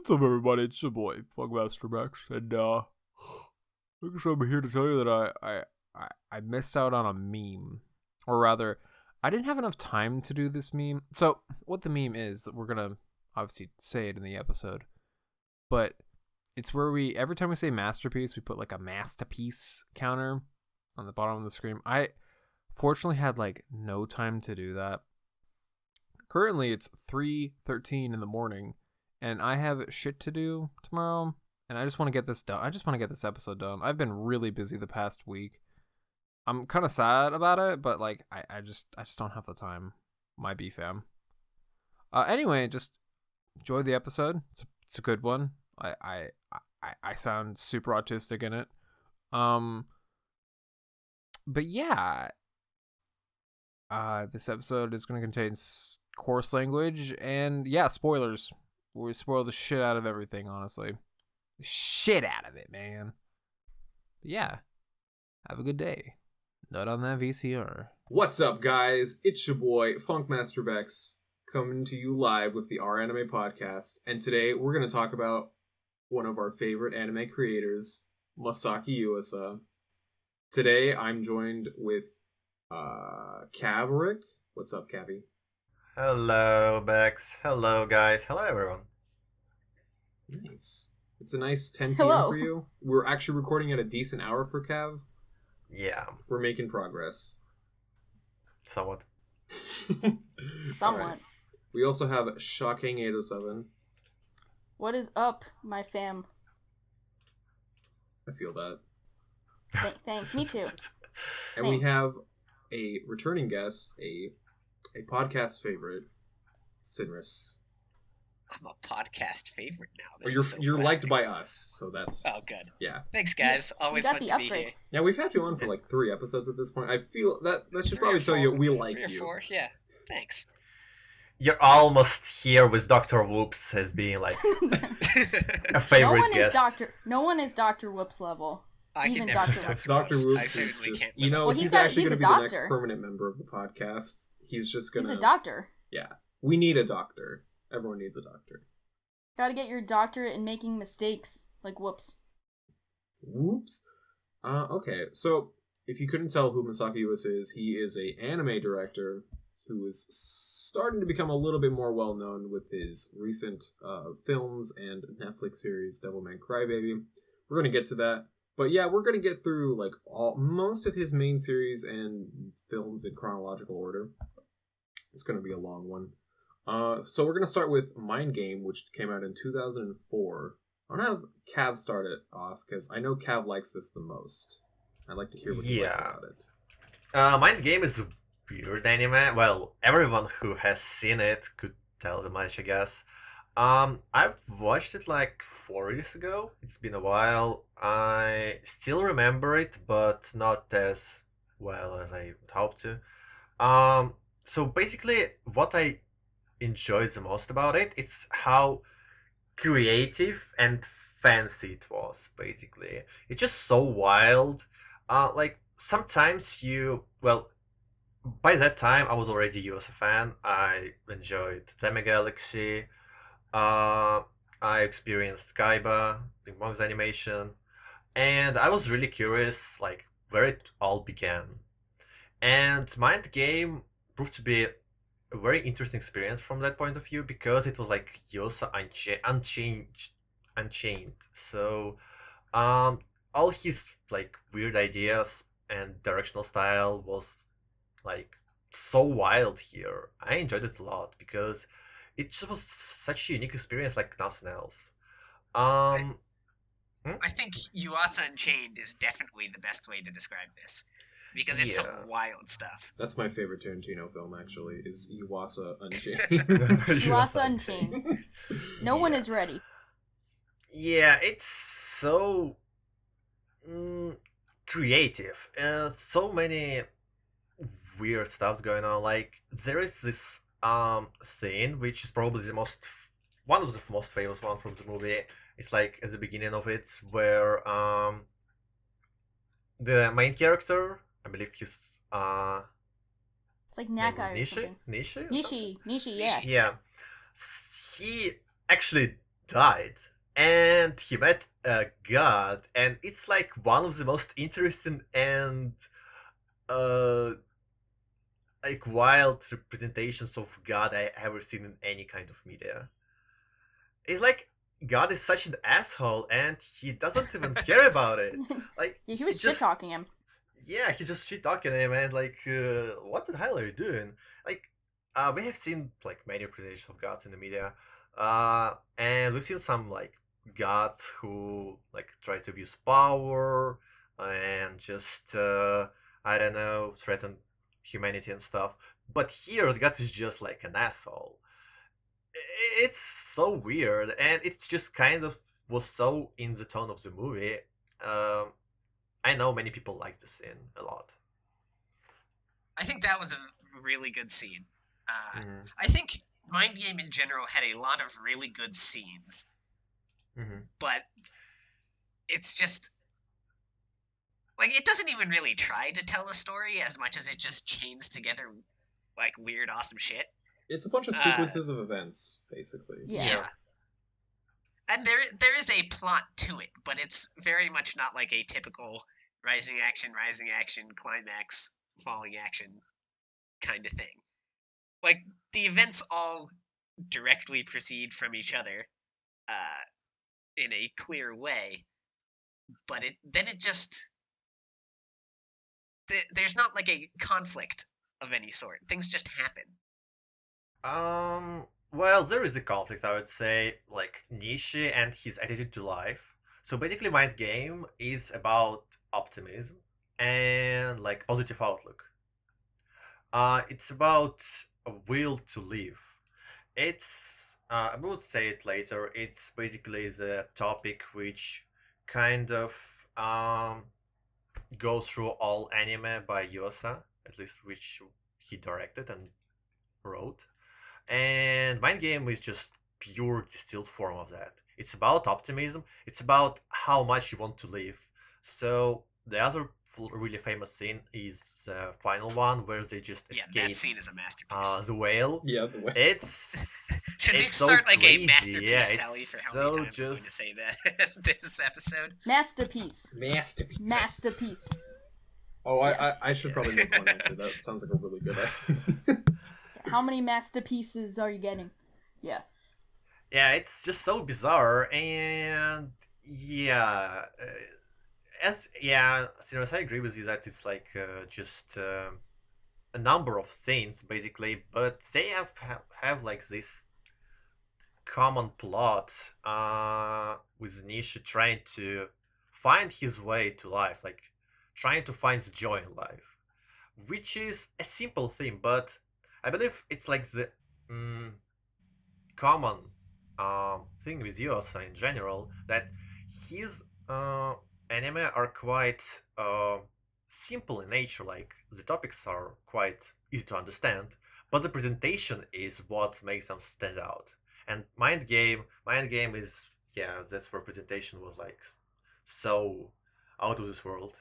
What's up, everybody? It's your boy, Pong Max, and I guess I'm here to tell you that I missed out on a meme, or rather, I didn't have enough time to do this meme. So, what the meme is that we're gonna obviously say it in the episode, but it's where we every time we say masterpiece, we put like a masterpiece counter on the bottom of the screen. I fortunately had like no time to do that. Currently, it's 3:13 in the morning. And I have shit to do tomorrow, and I just want to get this done. I just want to get this episode done. I've been really busy the past week. I'm kind of sad about it, but like I just don't have the time. My B fam. Anyway, just enjoy the episode. It's a good one. I sound super autistic in it. But yeah. This episode is going to contain coarse language and yeah, spoilers. We spoil the shit out of everything, honestly. The shit out of it, man. But yeah. Have a good day. Nut on that VCR. What's up, guys? It's your boy, Funkmaster Bex, coming to you live with the Our Anime Podcast. And today, we're going to talk about one of our favorite anime creators, Masaaki Yuasa. Today, I'm joined with Kaverick. What's up, Cavi? Hello, Bex. Hello, guys. Hello, everyone. Nice. It's a nice 10 p.m. Hello. for you. We're actually recording at a decent hour for Cav. Yeah, We're making progress. somewhat. Somewhat. Alright. We also have Shocking 807. What is up, my fam? I feel that. Thanks, me too. And we have a returning guest, a podcast favorite, Sinris. I'm a podcast favorite now. Or This you're is so you're fun. liked by us, so that's Oh, good. yeah. Thanks, guys. Always got fun the to be upgrade. here. Yeah, we've had you on for like 3 episodes at this point. I feel that should Three or probably tell you four. we like 3 or you. 4, yeah. Thanks. You're almost here with Dr. Whoops as being like a favorite guest. No one is Dr. Whoops level. I Even can never Dr. be Whoops. Dr. I Whoops is certainly just, can't. you know, Well, he's he's actually a going to be the next doctor. permanent member of the podcast. He's just going He's to a doctor. Yeah. We need a doctor. Everyone needs a doctor. Gotta get your doctorate in making mistakes, like Whoops. Whoops. Okay, so if you couldn't tell who Masaaki Yuasa is, he is a anime director who is starting to become a little bit more well known with his recent films and Netflix series Devilman Crybaby. We're going to get to that. But yeah, we're going to get through like most of his main series and films in chronological order. It's going to be a long one. So we're going to start with Mind Game, which came out in 2004. I'm going to have Cav start it off, because I know Cav likes this the most. I'd like to hear what he likes about it. Mind Game is a weird anime. Well, everyone who has seen it could tell as much, I guess. I've watched it like 4 years ago. It's been a while. I still remember it, but not as well as I would hope to. So basically, what I enjoyed the most about it is how creative and fancy it was. Basically, it's just so wild. Like sometimes by that time I was already a Yuasa fan. I enjoyed Tatami Galaxy. I experienced Kaiba, Big Bong's animation, and I was really curious, like where it all began. And Mind Game proved to be a very interesting experience from that point of view, because it was like Yuasa unchained. So, all his like weird ideas and directional style was like so wild here. I enjoyed it a lot because it just was such a unique experience, like nothing else. I think Yuasa Unchained is definitely the best way to describe this. Because it's some wild stuff. That's my favorite Tarantino film, actually, is Yuasa Unchained. Yuasa Unchained. No one is ready. Yeah, it's so creative. So many weird stuff going on. Like there is this scene which is probably one of the most famous one from the movie. It's like at the beginning of it where the main character, I believe he's It's like name Nakai or is something. Nishi? Nishi, yeah. Yeah. He actually died and he met a god, and it's like one of the most interesting and uh like wild representations of God I ever seen in any kind of media. It's like God is such an asshole and he doesn't even care about it. Like Yeah, he was it shit just talking him. yeah, he just shit talking him and like what the hell are you doing? Like we have seen like many representations of gods in the media. And we've seen some like gods who like try to abuse power and just I don't know, threaten humanity and stuff. But here the god is just like an asshole. It's so weird and it's just kind of was so in the tone of the movie. Um I know many people like the scene a lot. I think that was a really good scene. Mm-hmm. I think Mind Game in general had a lot of really good scenes, but it's just like it doesn't even really try to tell a story as much as it just chains together like weird, awesome shit. It's a bunch of sequences of events, basically. Yeah. And there is a plot to it, but it's very much not like a typical rising action, climax, falling action kind of thing. Like, the events all directly proceed from each other in a clear way, but it just... There's not like a conflict of any sort. Things just happen. Well, there is a conflict, I would say, like Nishi and his attitude to life. So basically, Mind Game is about optimism and like positive outlook. It's about a will to live. It's I would say it later. It's basically the topic which kind of goes through all anime by Yuasa, at least which he directed and wrote. And Mind Game is just pure distilled form of that. It's about optimism. It's about how much you want to live. So the other really famous scene is the final one where they just escape. That scene is a masterpiece. The whale. Yeah, the whale. Should we it's start so like crazy. a masterpiece Yeah, tally for how many times I'm going to say that this episode? Masterpiece. Masterpiece. Masterpiece. Oh, I should probably make one, actually. That sounds like a really good idea. How many masterpieces are you getting? Yeah. Yeah, it's just so bizarre, and yeah, Serious, I agree with you that it's like just a number of things basically, but they have like this common plot with Nishi trying to find his way to life, like trying to find the joy in life, which is a simple thing, but I believe it's like the common thing with Yuasa in general, that his anime are quite simple in nature, like the topics are quite easy to understand, but the presentation is what makes them stand out. And Mind Game is, yeah, that's where presentation was like so out of this world.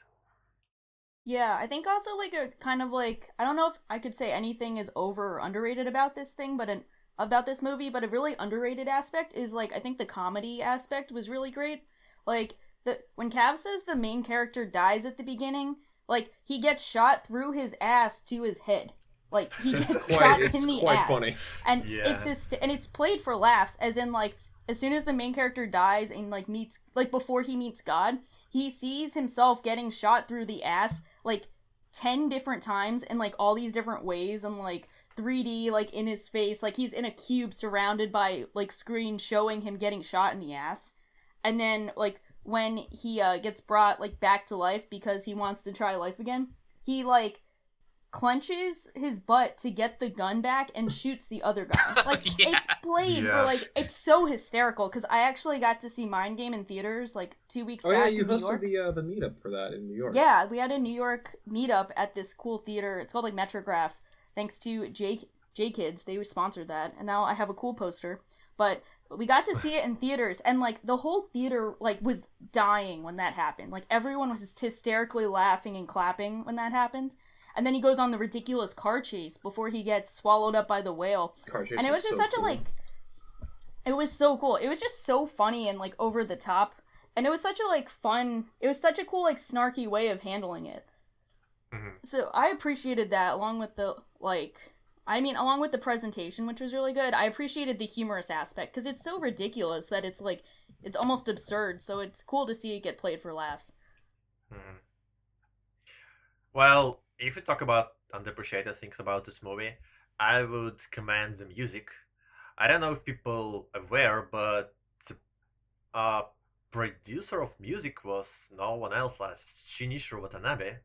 Yeah, I think also like a kind of like, I don't know if I could say anything is over or underrated about this thing, but about this movie, but a really underrated aspect is like I think the comedy aspect was really great. Like when Cav says the main character dies at the beginning, like he gets shot through his ass to his head. Like he gets shot in the ass. Funny. And it's played for laughs, as in like as soon as the main character dies and like meets, like before he meets God, he sees himself getting shot through the ass like 10 different times in like all these different ways, and like 3D like in his face, like he's in a cube surrounded by like screens showing him getting shot in the ass. And then like when he gets brought like back to life because he wants to try life again, he like clenches his butt to get the gun back and shoots the other guy. Like it's played for like, it's so hysterical, because I actually got to see Mind Game in theaters like 2 weeks back. Oh yeah, you in New hosted York. the meetup for that in New York. Yeah, we had a New York meetup at this cool theater. It's called like Metrograph, thanks to J Kids. They sponsored that, and now I have a cool poster. But we got to see it in theaters, and like the whole theater like was dying when that happened. Like everyone was hysterically laughing and clapping when that happened. And then he goes on the ridiculous car chase before he gets swallowed up by the whale. Car chase, and it was just so such cool. a like, It was so cool. It was just so funny and like over the top. And it was such a like fun, it was such a cool like snarky way of handling it. Mhm. So I appreciated that along with the along with the presentation, which was really good. I appreciated the humorous aspect because it's so ridiculous that it's like it's almost absurd. So it's cool to see it get played for laughs. Mhm. Well, if you talk about underappreciated things about this movie, I would commend the music. I don't know if people aware, but the uh, producer of music was no one else as Shinichiro Watanabe.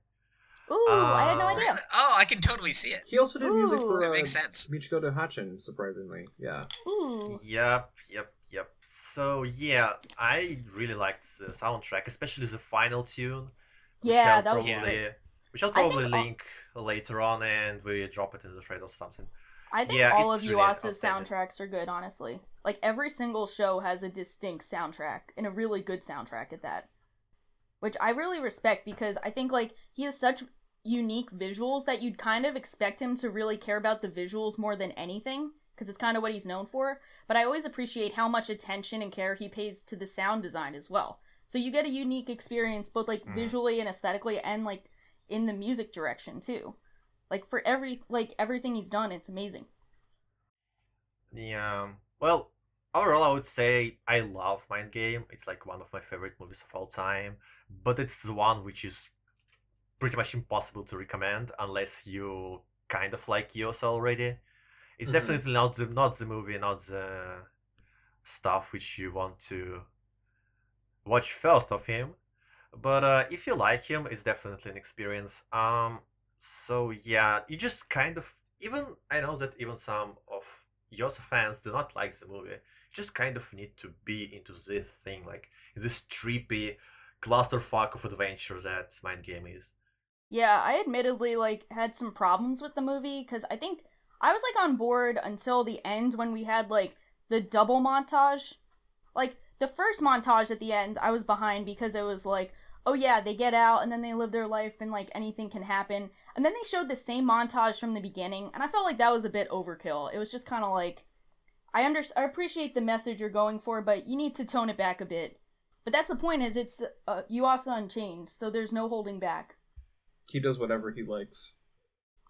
Ooh, I had no Um, idea. Really? Oh, I can totally see it. He also did music Ooh. for That makes sense. Michiko to Hatchin, surprisingly. Yeah. Ooh. Yep. So yeah, I really liked the soundtrack, especially the final tune. Yeah, that was Yeah. great. We shall I think probably all- link later on, and we drop it in the thread or something. I think Yeah, all of it's really Yuasa's outstanding. soundtracks are good, honestly. Like every single show has a distinct soundtrack and a really good soundtrack at that. Which I really respect because I think like he has such unique visuals that you'd kind of expect him to really care about the visuals more than anything because it's kind of what he's known for. But I always appreciate how much attention and care he pays to the sound design as well. So you get a unique experience both like visually and aesthetically and like in the music direction too. Like for everything he's done, it's amazing. Yeah. Well, overall, I would say I love Mind Game. It's like one of my favorite movies of all time. But it's the one which is pretty much impossible to recommend unless you kind of like Yosa already. It's Mhm. definitely not the movie, not the stuff which you want to watch first of him. But if you like him, it's definitely an experience. So yeah, you just kind of even I know that even some of Yosa fans do not like the movie. You just kind of need to be into this thing, like this trippy clusterfuck of adventure that Mind Game is. Yeah, I admittedly like had some problems with the movie because I think I was like on board until the end when we had like the double montage. Like the first montage at the end, I was behind because it was like, oh yeah, they get out and then they live their life and like anything can happen. And then they showed the same montage from the beginning, and I felt like that was a bit overkill. It was just kind of like I appreciate the message you're going for, but you need to tone it back a bit. But that's the point is it's Yuasa Unchained, so there's no holding back. He does whatever he likes.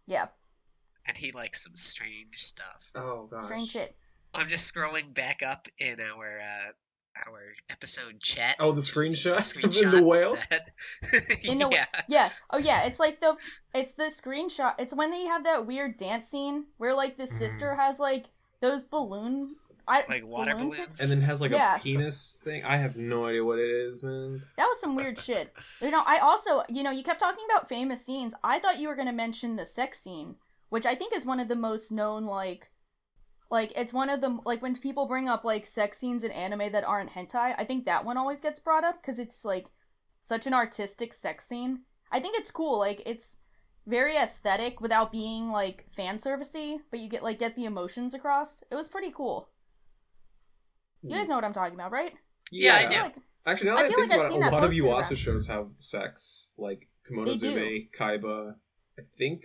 Yeah, And he likes some strange stuff. Oh gosh. strange shit. I'm just scrolling back up in our episode chat. Oh, the screenshot, Screenshot of the whale. that- In the yeah. yeah. Oh yeah, it's like it's the screenshot. It's when they have that weird dance scene where like the sister has like those Like water balloon balloons? tits? And then has like Yeah. a penis thing. I have no idea what it is, man. That was some weird shit. I also, you kept talking about famous scenes. I thought you were going to mention the sex scene, which I think is one of the most known, like, it's one of the, like, when people bring up, like, sex scenes in anime that aren't hentai, I think that one always gets brought up, because it's, like, such an artistic sex scene. I think it's cool, like, it's very aesthetic without being, like, fan servicey, but you get the emotions across. It was pretty cool. You guys know what I'm talking about, right? Yeah, I I feel do. like Actually, now I that I feel think like I've about it, seen a that lot of posted Yuasa around. shows have sex, like They do. Kemonozume, Kaiba. I think.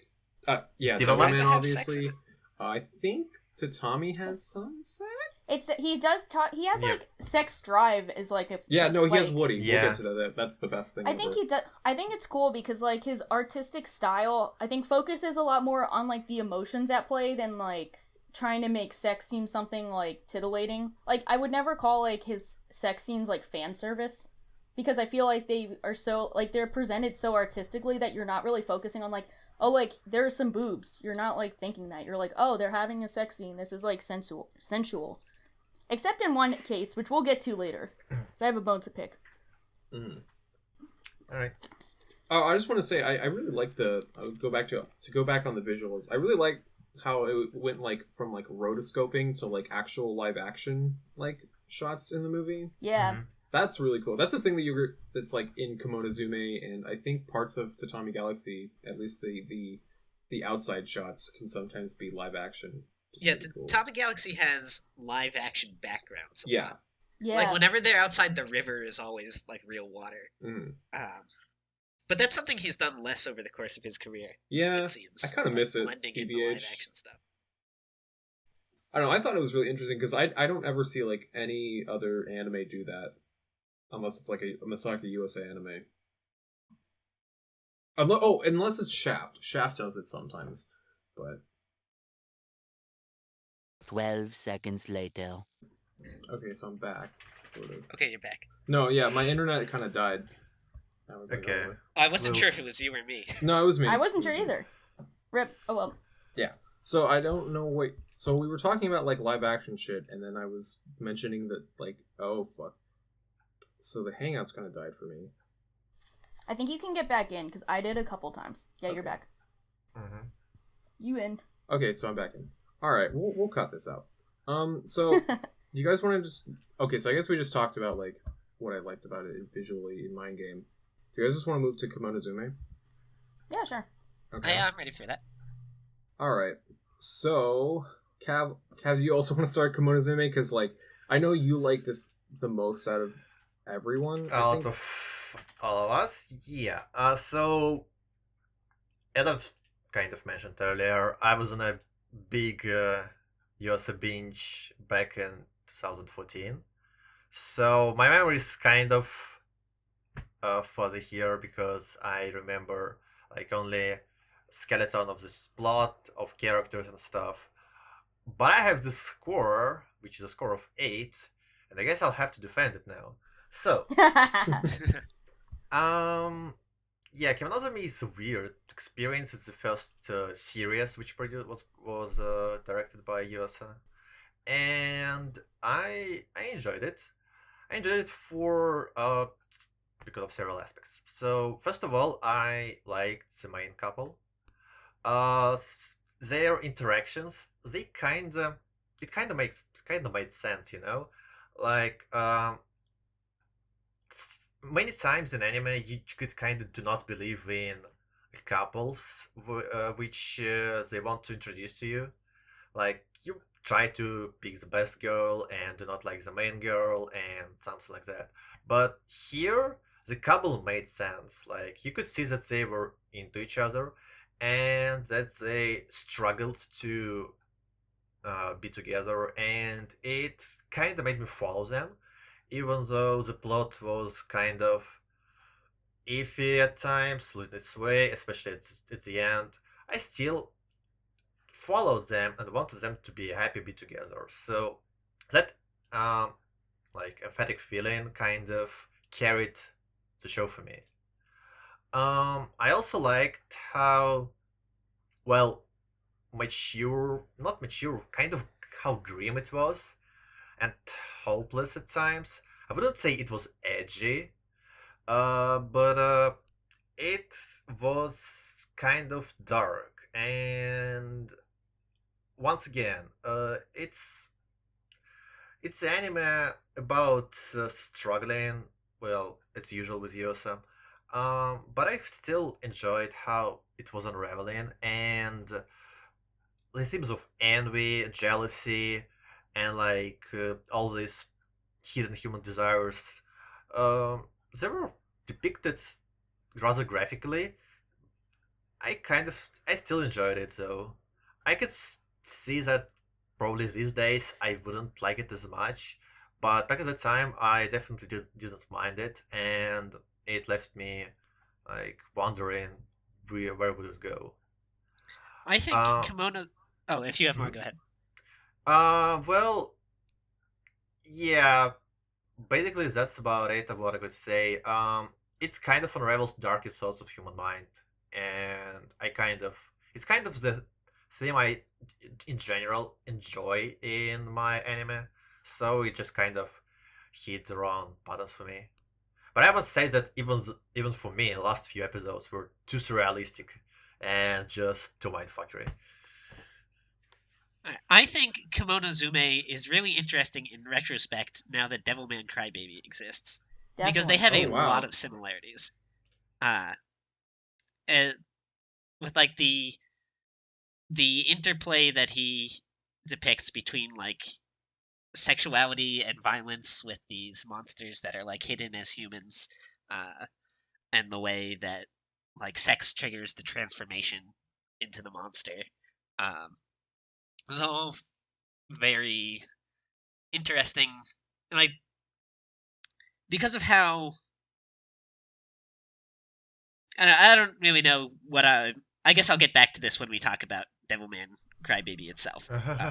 Yeah, Devilman Devilman, have obviously. sex I think Tatami has some sex. he does talk. He has Yeah. like sex drive is like if Yeah, no, he has like, Woody. Yeah. We'll get to that. That's the best thing. I think ever. he does. I think it's cool because like his artistic style, I think focuses a lot more on like the emotions at play than like trying to make sex seem something like titillating. Like I would never call like his sex scenes like fan service because I feel like they are so like they're presented so artistically that you're not really focusing on like oh like there's some boobs. You're not like thinking that. You're like oh they're having a sex scene. This is like sensual. Except in one case, which we'll get to later. So I have a bone to pick. Mhm. All right. Oh, I just want to say I really like the. I'll go back on the visuals. I really like how it went like from like rotoscoping to like actual live action like shots in the movie. Yeah. Mhm. That's really cool. That's a thing that's like in Kemonozume and I think parts of Tatami Galaxy, at least the outside shots can sometimes be live action. Which is Yeah, really cool. Tatami Galaxy has live action backgrounds. a Yeah. lot. Yeah. Like whenever they're outside the river is always like real water. Mm. But that's something he's done less over the course of his career. Yeah. It seems. I kinda like, miss it, blending in the live TBH. action stuff. I don't know. I thought it was really interesting because I don't ever see like any other anime do that unless it's like a Masaaki Yuasa anime. Unless it's Shaft. Shaft does it sometimes, but 12 seconds later. okay, so I'm back, sort of. Okay, you're back. No, yeah, my internet kind of died. I was like, Okay. oh. I wasn't Well- sure if it was you or me. No, it was me. I wasn't It was sure me. either. Rip. Oh well. So I don't know. Wait. So we were talking about like live action shit, and then I was mentioning that like, oh fuck. So the Hangouts kind of died for me. I think you can get back in because I did a couple times. Yeah, you're back. Mhm. You in? Okay, so I'm back in. All right, we'll cut this out. So you guys want to just okay? So I guess we just talked about like what I liked about it visually in Mind Game. Do you guys just want to move to Kemonozume? Yeah, sure. Okay. I'm ready for that. All right. So Cav, do you also want to start Kemonozume? Because like I know you like this the most out of everyone. I Out think. of all of us, yeah. So, as I've kind of mentioned earlier, I was on a big Yuasa binge back in 2014. So my memory is kind of fuzzy here because I remember like only skeleton of this plot of characters and stuff. But I have this score, which is a score of 8, and I guess I'll have to defend it now. So, yeah, Kemonozume is a weird experience. It's the first series which was directed by Yuasa, and I enjoyed it. I enjoyed it for because of several aspects. So first of all, I liked the main couple. Uh, their interactions, it kind of made sense, you know, like many times in anime you could kind of do not believe in couples which they want to introduce to you. Like you try to pick the best girl and do not like the main girl and something like that. But here the couple made sense. Like you could see that they were into each other and that they struggled to be together, and it kind of made me follow them, even though the plot was kind of iffy at times, losing its way, especially at the end. I still followed them and wanted them to be happy, be together. So that like emphatic feeling kind of carried the show for me. I also liked how well mature, not mature, kind of how grim it was and hopeless at times. I wouldn't say it was edgy, but it was kind of dark. And once again, it's anime about struggling. Well, as usual with Yosa. But I still enjoyed how it was unraveling and the themes of envy, jealousy, and like all these hidden human desires. Um, they were depicted rather graphically. I still enjoyed it though. I could see that probably these days I wouldn't like it as much, but back at the time I definitely didn't mind it, and it left me like wondering where would it go. I think Uh, Kimono. Oh, if you have more, mhm. go ahead. Well, yeah, basically that's about it of what I could say. It kind of unravels darkest thoughts of human mind, and it's kind of the theme I in general enjoy in my anime, so it just kind of hit the wrong buttons for me. But I must say that even for me, the last few episodes were too surrealistic and just too mindfuckery. I think Kemonozume is really interesting in retrospect now that Devilman Crybaby exists. Because they have Definitely. a Oh, wow. lot of similarities. Uh, uh, with like the interplay that he depicts between like sexuality and violence with these monsters that are like hidden as humans, and the way that like sex triggers the transformation into the monster. Um, so very interesting, like, because of how I don't really know what I guess I'll get back to this when we talk about Devilman Crybaby itself,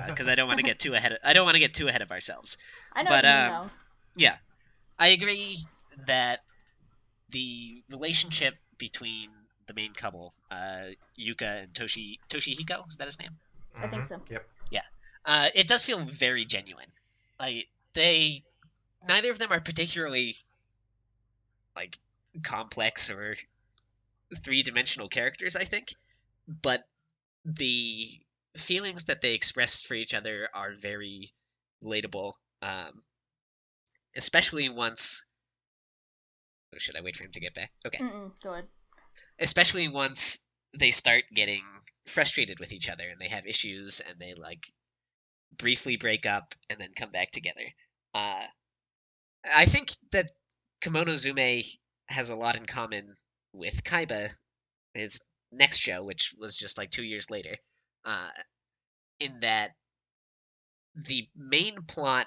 because I don't want to get too ahead. I don't want to get too ahead of ourselves. I know But what you mean, though. yeah, I agree that the relationship between the main couple, Yuka and Toshihiko, is that his name? I think so. Yep. It does feel very genuine. Like, neither of them are particularly, like, complex or three-dimensional characters, I think, but the feelings that they express for each other are very relatable, especially once... Oh, should I wait for him to get back? Okay. Go ahead. Especially once they start getting frustrated with each other and they have issues and they, like, briefly break up and then come back together. I think that Kemonozume has a lot in common with Kaiba, his next show, which was just like 2 years later, in that the main plot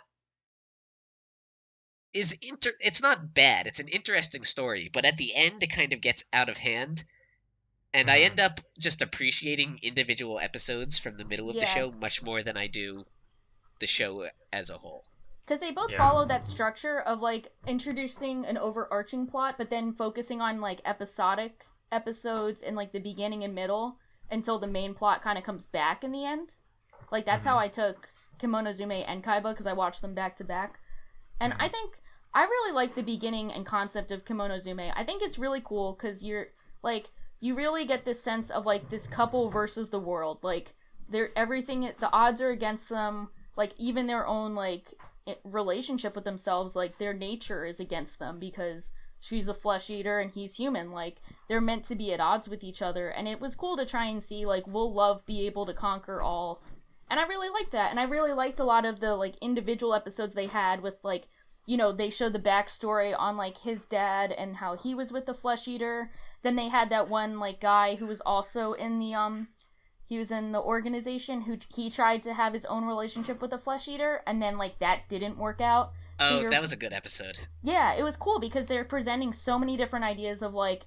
is it's not bad, it's an interesting story, but at the end it kind of gets out of hand, and I end up just appreciating individual episodes from the middle of the show much more than I do the show as a whole. Because they both follow that structure of, like, introducing an overarching plot, but then focusing on, like, episodic episodes in, like, the beginning and middle until the main plot kind of comes back in the end. Like, that's how I took Kemonozume and Kaiba, because I watched them back to back. And I think I really like the beginning and concept of Kemonozume. I think it's really cool, because you're, like, you really get this sense of, like, this couple versus the world. Like, the odds are against them. Like, even their own, like, relationship with themselves, like, their nature is against them because she's a flesh eater and he's human. Like, they're meant to be at odds with each other, and it was cool to try and see, like, will love be able to conquer all? And I really liked that, and I really liked a lot of the, like, individual episodes they had with, like, you know, they showed the backstory on, like, his dad and how he was with the flesh eater. Then they had that one, like, guy who was also in the, he was in the organization who he tried to have his own relationship with a flesh eater, and then, like, that didn't work out. Oh, that was a good episode. Yeah, it was cool because they're presenting so many different ideas of, like,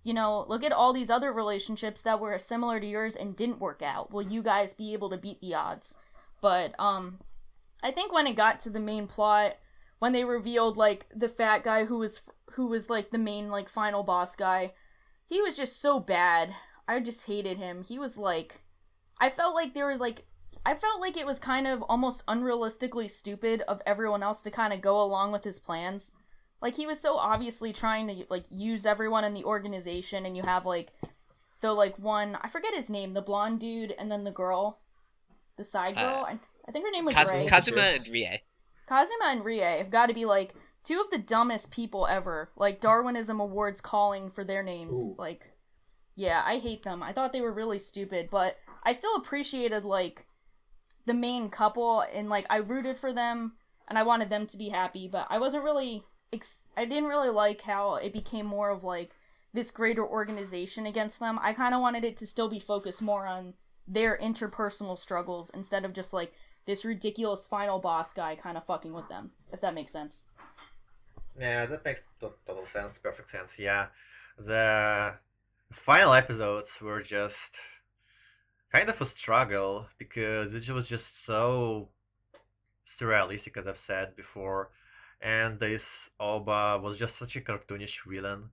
you know, look at all these other relationships that were similar to yours and didn't work out. Will you guys be able to beat the odds? But, I think when it got to the main plot, when they revealed, like, the fat guy who was, like, the main, like, final boss guy, he was just so bad. I just hated him. He was, like, I felt like it was kind of almost unrealistically stupid of everyone else to kind of go along with his plans. Like, he was so obviously trying to, like, use everyone in the organization, and you have, like, the, like, one, I forget his name, the blonde dude, and then the girl, the side girl, I think her name was Ray. Kazuma and Rie. Kazuma and Rie have got to be, like, two of the dumbest people ever. Like, Darwinism Awards calling for their names. Ooh. Like, yeah, I hate them. I thought they were really stupid, but I still appreciated, like, the main couple, and, like, I rooted for them, and I wanted them to be happy, but I wasn't really, I didn't really like how it became more of, like, this greater organization against them. I kind of wanted it to still be focused more on their interpersonal struggles instead of just, like, this ridiculous final boss guy kind of fucking with them, if that makes sense. Yeah, that makes total sense, perfect sense, yeah. The final episodes were just kind of a struggle because it was just so surrealistic, as I've said before, and this Oba was just such a cartoonish villain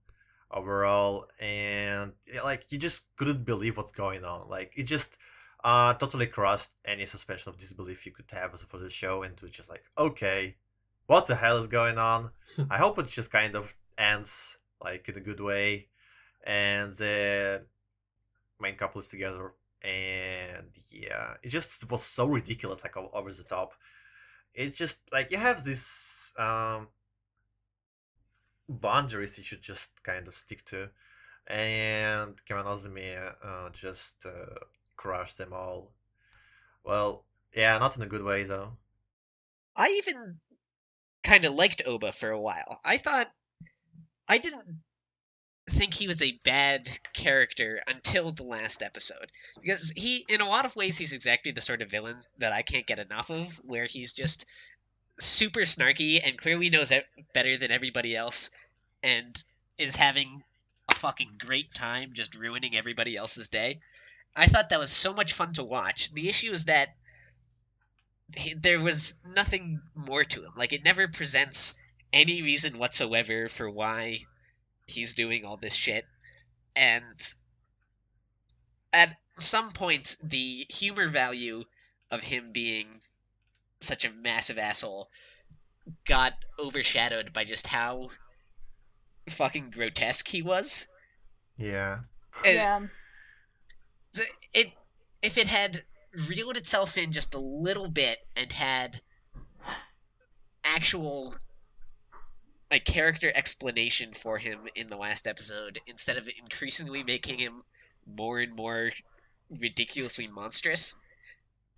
overall, and like, you just couldn't believe what's going on. Like, it just totally crossed any suspension of disbelief you could have for the show, and it was just like, okay, what the hell is going on? I hope it just kind of ends, like, in a good way, and the main couple is together, and yeah, it just was so ridiculous, like, over the top. It's just like, you have these boundaries you should just kind of stick to, and Kemonozume just crushed them all. Well, yeah, not in a good way though. I even kind of liked Oba for a while. I thought I didn't think he was a bad character until the last episode, because he, in a lot of ways, he's exactly the sort of villain that I can't get enough of, where he's just super snarky and clearly knows better than everybody else and is having a fucking great time just ruining everybody else's day. I thought that was so much fun to watch. The issue is that there was nothing more to him. Like, it never presents any reason whatsoever for why he's doing all this shit. And at some point, the humor value of him being such a massive asshole got overshadowed by just how fucking grotesque he was. Yeah. And Yeah. if it had reeled itself in just a little bit and had actual like character explanation for him in the last episode, instead of increasingly making him more and more ridiculously monstrous,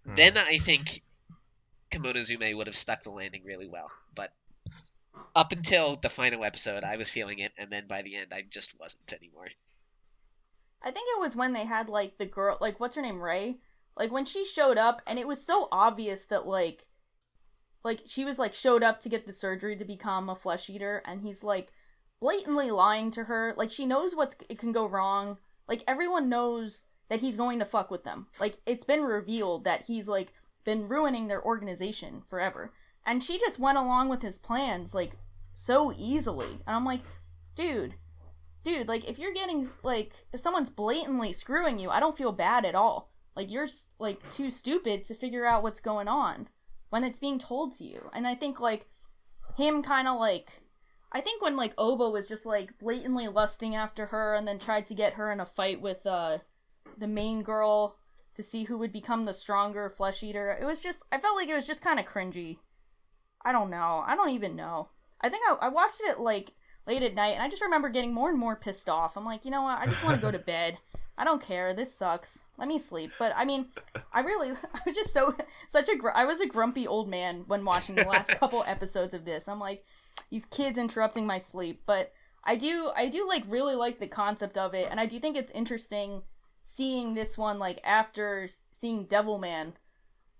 then I think Kemonozume would have stuck the landing really well. But up until the final episode, I was feeling it, and then by the end, I just wasn't anymore. I think it was when they had, like, the girl, like, what's her name, Ray? Like, when she showed up, and it was so obvious that, like, she was, like, showed up to get the surgery to become a flesh eater, and he's, like, blatantly lying to her. Like, she knows it can go wrong. Like, everyone knows that he's going to fuck with them. Like, it's been revealed that he's, like, been ruining their organization forever. And she just went along with his plans, like, so easily. And I'm like, dude, like, if you're getting, like, if someone's blatantly screwing you, I don't feel bad at all. Like, you're, like, too stupid to figure out what's going on when it's being told to you. And I think, like, him kind of, like, I think when, like, Oba was just, like, blatantly lusting after her and then tried to get her in a fight with, the main girl to see who would become the stronger flesh eater, it was just, I felt like it was just kind of cringy. I don't know. I don't even know. I think I watched it, like, late at night, and I just remember getting more and more pissed off. I'm like, you know what? I just want to go to bed. I don't care. This sucks. Let me sleep. But, I mean, I was just I was a grumpy old man when watching the last couple episodes of this. I'm like, these kids interrupting my sleep. But I do, like, really like the concept of it, and I do think it's interesting seeing this one, like, after seeing Devilman,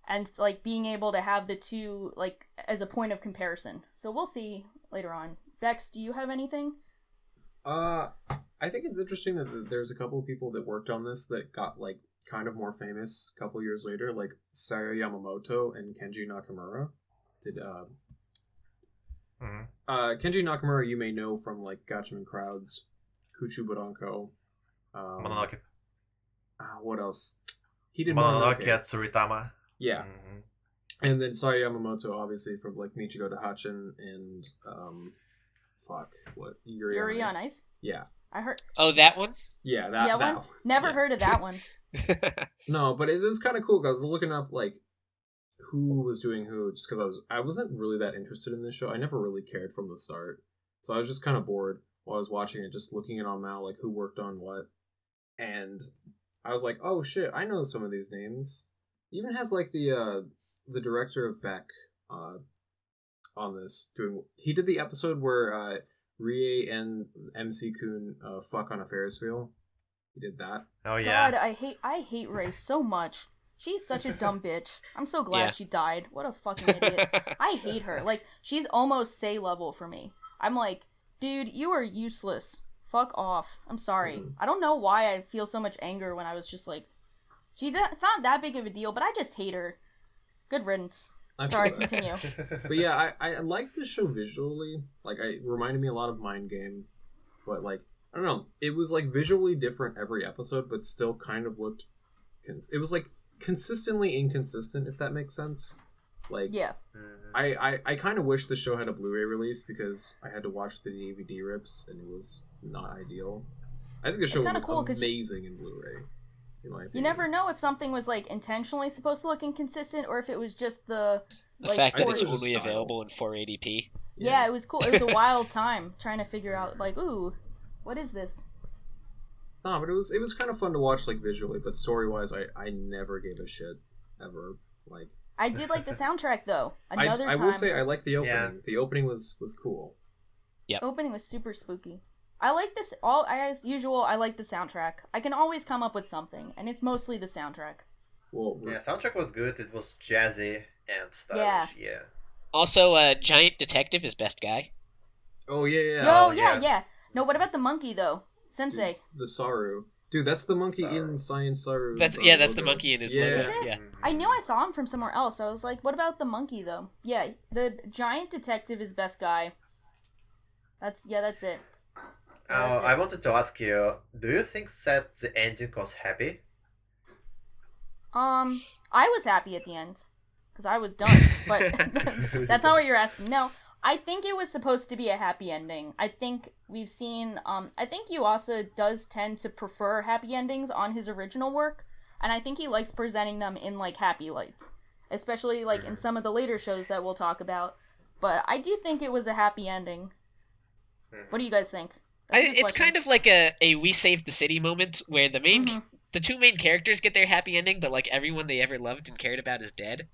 and, like, being able to have the two, like, as a point of comparison. So we'll see later on. Bex, do you have anything? I think it's interesting that there's a couple of people that worked on this that got, like, kind of more famous a couple years later, like Sayo Yamamoto and Kenji Nakamura did, Kenji Nakamura you may know from, like, Gatchaman Crowds, Kuchu Buranko, Mononoke. what else? He did Mononoke at Tsuritama. Yeah. Mm-hmm. And then Sayo Yamamoto, obviously, from, like, Michigo to Hachin and, Yuri on Ice? Yeah. I heard. Oh, that one? Yeah, that one. Never heard of that one. No, but it was kind of cool, because I was looking up, like, who was doing who, just because I wasn't really that interested in this show. I never really cared from the start. So I was just kind of bored while I was watching it, just looking it on now, like, who worked on what. And I was like, oh shit, I know some of these names. It even has, like, the director of Beck on this. He did the episode where Rie and MC-kun fuck on a Ferris wheel. He did that. Oh yeah. God, I hate Ray so much. She's such a dumb bitch. I'm so glad she died. What a fucking idiot. I hate her. Like, she's almost Say level for me. I'm like, dude, you are useless. Fuck off. I'm sorry. I don't know why I feel so much anger when I was just like, it's not that big of a deal, but I just hate her. Good riddance. Sorry, continue. But yeah, I like this show visually. Like, it reminded me a lot of Mind Game. But, like, I don't know. It was, like, visually different every episode, but still kind of looked... It was, like, consistently inconsistent, if that makes sense. Like, yeah. I kind of wish the show had a Blu-ray release, because I had to watch the DVD rips, and it was not ideal. I think the show was amazing in Blu-ray. You never know if something was, like, intentionally supposed to look inconsistent, or if it was just the fact that it's only available in 480p. Yeah, it was cool. It was a wild time trying to figure out, like, ooh, what is this? No, but it was kind of fun to watch, like, visually, but story-wise, I never gave a shit, ever. Like, I did like the soundtrack, though. I will say I like the opening. Yeah. The opening was cool. Yeah. Opening was super spooky. I like this. As usual, I like the soundtrack. I can always come up with something, and it's mostly the soundtrack. Well, Yeah, soundtrack was good. It was jazzy and Yeah. stylish. Yeah. Also, Giant Detective is best guy. oh yeah, yeah. Yo, Oh, yeah, yeah. No, what about the monkey though? Sensei. The Saru. Dude, that's the monkey Saru. in Science Saru. That's the monkey in his Yeah. logo. Is it? Yeah. I knew I saw him from somewhere else. So I was like, what about the monkey though? Yeah, the giant detective is best guy. That's it. Oh, That's it. I wanted to ask you, do you think that the ending was happy? I was happy at the end because I was done, but that's not what you're asking. No, I think it was supposed to be a happy ending. I think we've seen. I think Yuasa does tend to prefer happy endings on his original work, and I think he likes presenting them in like happy light, especially like in some of the later shows that we'll talk about. But I do think it was a happy ending. What do you guys think? It's kind of like a We Saved the City moment where the two main characters get their happy ending, but like everyone they ever loved and cared about is dead.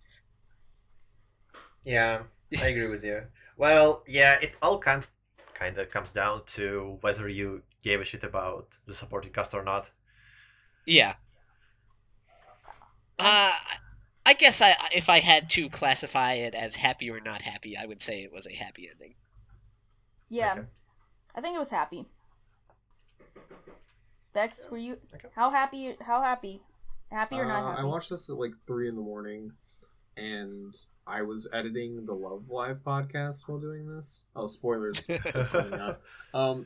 Yeah, I agree with you. Well, yeah, it all kind of comes down to whether you gave a shit about the supporting cast or not. Yeah. I guess if I had to classify it as happy or not happy, I would say it was a happy ending. Yeah, Okay. I think it was happy. Bex, were you Okay. how happy? Happy or not happy? I watched this at like 3 a.m, and I was editing the Love Live podcast while doing this. Oh, spoilers! That's probably not.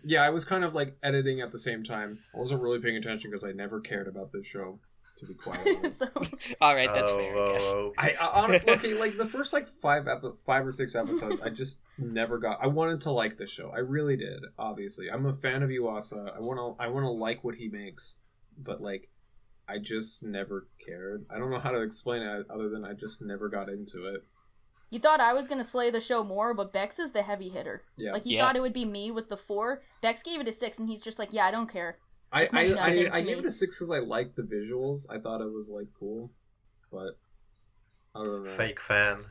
Yeah, I was kind of like editing at the same time. I wasn't really paying attention because I never cared about this show. To be quite So, All right, that's fair, I guess. I honestly, okay, like the first like 5 or 6 episodes, I just never got. I wanted to like this show. I really did. Obviously, I'm a fan of Yuasa. I wanna like what he makes, but like, I just never cared. I don't know how to explain it other than I just never got into it. you thought I was gonna slay the show more, but Bex is the heavy hitter. Yeah. Like, you Yeah. thought it would be me with the 4. Bex gave it a 6, and he's just like, yeah, I don't care. I This meant nothing to gave me. it a 6 because I liked the visuals. I thought it was like cool, but I don't know. Fake fan.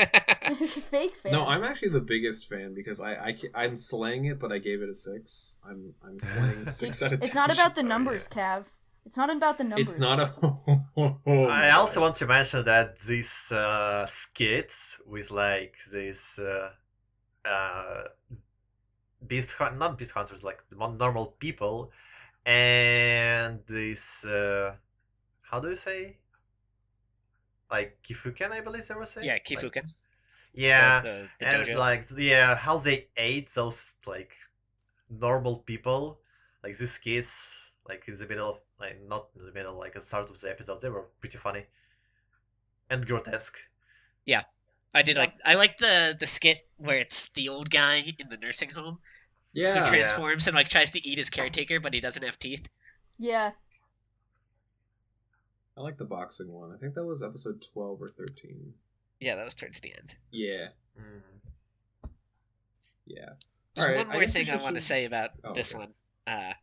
Fake fan. No, I'm actually the biggest fan because I'm slaying it, but I gave it a 6. I'm slaying 6 out of 10. It's not about the numbers, Cav. It's not about the numbers. It's not a. I also want to mention that these skits with like these not beast hunters, like the normal people, and this how do you say, like Kifuken, I believe they were saying. Yeah, Like, Kifuken. yeah, That was the and dojo. like yeah, how they ate those like normal people, like these kids, like in the middle, like not in the middle, like at the start of the episode, they were pretty funny and grotesque. I like the skit where it's the old guy in the nursing home Yeah. who transforms and like tries to eat his caretaker, but he doesn't have teeth. Yeah. I like the boxing one. I think that was episode 12 or 13. Yeah, that was towards the end. Yeah. Mm. Yeah. There's Alright, one I more guess we thing I should want to choose- say about Oh, this okay. one,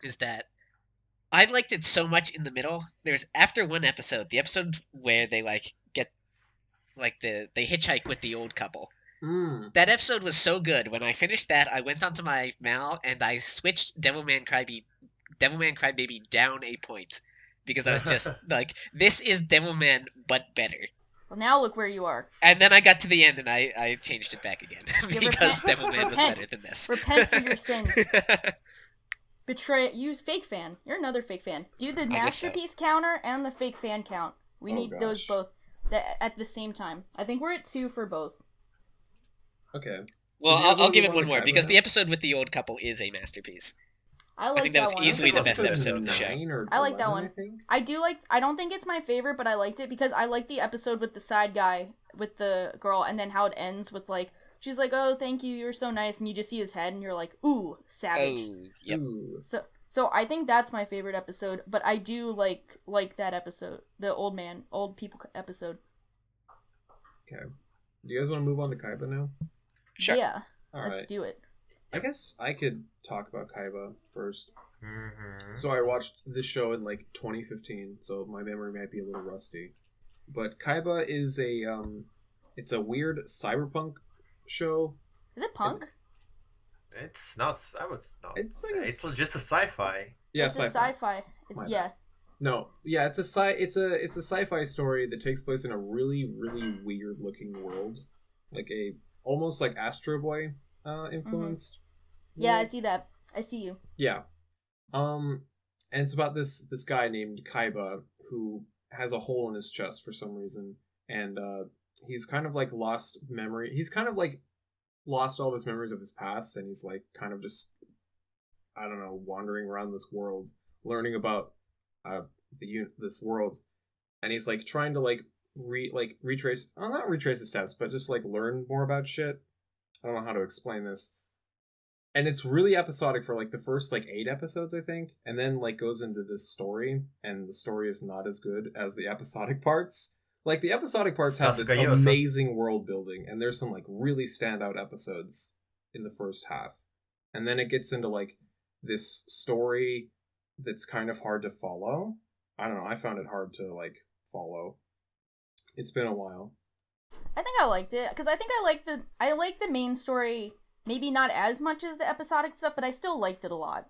is that I liked it so much in the middle. There's after one episode, the episode where they like get like they hitchhike with the old couple. Mm. That episode was so good. When I finished that, I went onto my Mal and I switched Devilman Crybaby down a point because I was just like, this is Devilman but better. Well, now look where you are. And then I got to the end and I changed it back again Yeah, because repent. Devilman was Repent. better than this. Repent for your sins. Betray. Use fake fan. You're another fake fan. Do the guess so. masterpiece counter and the fake fan count. We Oh, need those gosh. both at the same time. I think we're at 2 for both. Okay. Well, do you guys I'll wanna give move it on one to more Kaiba because now? the episode with the old couple is a masterpiece. I like think that was one. easily the That's best episode of the show. 9 or I like that 11, one. I think. I do like. I don't think it's my favorite, but I liked it because I like the episode with the side guy with the girl, and then how it ends with like she's like, "Oh, thank you, you're so nice," and you just see his head, and you're like, "Ooh, savage." Oh, yep. Ooh. So I think that's my favorite episode, but I do like that episode, the old people episode. Okay. Do you guys want to move on to Kaiba now? Sure. Yeah, All let's right. do it. I guess I could talk about Kaiba first. Mm-hmm. So I watched this show in like 2015, so my memory might be a little rusty. But Kaiba is it's a weird cyberpunk show. Is it punk? It's not. I would not. It's like It's just a sci-fi. Yeah, it's a sci-fi. It's My yeah. bad. No, yeah, it's a sci-fi story that takes place in a really weird looking world, like a almost like Astro Boy influenced. Yeah, I world. see that. I see you. Yeah. And it's about this guy named Kaiba who has a hole in his chest for some reason, and he's kind of like lost memory. He's kind of like lost all of his memories of his past, and he's like kind of just, I don't know, wandering around this world, learning about this world, and he's like trying to like retrace, not retrace his steps, but just like learn more about shit. I don't know how to explain this. And it's really episodic for like the first like 8 episodes, I think, and then like goes into this story, and the story is not as good as the episodic parts. Like the episodic parts have this Sasuke Yuasa. amazing world building, and there's some like really standout episodes in the first half, and then it gets into like this story that's kind of hard to follow. I don't know. I found it hard to like follow. It's been a while. I think I liked it because I think I like the main story. Maybe not as much as the episodic stuff, but I still liked it a lot.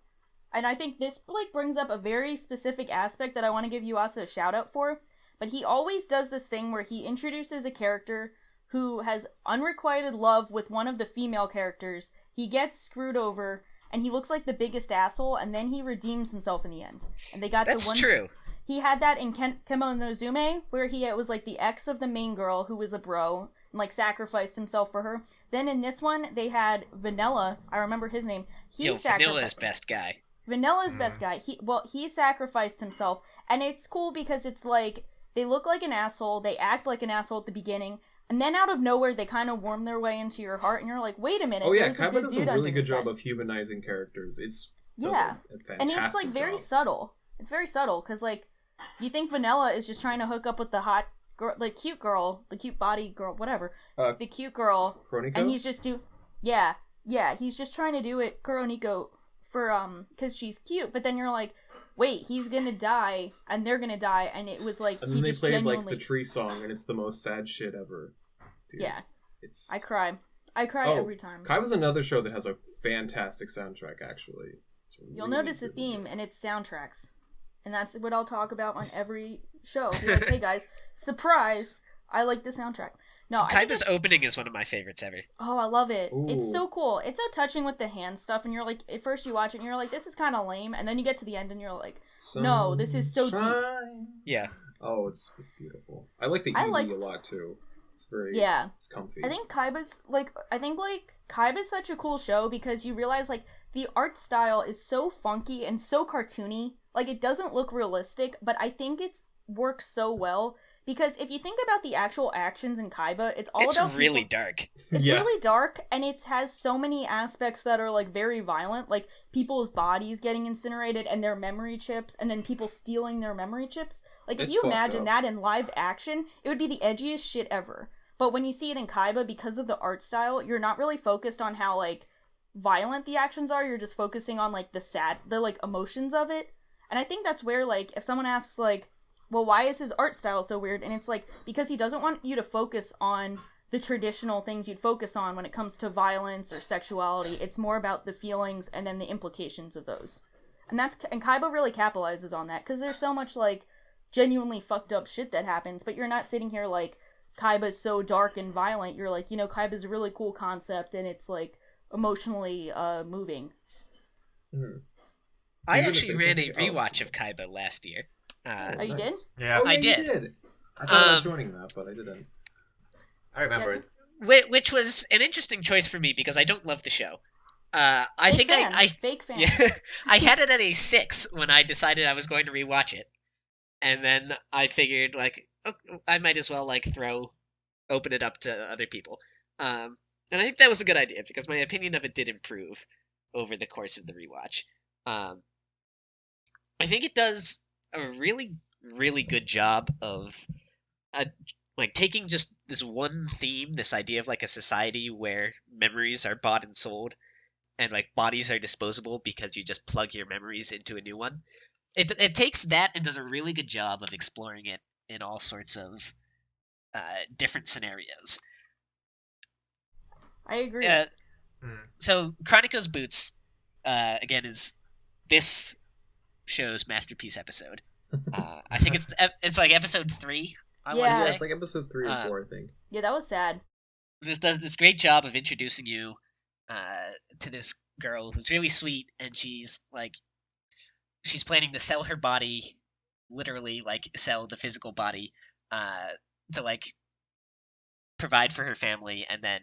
And I think this like brings up a very specific aspect that I want to give Yuasa a shout out for. But he always does this thing where he introduces a character who has unrequited love with one of the female characters. He gets screwed over, and he looks like the biggest asshole, and then he redeems himself in the end. And they got That's the one. true. He had that in Kemonozume, where he was like the ex of the main girl who was a bro, and like sacrificed himself for her. Then in this one, they had Vanilla. I remember his name. Vanilla's best guy. Vanilla's best guy. He sacrificed himself, and it's cool because it's like they look like an asshole, they act like an asshole at the beginning, and then out of nowhere they kind of worm their way into your heart, and you're like, wait a minute, Oh yeah, there's a Kaiba good does dude a really good underneath job that. of humanizing characters. It's Yeah, and it's like fantastic very job. subtle. It's very subtle because like you think Vanilla is just trying to hook up with the hot girl, the cute body girl, whatever, the cute girl, Chroniko? and he's just he's just trying to do it, Kuroniko, for because she's cute. But then you're like, wait, he's gonna die, and they're gonna die, and it was like And he then they just played genuinely, like the tree song, and it's the most sad shit ever. Dude, yeah, it's I cry every time. Kaiba's another show that has a fantastic soundtrack. Actually, it's You'll really notice a good. theme, and it's soundtracks. And that's what I'll talk about on every show. Be like, hey guys, surprise! I like the soundtrack. No, I think Kaiba's it's- opening is one of my favorites ever. oh, I love it. It's Ooh. so cool. It's so touching with the hand stuff, and you're like, at first you watch it, and you're like, this is kind of lame, and then you get to the end, and you're like, no, this is so deep. Sunshine. Yeah. Oh, it's beautiful. I like the I ED liked- a lot too. It's very Yeah. It's comfy. I think Kaiba's such a cool show because you realize like the art style is so funky and so cartoony. Like it doesn't look realistic, but I think it's works so well because if you think about the actual actions in Kaiba, it's all It's about really people- dark. It's Yeah. really dark, and it has so many aspects that are like very violent, like people's bodies getting incinerated and their memory chips, and then people stealing their memory chips. Like if It's you fucked imagine up. that in live action, it would be the edgiest shit ever. But when you see it in Kaiba, because of the art style, you're not really focused on how like violent the actions are. You're just focusing on like the like emotions of it. And I think that's where like if someone asks like, well, why is his art style so weird? And it's like because he doesn't want you to focus on the traditional things you'd focus on when it comes to violence or sexuality. It's more about the feelings and then the implications of those. And Kaiba really capitalizes on that because there's so much like genuinely fucked up shit that happens, but you're not sitting here like Kaiba's so dark and violent. You're like, Kaiba's a really cool concept and it's like emotionally moving. Mhm. I You're gonna actually say ran a something? rewatch of Kaiba last year. Oh, you did? Yeah, Oh, I yeah, you did. I thought about Um, joining that, but I didn't. I remember Yeah. it. Which was an interesting choice for me because I don't love the show. I Fake think fan. I Fake fan. yeah, I had it at a 6 when I decided I was going to rewatch it, and then I figured like I might as well like open it up to other people. And I think that was a good idea because my opinion of it did improve over the course of the rewatch. I think it does a really, really good job of like taking just this one theme, this idea of like a society where memories are bought and sold, and like bodies are disposable because you just plug your memories into a new one. It takes that and does a really good job of exploring it in all sorts of different scenarios. I agree. So Chronicles Boots, again, is this show's masterpiece episode. I think it's like episode 3. I want to Yeah. Yeah, say it's like episode 3 or 4, I think. Yeah, that was sad. just does this great job of introducing you to this girl who's really sweet, and she's planning to sell her body, literally like sell the physical body, to like provide for her family, and then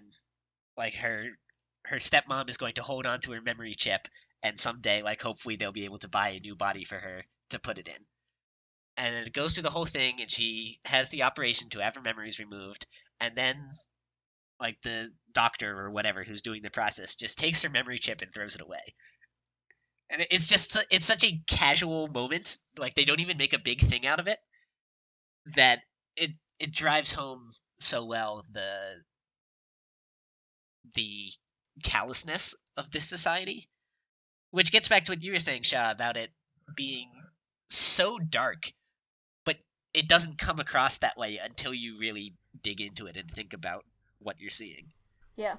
like her stepmom is going to hold on to her memory chip, and someday like hopefully they'll be able to buy a new body for her to put it in. And it goes through the whole thing, and she has the operation to have her memories removed, and then like the doctor or whatever who's doing the process just takes her memory chip and throws it away. And it's such a casual moment, like they don't even make a big thing out of it, that it drives home so well the callousness of this society, which gets back to what you were saying, Shah, about it being so dark, but it doesn't come across that way until you really dig into it and think about what you're seeing. Yeah.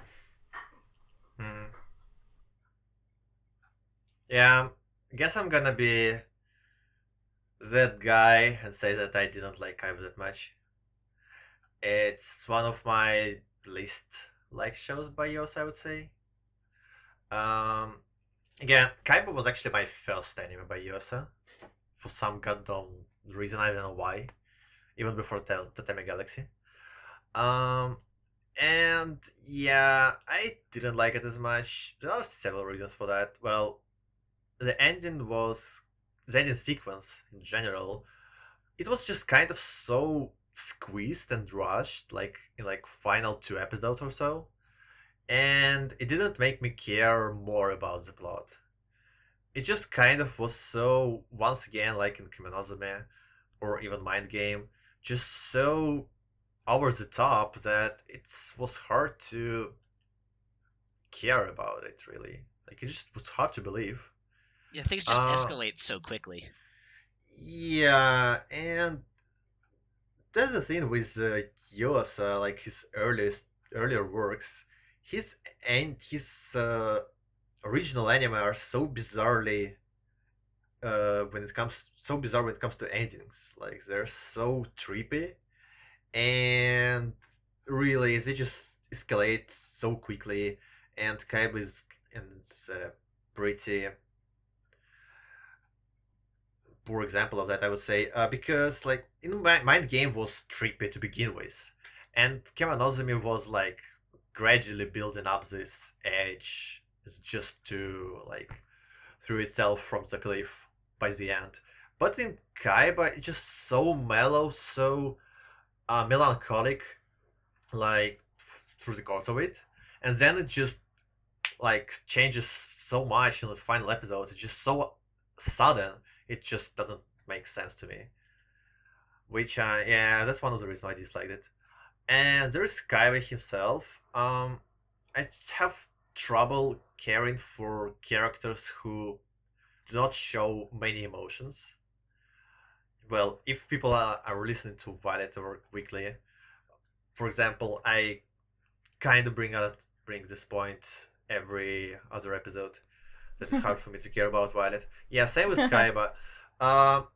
Yeah, I guess I'm gonna be that guy and say that I didn't like Kaiba that much. It's one of my least liked shows by Yuasa, I would say. Um, Again, Kaiba was actually my first anime by Yuasa. For some goddamn reason, I don't know why. Even before Tatami Galaxy. And yeah, I didn't like it as much. There are several reasons for that. Well, the ending sequence in general, it was just kind of so squeezed and rushed, like in like final 2 episodes or so, and it didn't make me care more about the plot. It just kind of was so, once again, like in Kemonozume or even Mind Game, just so over the top that it was hard to care about it, really. Like, it just was hard to believe. Yeah, things just escalate so quickly. Yeah, and that's the thing with Yuasa, like his earlier works. His original anime are so bizarrely so bizarre when it comes to endings. Like they're so trippy, and really they just escalate so quickly. And Kaiba is pretty poor example of that, I would say, because like in Mind Game was trippy to begin with, and Kemonozume was like gradually building up this edge just to like throw itself from the cliff by the end. But in Kaiba, it's just so mellow, so melancholic, like through the course of it, and then it just like changes so much in the final episodes. It's just so sudden. It just doesn't make sense to me. Which yeah, that's one of the reasons I disliked it. And there's Kaiba himself. I have trouble caring for characters who do not show many emotions. Well, if people are listening to Violet or Weekly, for example, I kind of bring this point every other episode. That it's hard for me to care about Violet. Yeah, same with Kaiba. Um,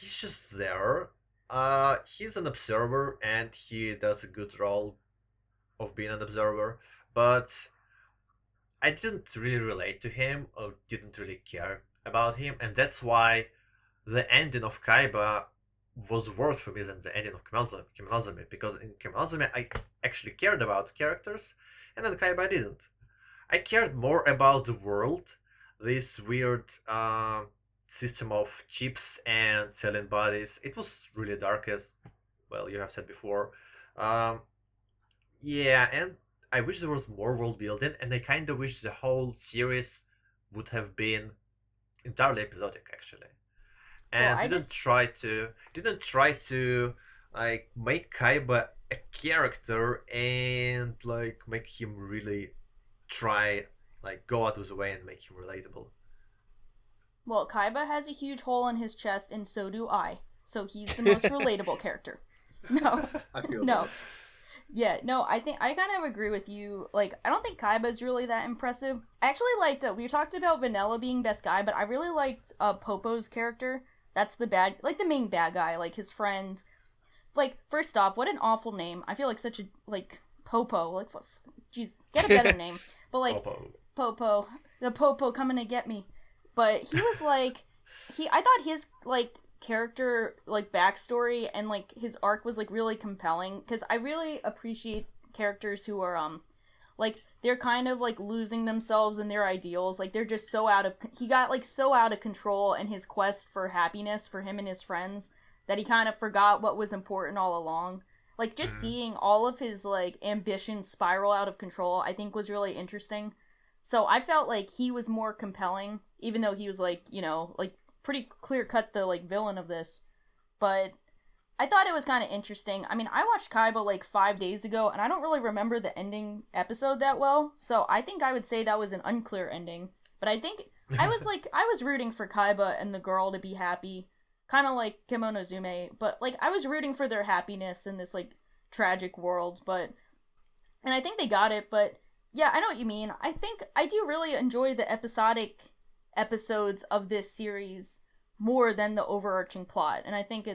he's just there. He's an observer, and he does a good role of being an observer. But I didn't really relate to him or didn't really care about him, and that's why the ending of Kaiba was worse for me than the ending of Kemonozume, because in Kemonozume I actually cared about characters, and in Kaiba I didn't. I cared more about the world, this weird system of chips and selling bodies. It was really dark, as well you have said before. Um, yeah, and I wish there was more world building, and I kind of wish the whole series would have been entirely episodic, actually, and didn't try to like make Kaiba a character and like make him really try like go out of the way and make him relatable. Well, Kaiba has a huge hole in his chest, and so do I. So he's the most relatable character. No, I feel no. that. Yeah, no, I think I kind of agree with you. Like, I don't think Kaiba's really that impressive. I actually liked, we talked about Vanilla being best guy, but I really liked Popo's character. That's the main bad guy, like his friend. Like, first off, what an awful name. I feel like such a, like, Popo. Like, jeez, get a better name. But, like, Popo. The Popo coming to get me. But he was, like, I thought his, like, character, like, backstory and, like, his arc was, like, really compelling. Because I really appreciate characters who are, like, they're kind of, like, losing themselves in their ideals. Like, they're just he got, like, so out of control in his quest for happiness for him and his friends that he kind of forgot what was important all along. Like, just seeing all of his, like, ambitions spiral out of control, I think was really interesting. So I felt like he was more compelling, even though he was, like, you know, like, pretty clear-cut the, like, villain of this. But I thought it was kind of interesting. I mean, I watched Kaiba, like, 5 days ago, and I don't really remember the ending episode that well, so I think I would say that was an unclear ending. But I think, I was rooting for Kaiba and the girl to be happy, kind of like Kemonozume, but, like, I was rooting for their happiness in this, like, tragic world, and I think they got it, but, yeah, I know what you mean. I think I do really enjoy the episodic episodes of this series more than the overarching plot, and I think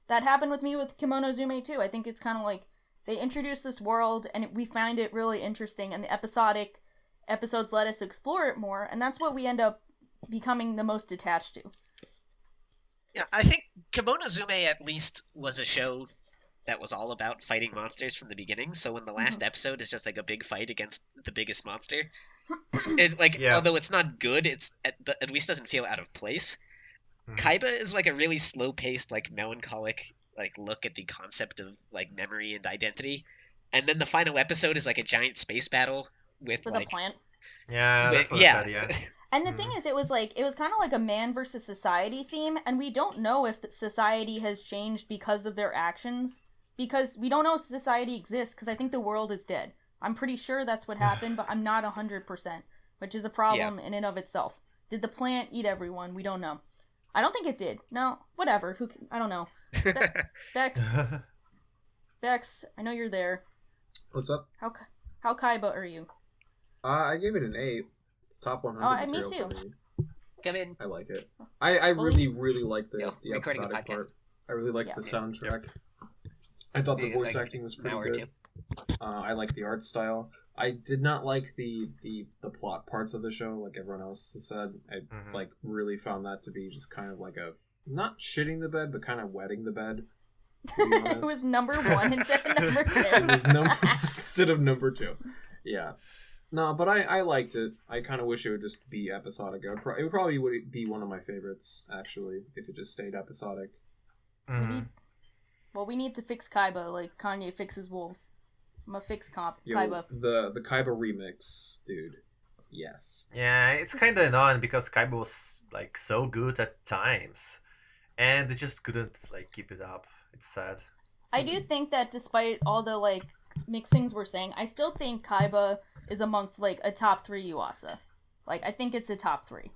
that happened with me with Kemonozume too. I think it's kind of like, they introduce this world, and we find it really interesting, and the episodic episodes let us explore it more, and that's what we end up becoming the most attached to. Yeah, I think Kemonozume at least was a show that was all about fighting monsters from the beginning. So when the last episode is just like a big fight against the biggest monster, although it's not good, it's at least doesn't feel out of place. Kaiba is like a really slow-paced, like melancholic, like look at the concept of like memory and identity, and then the final episode is like a giant space battle with the plant. Yeah, that's what yeah. I said, yeah. And the thing is, it was kind of like a man versus society theme, and we don't know if society has changed because of their actions, because we don't know if society exists, because I think the world is dead. I'm pretty sure that's what happened, but I'm not 100%, which is a problem in and of itself. Did the plant eat everyone? We don't know. I don't think it did. No, whatever. I don't know. Bex, I know you're there. What's up? How Kaiba are you? I gave it an 8. It's top 100 me material too. for me. Come in. I like it. I really like the recording a episodic part. podcast. I really like the soundtrack. I thought the voice acting was pretty good. I like the art style. I did not like the plot parts of the show, like everyone else has said. I like really found that to be just kind of like a, not shitting the bed, but kind of wetting the bed. It was number 1 instead of number 2. It was instead of number 2. Yeah. No, but I liked it. I kind of wish it would just be episodic. It would probably be one of my favorites, actually, if it just stayed episodic. We need to fix Kaiba like Kanye fixes wolves. I'm gonna fix Kaiba. The Kaiba remix, dude. Yes. Yeah, it's kind of annoying because Kaiba was like so good at times, and they just couldn't like keep it up. It's sad. I do think that despite all the like mixed things we're saying, I still think Kaiba is amongst like a top 3 Yuasa. Like, I think it's a top 3.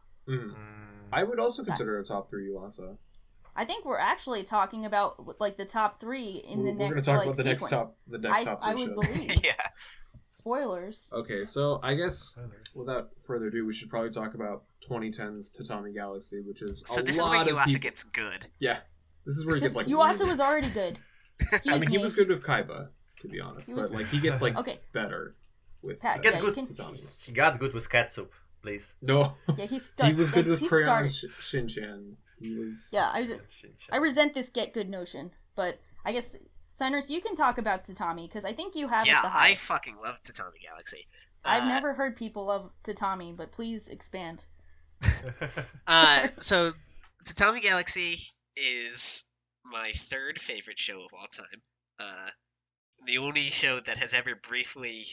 I would also consider a top 3 Yuasa. I think we're actually talking about like the top 3 in the next. We're going to talk about the next top 3 I would believe. Yeah. Spoilers. Okay, so I guess without further ado, we should probably talk about 2010's Tatami Galaxy, which is this is where Yuasa gets good. Yeah, this is where he gets like. Yuasa was already good. Excuse me. He was good with Kaiba, to be honest, but like he gets like better with Tatami. He got good with Catsup, please. No. Yeah, he was good with Crayon Shinchan. He was. Yeah, I resent this get good notion, but I guess Signers, you can talk about Tatami because I think you have it the highest. I fucking love Tatami Galaxy. I've never heard people love Tatami, but please expand. So Tatami Galaxy is my 3rd favorite show of all time. The only show that has ever briefly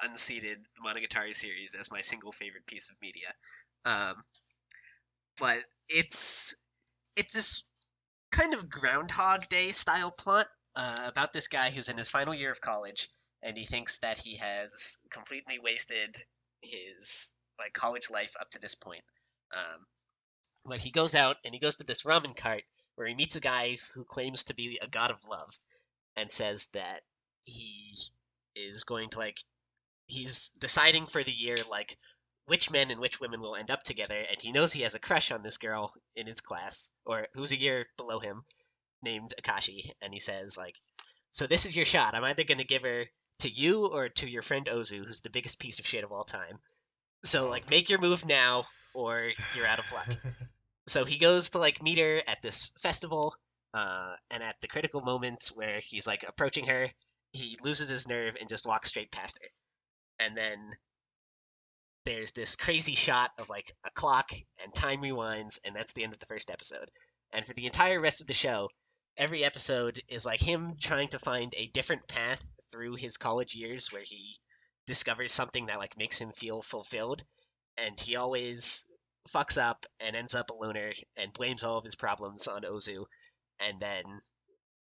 unseated the Monogatari series as my single favorite piece of media. But it's this kind of Groundhog Day style plot about this guy who's in his final year of college, and he thinks that he has completely wasted his like college life up to this point. But he goes out and he goes to this ramen cart where he meets a guy who claims to be a god of love and says that he is going to like he's deciding for the year like which men and which women will end up together, and he knows he has a crush on this girl in his class, or who's a year below him, named Akashi, and he says like, so this is your shot. I'm either going to give her to you or to your friend Ozu, who's the biggest piece of shit of all time. So like make your move now or you're out of luck. So he goes to like meet her at this festival, and at the critical moment where he's like approaching her, he loses his nerve and just walks straight past her. And then there's this crazy shot of like a clock and time rewinds, and that's the end of the first episode. And for the entire rest of the show, every episode is like him trying to find a different path through his college years where he discovers something that like makes him feel fulfilled, and he always fucks up and ends up a loner and blames all of his problems on Ozu, and then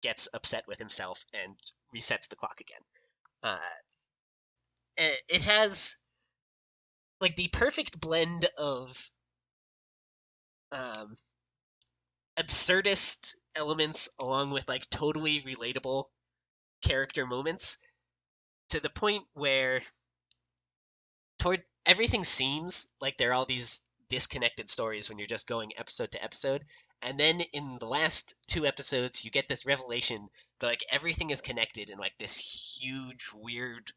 gets upset with himself and resets the clock again. It has like the perfect blend of absurdist elements along with like totally relatable character moments, to the point where toward everything seems like they're all these disconnected stories when you're just going episode to episode, and then in the last 2 episodes you get this revelation that like everything is connected in like this huge weird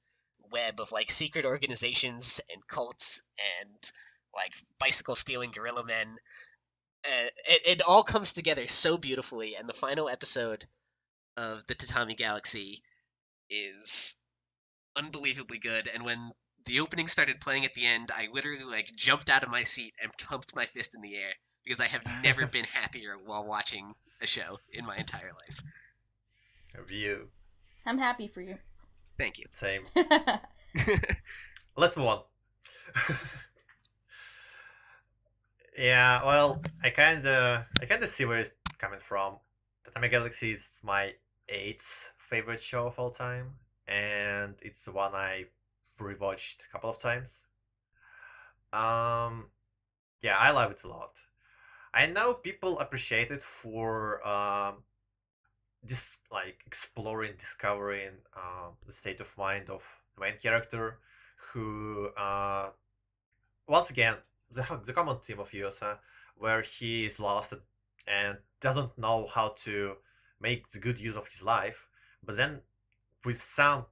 web of like secret organizations and cults and like bicycle stealing gorilla men. It all comes together so beautifully, and the final episode of the Tatami Galaxy is unbelievably good. And when the opening started playing at the end, I literally like jumped out of my seat and pumped my fist in the air because I have never been happier while watching a show in my entire life. Review. I'm happy for you. Thank you. Same. Let's move on. Yeah, well, I kinda see where it's coming from. Tatami Galaxy is my 8th favorite show of all time, and it's the one I rewatched a couple of times. Yeah, I love it a lot. I know people appreciate it for this like exploring, discovering the state of mind of the main character, who once again the common theme of Yuasa, where he is lost and doesn't know how to make the good use of his life, but then with some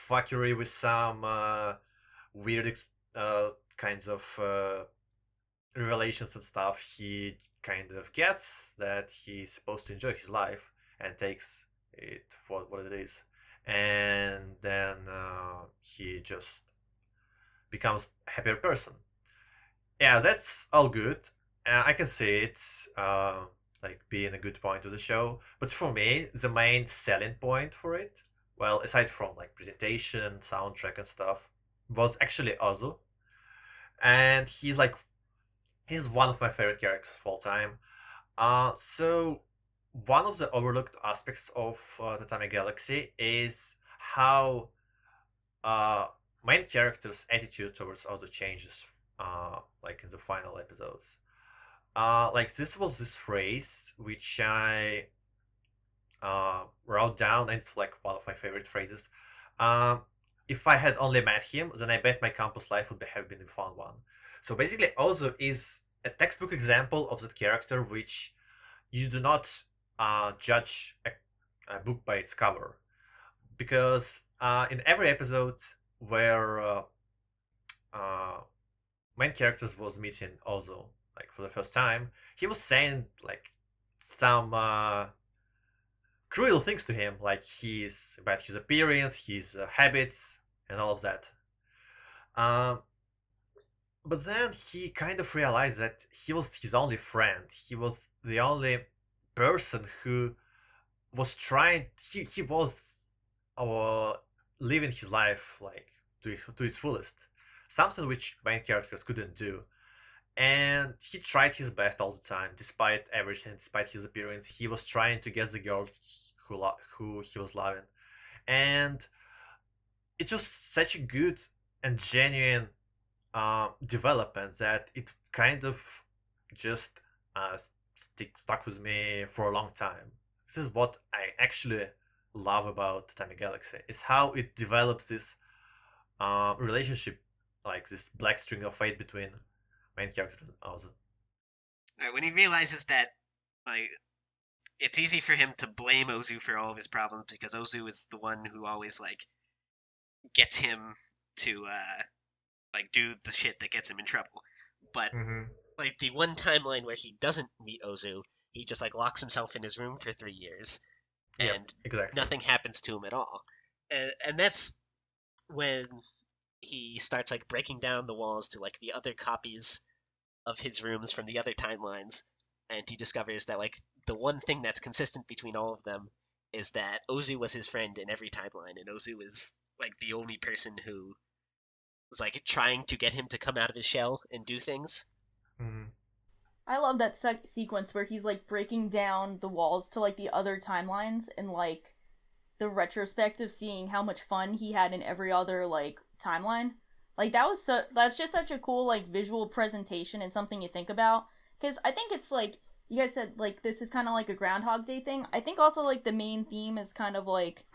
fuckery, with some weird kinds of revelations and stuff, he kind of gets that he's supposed to enjoy his life and takes it for what it is, and then he just becomes a happier person. Yeah, that's all good. I can see it like being a good point of the show, but for me, the main selling point for it, well, aside from like presentation, soundtrack, and stuff, was actually Ozu, and he's one of my favorite characters of all time. So one of the overlooked aspects of Tatami Galaxy is how main character's attitude towards Ozu changes, like in the final episodes. Like this was this phrase which I wrote down, and it's like one of my favorite phrases. Um, if I had only met him, then I bet my campus life would have been a fun one. So basically, Ozu is a textbook example of that character which you do not judge a book by its cover, because in every episode where main characters was meeting Ozu like for the first time, he was saying like some cruel things to him, like about his appearance, his habits, and all of that. Um, but then he kind of realized that he was his only friend. He was the only person who was trying. He was living his life like to its fullest, something which main characters couldn't do. And he tried his best all the time, despite everything, despite his appearance. He was trying to get the girl who he was loving, and it was such a good and genuine development that it kind of just stuck with me for a long time. This is what I actually love about Tatami Galaxy. It's how it develops this relationship, like this black string of fate between main character and Ozu. Right, when he realizes that, like, it's easy for him to blame Ozu for all of his problems because Ozu is the one who always like gets him to like do the shit that gets him in trouble. But Mm-hmm. like the one timeline where he doesn't meet Ozu, he just like locks himself in his room for 3 years Yep, and exactly. nothing happens to him at all. And that's when he starts like breaking down the walls to like the other copies of his rooms from the other timelines, and he discovers that like the one thing that's consistent between all of them is that Ozu was his friend in every timeline, and Ozu is like the only person who was like trying to get him to come out of his shell and do things. Mm-hmm. I love that sequence where he's like breaking down the walls to like the other timelines and like the retrospective, seeing how much fun he had in every other like timeline. Like that's just such a cool like visual presentation and something you think about, because I think it's like you guys said, like this is kind of like a Groundhog Day thing. I think also like the main theme is kind of like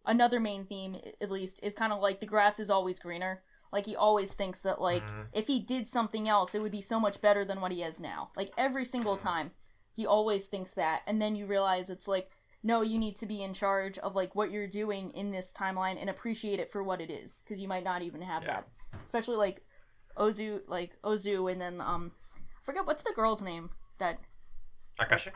another main theme, at least, is kind of like the grass is always greener. Like he always thinks that like if he did something else, it would be so much better than what he has now. Like every single time, he always thinks that, and then you realize it's like, no, you need to be in charge of like what you're doing in this timeline and appreciate it for what it is, because you might not even have that. Especially like Ozu, and then I forget what's the girl's name that Akashi.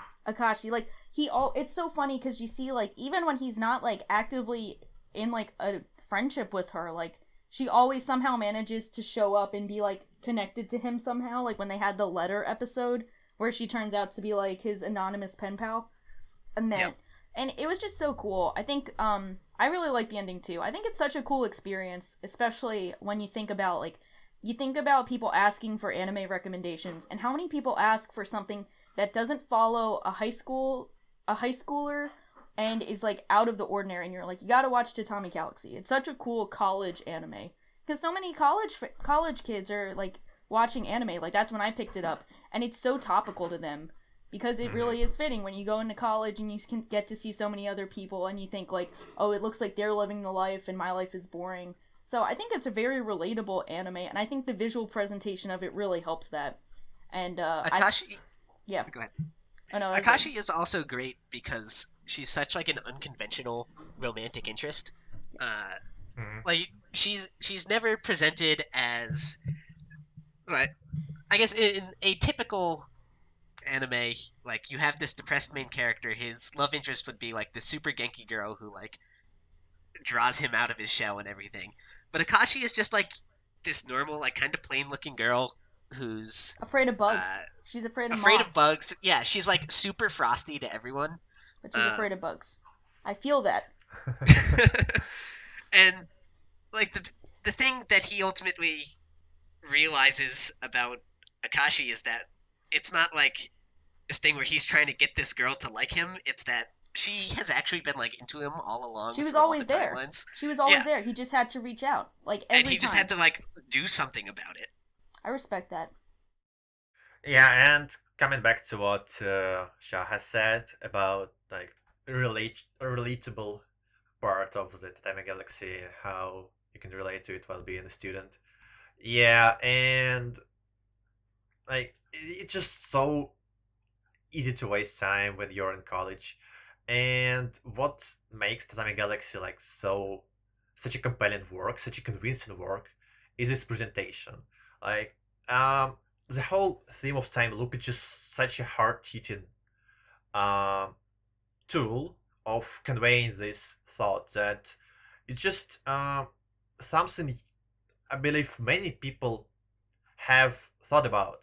Like it's so funny because you see like even when he's not like actively in like a friendship with her, like she always somehow manages to show up and be like connected to him somehow. Like when they had the letter episode where she turns out to be like his anonymous pen pal, and then and it was just so cool. I think I really like the ending too. I think it's such a cool experience, especially when you think about people asking for anime recommendations, and how many people ask for something that doesn't follow a high schooler and is like out of the ordinary, and you're like, you gotta watch Tatami Galaxy. It's such a cool college anime, because so many college kids are like watching anime. Like that's when I picked it up, and it's so topical to them because it really is fitting when you go into college and you can get to see so many other people, and you think like, oh, it looks like they're living the life and my life is boring. So I think it's a very relatable anime, and I think the visual presentation of it really helps that. And Akashi, yeah, go ahead. Oh, no, Akashi is also great because she's such like an unconventional romantic interest. Like she's never presented as, like, I guess in a typical anime, like you have this depressed main character. His love interest would be like the super Genki girl who like draws him out of his shell and everything. But Akashi is just like this normal, like kind of plain looking girl who's afraid of bugs. She's afraid of afraid moths. of bugs. Yeah, she's like super frosty to everyone. But she's afraid of bugs. I feel that. And like the thing that he ultimately realizes about Akashi is that it's not like this thing where he's trying to get this girl to like him. It's that she has actually been like into him all along. She was through all always the there. timelines. She was always there. He just had to reach out, like every and he time. just had to like do something about it. I respect that. Yeah, and coming back to what Shah has said about like a relatable part of the Tatami Galaxy, how you can relate to it while being a student. Yeah, and like it's just so easy to waste time when you're in college. And what makes Tatami Galaxy like such a compelling work, such a convincing work, is its presentation. Like the whole theme of time loop is just such a hard-hitting um, tool of conveying this thought that it's just something I believe many people have thought about.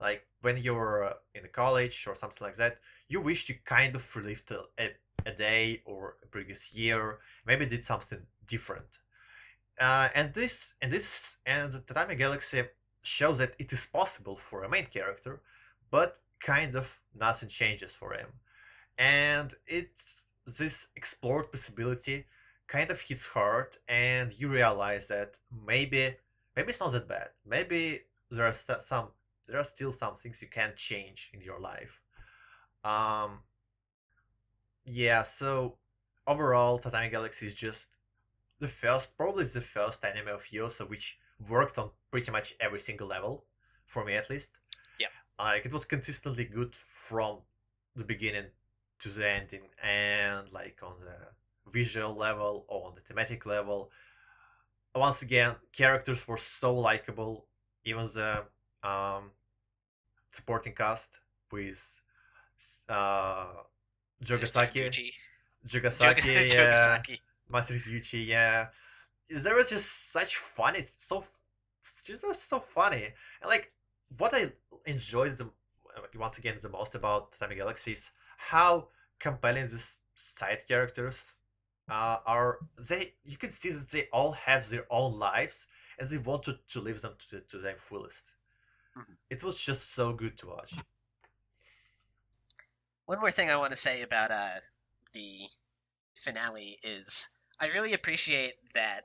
Like when you're in college or something like that, you wish you kind of relived a day or a previous year, maybe did something different. And the Tatami Galaxy shows that it is possible for a main character, but kind of nothing changes for him. And it's this explored possibility kind of hits hard, and you realize that maybe it's not that bad. Maybe there are there are still some things you can change in your life. Um, yeah. So overall, Tatami Galaxy is just probably the first anime of Yuasa which worked on pretty much every single level, for me at least. Yep. Like, it was consistently good from the beginning to the ending, and like on the visual level or on the thematic level. Once again, characters were so likable, even the um, supporting cast with uh, Mr. Jogasaki, Gucci. Jogasaki, yeah, Jogasaki. Master Yuchi, yeah. There was just such funny, just so funny, and like what I enjoyed once again the most about Tatami Galaxy is how compelling these side characters are. They you can see that they all have their own lives and they want to live them to their fullest. Mhm. It was just so good to watch. One more thing I want to say about the finale is I really appreciate that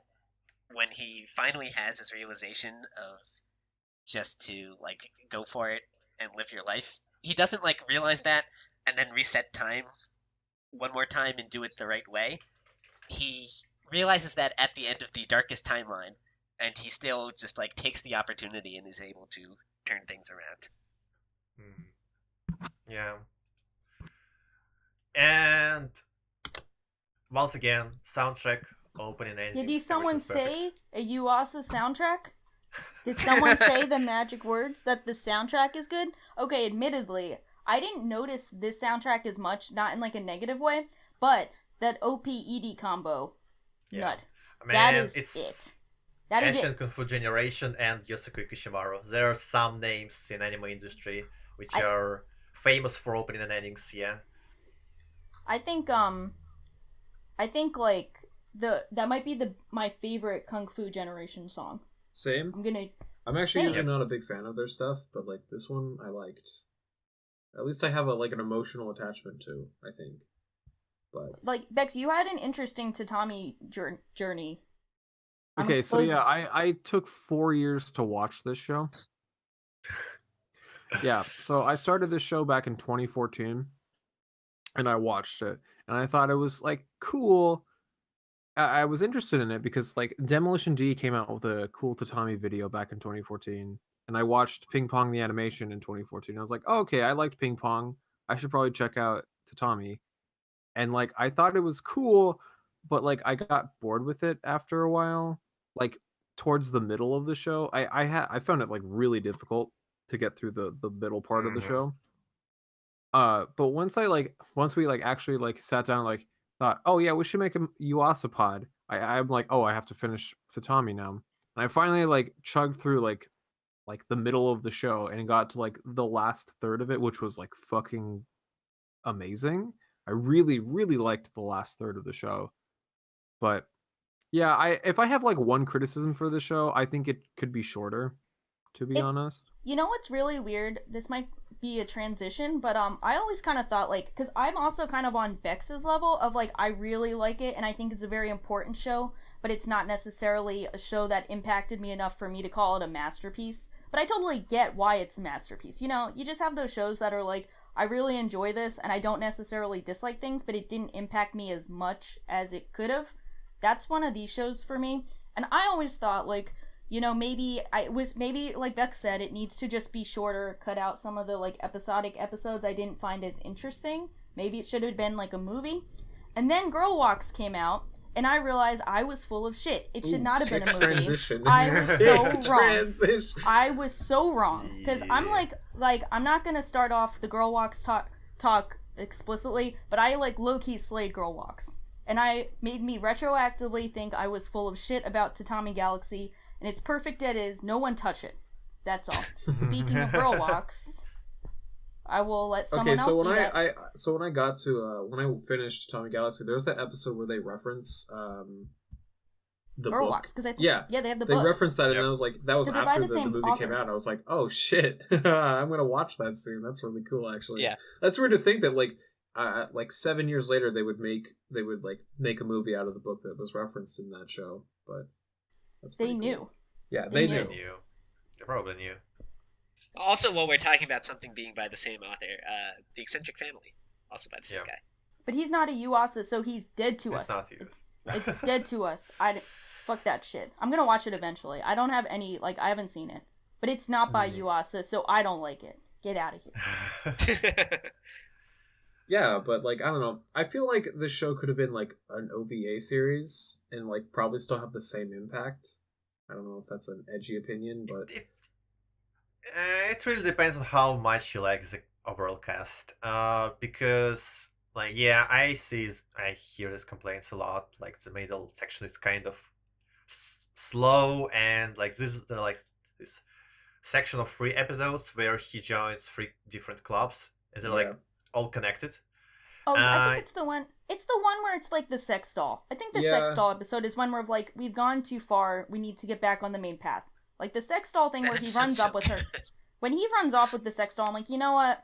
when he finally has his realization of just to like go for it and live your life. He doesn't like realize that and then reset time one more time and do it the right way. He realizes that at the end of the darkest timeline, and he still just like takes the opportunity and is able to turn things around. Yeah. And once again, soundtrack, opening, ending. Did someone everything's perfect. say a Yuasa soundtrack? Did someone say the magic words that the soundtrack is good? Okay, admittedly, I didn't notice this soundtrack as much, not in like a negative way, but that OP-ED combo, Yeah. nut. I mean, That is it's it. That is Ancient it. Kung Fu Generation and Yosuke Kishimaru. There are some names in anime industry which I- are famous for opening and endings, yeah. I think like that might be my favorite Kung Fu Generation song. Same. I'm actually Same. usually not a big fan of their stuff, but like this one I liked. At least I have an emotional attachment to, I think. But like Bex, you had an interesting Tatami journey. I'm Okay, so exposing- yeah, I took 4 years to watch this show. Yeah, so I started this show back in 2014, and I watched it, and I thought it was like cool. I was interested in it because like Demolition D came out with a cool Tatami video back in 2014, and I watched Ping Pong the animation in 2014. I was like, oh, okay, I liked Ping Pong. I should probably check out Tatami. And like I thought it was cool, but like I got bored with it after a while. Like towards the middle of the show, I found it like really difficult to get through the middle part of the Mhm. show. But once we like actually like sat down, like thought, oh yeah, we should make a Yuasa pod. I'm like, oh, I have to finish Tatami now. And I finally like chugged through like the middle of the show and got to like the last third of it, which was like fucking amazing. I really, really liked the last third of the show. But yeah, if I have like one criticism for the show, I think it could be shorter, to be honest. You know what's really weird? This might be a transition, but I always kind of thought like, because I'm also kind of on Bex's level of like I really like it and I think it's a very important show, but it's not necessarily a show that impacted me enough for me to call it a masterpiece. But I totally get why it's a masterpiece. You know, you just have those shows that are like, I really enjoy this and I don't necessarily dislike things, but it didn't impact me as much as it could have. That's one of these shows for me. And I always thought like, you know, maybe like Beck said, it needs to just be shorter, cut out some of the like episodic episodes I didn't find as interesting. Maybe it should have been like a movie. And then Girl Walks came out, and I realized I was full of shit. It should not have been a movie. Transition. I was so wrong. Transition. I was so wrong because I'm like I'm not gonna start off the Girl Walks talk explicitly, but I like low key slayed Girl Walks, and I made me retroactively think I was full of shit about Tatami Galaxy. And it's perfect as is. No one touch it. That's all. Speaking of Girl Walks, I will let someone else do that. So when I got to when I finished Tatami Galaxy, there's that episode where they reference the Girl book. Walks, because Yeah, they have the they book. referenced that, and Yep. I was like, that was 'Cause they're by after the the same movie came author. out. And I was like, oh shit, I'm gonna watch that soon. That's really cool, actually. Yeah. That's weird to think that like 7 years later they would make a movie out of the book that was referenced in that show, but that's They pretty knew. cool. Yeah, They they knew. knew. They probably knew. Also, while we're talking about something being by the same author, The Eccentric Family, also by the same Yeah. guy. But he's not a Yuasa, so he's dead to It's us. not you. It's dead to us. Fuck that shit. I'm gonna watch it eventually. I don't have any, like, I haven't seen it. But it's not by Yuasa, so I don't like it. Get out of here. Yeah, but like I don't know. I feel like this show could have been like an OVA series and like probably still have the same impact. I don't know if that's an edgy opinion, but It really depends on how much you like the overall cast. Because like yeah, I hear these complaints a lot. Like the middle section is kind of slow, and like they're like this section of 3 episodes where he joins 3 different clubs, and they're like all connected. Oh, I think it's the one. It's the one where it's like the sex doll. I think the sex doll episode is one where like we've gone too far. We need to get back on the main path. Like the sex doll thing where he runs up with her. When he runs off with the sex doll, I'm like, you know what?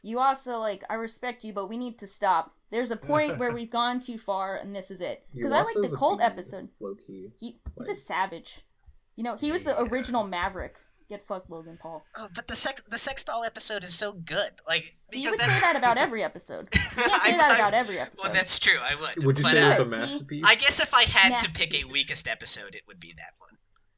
You also like I respect you, but we need to stop. There's a point where we've gone too far, and this is it. Because I like the Colt episode. Low key. He's a savage. You know, he was the original Maverick. Get fucked, Logan Paul. Oh, but the sex doll episode is so good. Like you would say that about every episode. You can't say that about every episode. Well, that's true. I would. Would you but, say it was a masterpiece? I guess if I had to pick a weakest episode, it would be that one.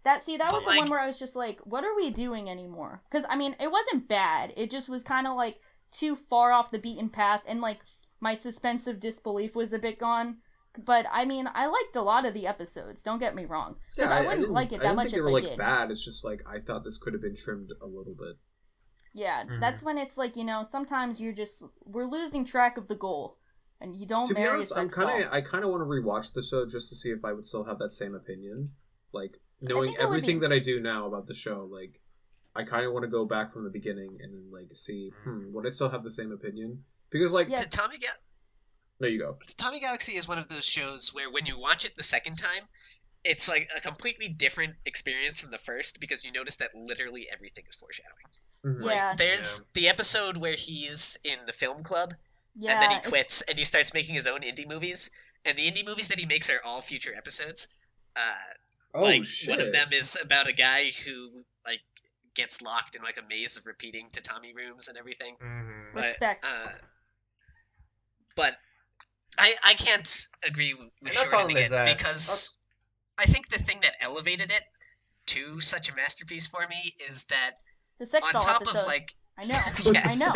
That was But, the one where I was just like, what are we doing anymore? Because I mean, it wasn't bad. It just was kind of like too far off the beaten path, and like my suspense of disbelief was a bit gone. But I mean, I liked a lot of the episodes. Don't get me wrong, because I wouldn't like it that much if I did. Bad. It's just like I thought this could have been trimmed a little bit. Yeah, that's when it's like, you know, sometimes we're losing track of the goal, and you don't marry a sex doll. I kind of want to rewatch the show just to see if I would still have that same opinion. Like knowing everything that I do now about the show, like I kind of want to go back from the beginning and then like see, would I still have the same opinion? Because like No, you go. Tatami Galaxy is one of those shows where when you watch it the second time, it's like a completely different experience from the first because you notice that literally everything is foreshadowing. Mm-hmm. Yeah. Like, there's the episode where he's in the film club, and then he quits and he starts making his own indie movies, and the indie movies that he makes are all future episodes. Shit. One of them is about a guy who like gets locked in like a maze of repeating tatami rooms and everything. Mm-hmm. Respect. But I can't agree with shortening it because I think the thing that elevated it to such a masterpiece for me is that the sex doll episode. Of like I know, yes. I know.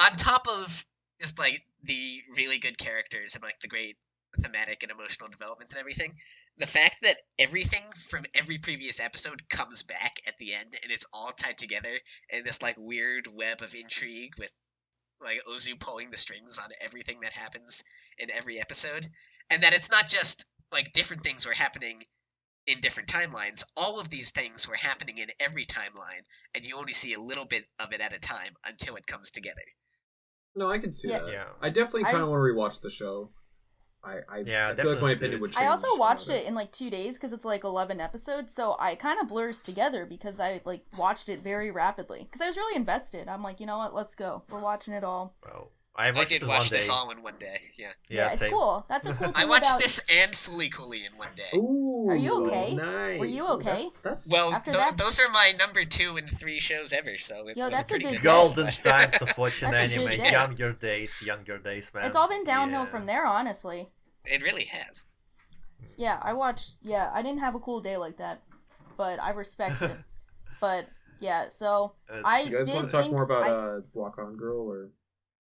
On top of just like the really good characters and like the great thematic and emotional development and everything, the fact that everything from every previous episode comes back at the end and it's all tied together in this like weird web of intrigue with like Ozu pulling the strings on everything that happens in every episode, and that it's not just like different things were happening in different timelines. All of these things were happening in every timeline, and you only see a little bit of it at a time until it comes together. No, I can see that. Yeah. I definitely kind of want to rewatch the show. I feel like my opinion would change. I also watched it in like 2 days because it's like 11 episodes, so I kind of blurs together because I like watched it very rapidly because I was really invested. I'm like, you know what, let's go. We're watching it all. Well, I did watch this all in one day. Yeah, it's same. Cool. That's a cool thing. I watched this and Fully Cooley in one day. Ooh, are you okay? Nice. Were you okay? That's well, after that... those are my number 2 and 3 shows ever. So it was that's a pretty a good good golden day. times of watching That's a good anime. day. Younger days, man. It's all been downhill from there, honestly. It really has. Yeah, I didn't have a cool day like that, but I respect it. But yeah, so you guys want to talk more about Walk On Girl, or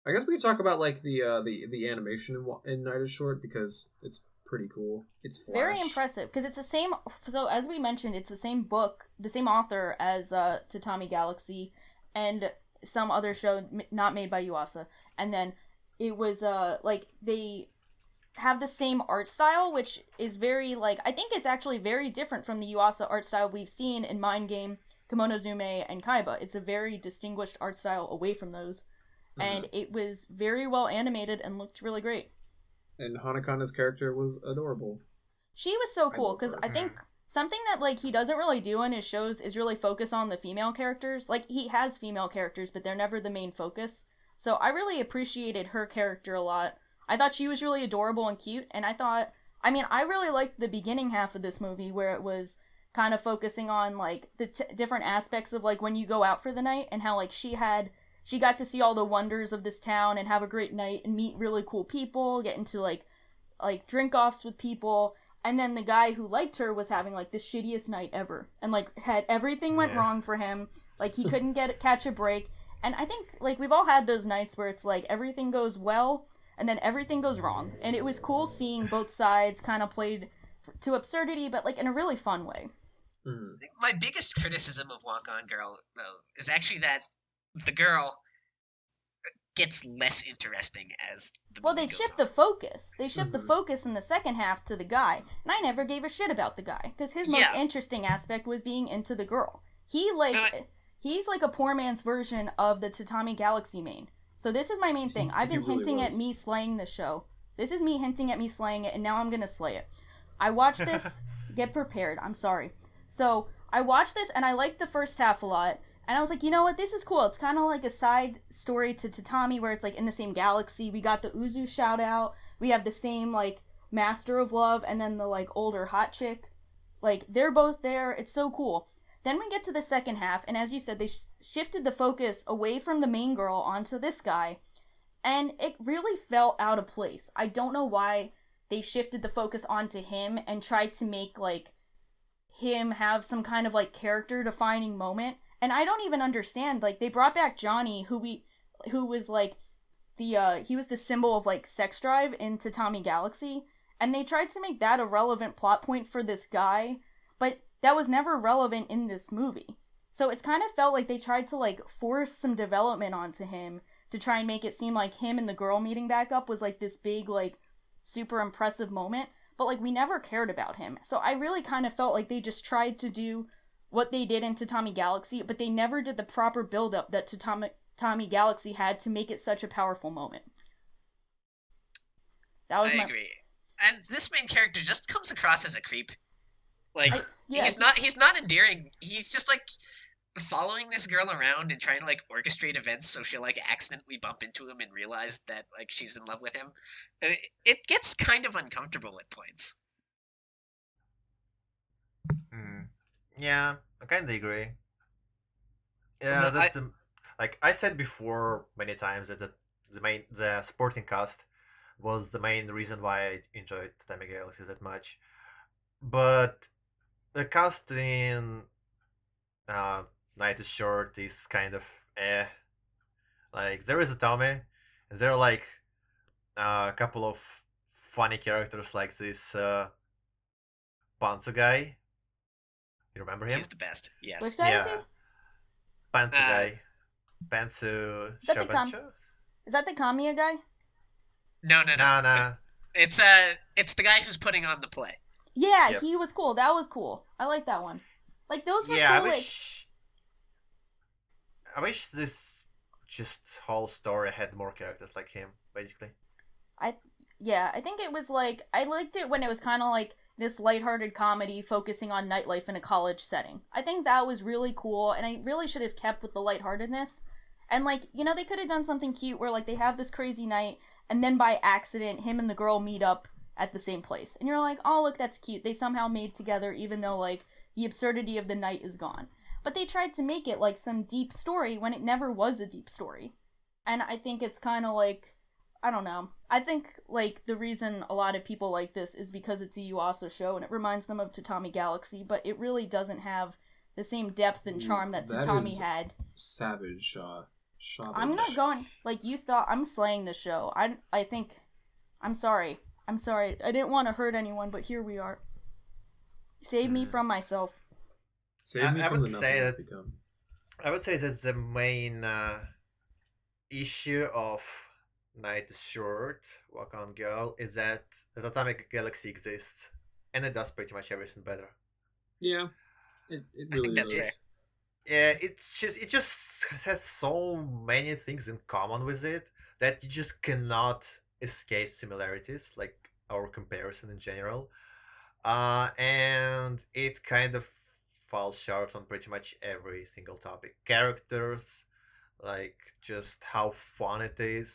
I guess we could talk about like the animation in Night is Short because it's pretty cool. It's Flash. Very impressive because it's the same. So as we mentioned, it's the same book, the same author as Tatami Galaxy, and some other show not made by Yuasa. And then it was like they have the same art style, which is very like I think it's actually very different from the Yuasa art style we've seen in Mind Game, Kemonozume, and Kaiba. It's a very distinguished art style away from those. And it was very well animated and looked really great. And Hanakana's character was adorable. She was so cool because I think something that like he doesn't really do in his shows is really focus on the female characters. Like he has female characters, but they're never the main focus. So I really appreciated her character a lot. I thought she was really adorable and cute, and I really liked the beginning half of this movie where it was kind of focusing on like the different aspects of like when you go out for the night and how like she had she got to see all the wonders of this town and have a great night and meet really cool people, get into like drink offs with people. And then the guy who liked her was having like the shittiest night ever, and like had everything went wrong for him. Like he couldn't catch a break. And I think like we've all had those nights where it's like everything goes well and then everything goes wrong. And it was cool seeing both sides kind of played to absurdity, but like in a really fun way. My biggest criticism of Walk On Girl, though, is actually that the girl gets less interesting as the movie they goes shift on. the focus. They shift the focus in the second half to the guy, and I never gave a shit about the guy because his most interesting aspect was being into the girl. He's like a poor man's version of the Tatami Galaxy main. So this is my main thing. I've been hinting at me slaying the show. This is me hinting at me slaying it, and now I'm gonna slay it. I watched this. Get prepared. I'm sorry. So I watched this, and I liked the first half a lot. And I was like, you know what? This is cool. It's kind of like a side story to Tatami where it's like in the same galaxy. We got the Uzu shout out. We have the same like Master of Love and then the like older hot chick. Like they're both there. It's so cool. Then we get to the second half, and as you said, they shifted the focus away from the main girl onto this guy. And it really felt out of place. I don't know why they shifted the focus onto him and tried to make like him have some kind of like character defining moment. And I don't even understand, like, they brought back Johnny, who was, like, he was the symbol of, like, sex drive in Tatami Galaxy, and they tried to make that a relevant plot point for this guy, but that was never relevant in this movie. So it's kind of felt like they tried to, like, force some development onto him to try and make it seem like him and the girl meeting back up was, like, this big, like, super impressive moment, but, like, we never cared about him. So I really kind of felt like they just tried to do what they did in Tatami Galaxy, but they never did the proper build-up that Tatami Galaxy had to make it such a powerful moment. That was I agree. And this main character just comes across as a creep. Like, he's not endearing. He's just, like, following this girl around and trying to, like, orchestrate events so she'll, like, accidentally bump into him and realize that, like, she's in love with him. And it gets kind of uncomfortable at points. Yeah, I kind of agree. Yeah, like I said before many times that the supporting cast was the main reason why I enjoyed Tatami Galaxy that much. But the cast in Night is Short is kind of Like there is a Tommy, and there are like a couple of funny characters like this Panzo guy. You remember him? He's the best. Yes. Which guy is he? Panzo guy. Panzo Is that the Kamiya guy? No. Nah. It's the guy who's putting on the play. Yeah, He was cool. That was cool. I like that one. Like those were cool. I wish this just whole story had more characters like him, basically. I think it was like I liked it when it was kind of like this lighthearted comedy focusing on nightlife in a college setting. I think that was really cool, and I really should have kept with the lightheartedness. And like, you know, they could have done something cute where like they have this crazy night, and then by accident, him and the girl meet up at the same place. And you're like, oh, look, that's cute. They somehow made together even though like the absurdity of the night is gone. But they tried to make it like some deep story when it never was a deep story. And I think it's kind of like, I don't know. I think, like, the reason a lot of people like this is because it's a Yuasa show and it reminds them of Tatami Galaxy, but it really doesn't have the same depth and charm that Tatami had. Savage, I'm not going, like, you thought, I'm slaying the show. I think, I'm sorry. I didn't want to hurt anyone, but here we are. Save me from myself. Save me from the nothing I've become. I would say that the main issue of Night is Short, Walk On Girl, is that the Tatami Galaxy exists, and it does pretty much everything better. Yeah, it really does. Yeah, it just has so many things in common with it that you just cannot escape similarities, like our comparison in general. And it kind of falls short on pretty much every single topic. Characters, like just how fun it is,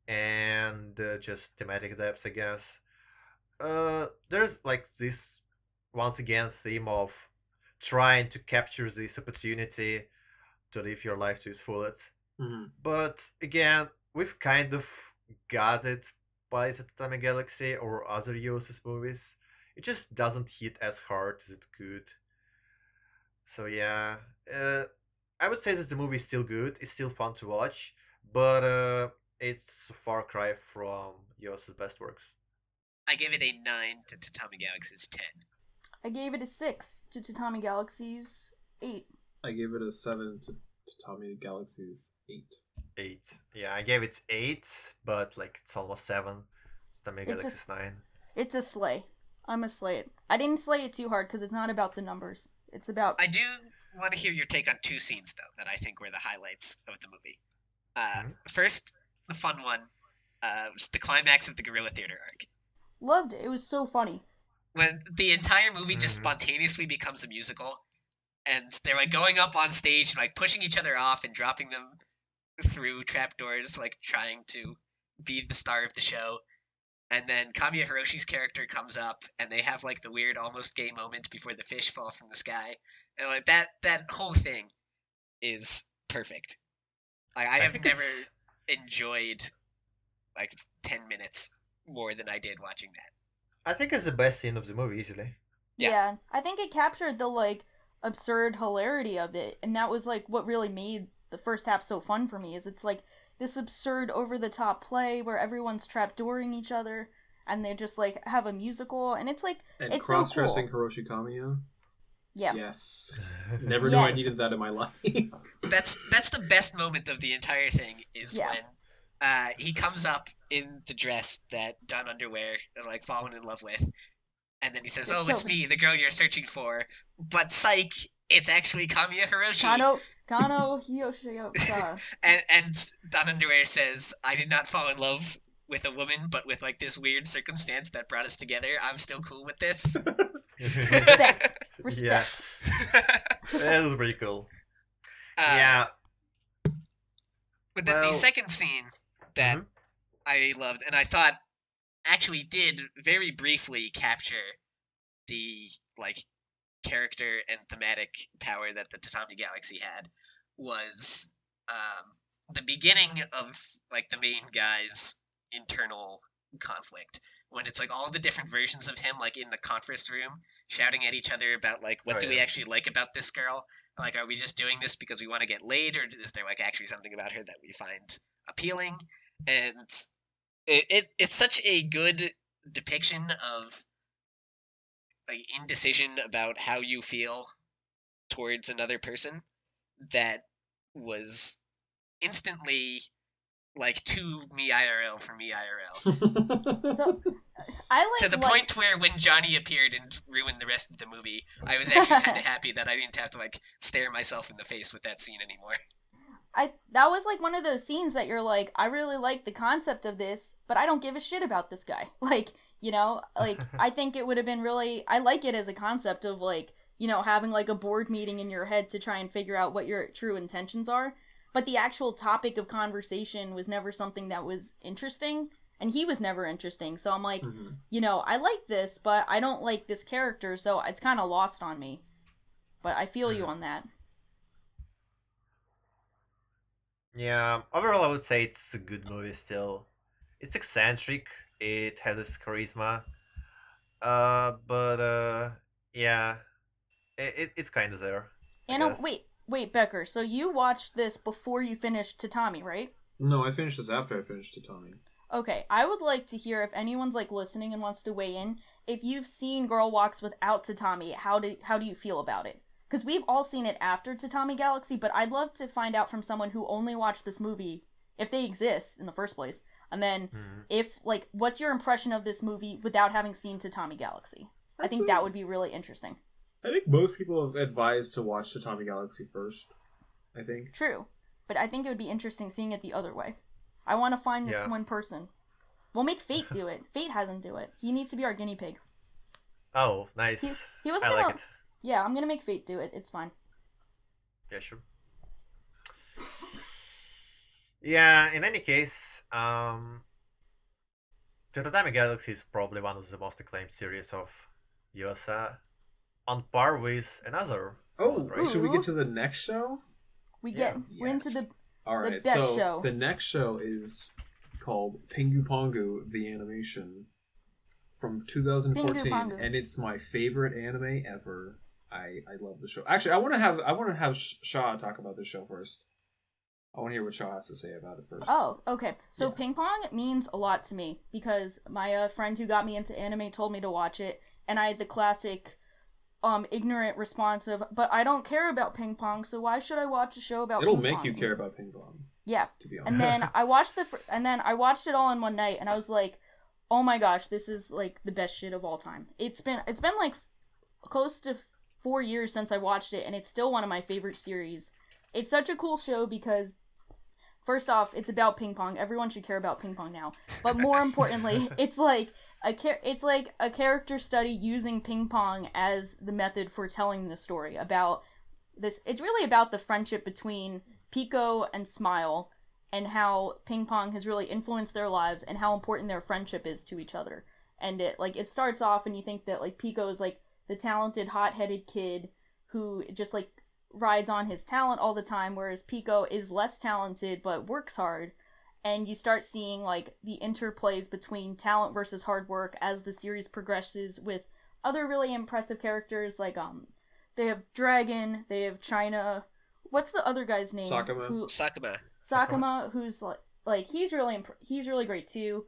and just thematic depth, I guess. There's like this once again theme of trying to capture this opportunity to live your life to its fullest. Mhm. But again, we've kind of got it by the Tatami Galaxy or other Yuasa's movies. It just doesn't hit as hard as it could. So yeah, uh, I would say that the movie is still good. It's still fun to watch, but it's a far cry from Yuasa's best works. I give it a 9 to Tatami Galaxy's 10. I gave it a 6 to Tatami Galaxy's 8. I gave it a 7 to Tommy Galaxy's 8. 8. Yeah, I gave it 8, but like it's almost 7. Tatami It's a Galaxy's s- 9. It's a slay. I'm a slay it. I didn't slay it too hard because it's not about the numbers. It's about I do want to hear your take on two scenes, though, that I think were the highlights of the movie. First, the fun one was the climax of the Guerrilla Theater arc. loved it. It was so funny. When the entire movie just Mhm. spontaneously becomes a musical, and they're like going up on stage and like pushing each other off and dropping them through trapdoors, like trying to be the star of the show. And then Kamiya Hiroshi's character comes up, and they have like the weird, almost gay moment before the fish fall from the sky, and like that whole thing is perfect. Like I have think never it's- enjoyed like 10 minutes more than I did watching that. I think it's the best scene of the movie easily. Yeah. Yeah, I think it captured the like absurd hilarity of it, and that was like what really made the first half so fun for me. Is it's like this absurd, over the top play where everyone's trapdooring each other, and they just like have a musical, and it's like And it's so cross-dressing cool. Hiroshi Kamiya. Yeah, Yes. Never knew I Yes. needed that in my life. That's the best moment of the entire thing is Yeah. when he comes up in the dress that Don Underwear like fallen in love with, and then he says, It's "Oh, so- it's me, the girl you're searching for." But psych, it's actually Kamiya Hiroshi. Kano Hiyoshi. And Don Underwear says, "I did not fall in love with a woman, but with like this weird circumstance that brought us together. I'm still cool with this." Respect. Yeah, Respect. that was pretty cool. Uh, Yeah, But then the Well- second scene that Mhm. I loved, and I thought actually did very briefly capture the like character and thematic power that the Tatami Galaxy had, was the beginning of like the main guy's internal conflict, when it's like all the different versions of him like in the conference room shouting at each other about like what Oh, do we yeah. actually like about this girl, like are we just doing this because we want to get laid, or is there like actually something about her that we find appealing? And it's such a good depiction of like indecision about how you feel towards another person that was instantly like to me IRL for me IRL. So I like To the point where when Johnny appeared and ruined the rest of the movie, I was actually kind of happy that I didn't have to like stare myself in the face with that scene anymore. that was like one of those scenes that you're like, I really like the concept of this, but I don't give a shit about this guy. Like, you know, like I think it would have been really, I like it as a concept of like, you know, having like a board meeting in your head to try and figure out what your true intentions are. But the actual topic of conversation was never something that was interesting, and he was never interesting. So I'm like, Mhm. you know, I like this, but I don't like this character, so it's kind of lost on me. But I feel you on that. Yeah, overall, I would say it's a good movie still. It's eccentric, it has its charisma, but yeah, it's kind of there. I Anna, guess. wait, Becker. So you watched this before you finished Tatami, right? No, I finished this after I finished Tatami. Okay, I would like to hear if anyone's like listening and wants to weigh in. If you've seen Girl Walks without Tatami, how do you feel about it? Because we've all seen it after Tatami Galaxy, but I'd love to find out from someone who only watched this movie, if they exist in the first place, and then Mhm. if like, what's your impression of this movie without having seen Tatami Galaxy? I think that would be really interesting. I think most people have advised to watch Tatami Galaxy first. I think. True, but I think it would be interesting seeing it the other way. I want to find this Yeah. one person. We'll make Fate do it. Fate hasn't do it. He needs to be our guinea pig. Oh, nice. He was I gonna. like it. Yeah, I'm gonna make Fate do it. It's fine. Yeah, sure. Yeah, in any case, the Tatami Galaxy is probably one of the most acclaimed series of Yuasa, on par with another. Oh, one, right? should we get to the next show? We Yeah. we're into Yes. the All right, best so show. the next show is called Pingu Pongu, the animation from 2014, Pingu Pongu. and it's my favorite anime ever. I love the show. Actually, I want to have Shaw talk about this show first. I want to hear what Shaw has to say about it first. Oh, okay. So Yeah. Ping Pong means a lot to me because my friend who got me into anime told me to watch it, and I had the classic ignorant response of, but I don't care about ping pong, so why should I watch a show about It'll ping make pong? you care about ping pong. Yeah. To be honest. And then I watched I watched it all in one night, and I was like, oh my gosh, this is like the best shit of all time. It's been like close to 4 years since I watched it, and it's still one of my favorite series. It's such a cool show because, first off, it's about ping pong. Everyone should care about ping pong now. But more importantly, it's like a character study using ping pong as the method for telling the story about this. It's really about the friendship between Pico and Smile, and how ping pong has really influenced their lives and how important their friendship is to each other. And it starts off and you think that like Pico is like the talented, hot-headed kid who just like rides on his talent all the time, whereas Pico is less talented but works hard. And you start seeing like the interplays between talent versus hard work as the series progresses with other really impressive characters like they have Dragon, they have China. What's the other guy's name? Sakuma. Sakuma, who's like he's really great too.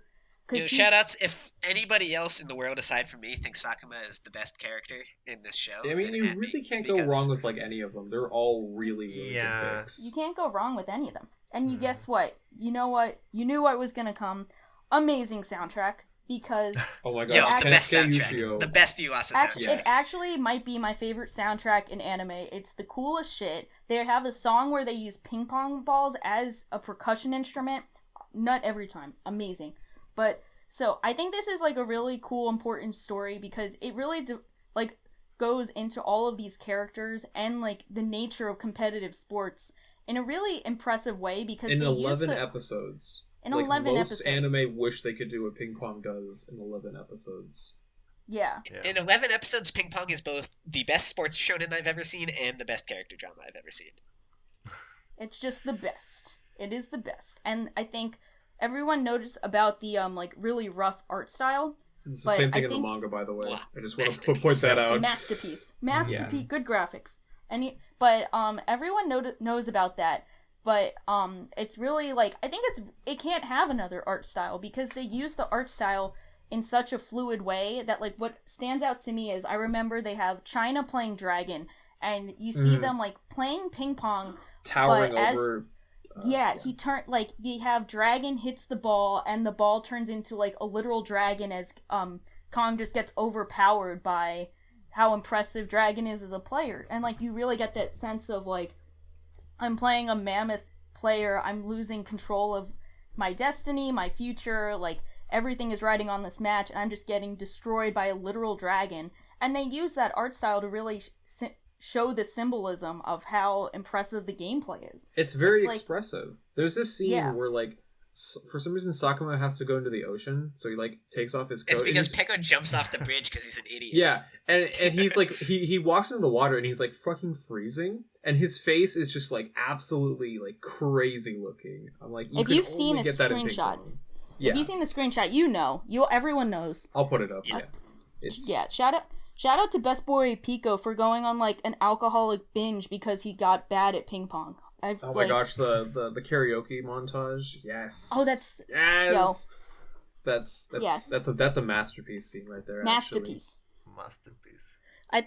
Shoutouts if anybody else in the world aside from me thinks Sakuma is the best character in this show. I mean, you really can't go wrong with like any of them. They're all really good picks. You can't go wrong with any of them. And you guess what? You know what? You knew what was gonna come. Amazing soundtrack. Because oh my god, the best soundtrack. The best Yuasa soundtrack. It actually might be my favorite soundtrack in anime. It's the coolest shit. They have a song where they use ping pong balls as a percussion instrument. Not every time. Amazing. But, so, I think this is like a really cool, important story because it really, goes into all of these characters and, like, the nature of competitive sports in a really impressive way because in they 11 episodes. In like 11 most episodes. Anime wish they could do what Ping Pong does in 11 episodes. Yeah. In 11 episodes, Ping Pong is both the best sports shonen I've ever seen and the best character drama I've ever seen. It's just the best. It is the best. And I think everyone noticed about the, really rough art style. It's the same thing in the manga, by the way. Well, I just want to point that out. Masterpiece. Good graphics. But everyone knows about that. But it's really I think it can't have another art style because they use the art style in such a fluid way that what stands out to me is I remember they have China playing Dragon and you see them playing ping pong towering over. He turned they have Dragon hits the ball and the ball turns into a literal dragon as Kong just gets overpowered by how impressive Dragon is as a player, and you really get that sense of I'm playing a mammoth player, I'm losing control of my destiny, my future, everything is riding on this match, and I'm just getting destroyed by a literal dragon. And they use that art style to really show the symbolism of how impressive the gameplay is. It's very expressive. There's this scene where, for some reason, Sakuma has to go into the ocean, so he, takes off his coat. It's because Peko jumps off the bridge because he's an idiot. Yeah, and he's, he walks into the water, and he's, fucking freezing, and his face is just, absolutely, crazy looking. I'm like, if you've seen a screenshot, if you've seen the screenshot, everyone knows. I'll put it up, Shout out to Best Boy Pico for going on, an alcoholic binge because he got bad at ping pong. Oh my gosh, the karaoke montage, yes. Oh, that's yes. That's a masterpiece scene right there. Masterpiece. Masterpiece.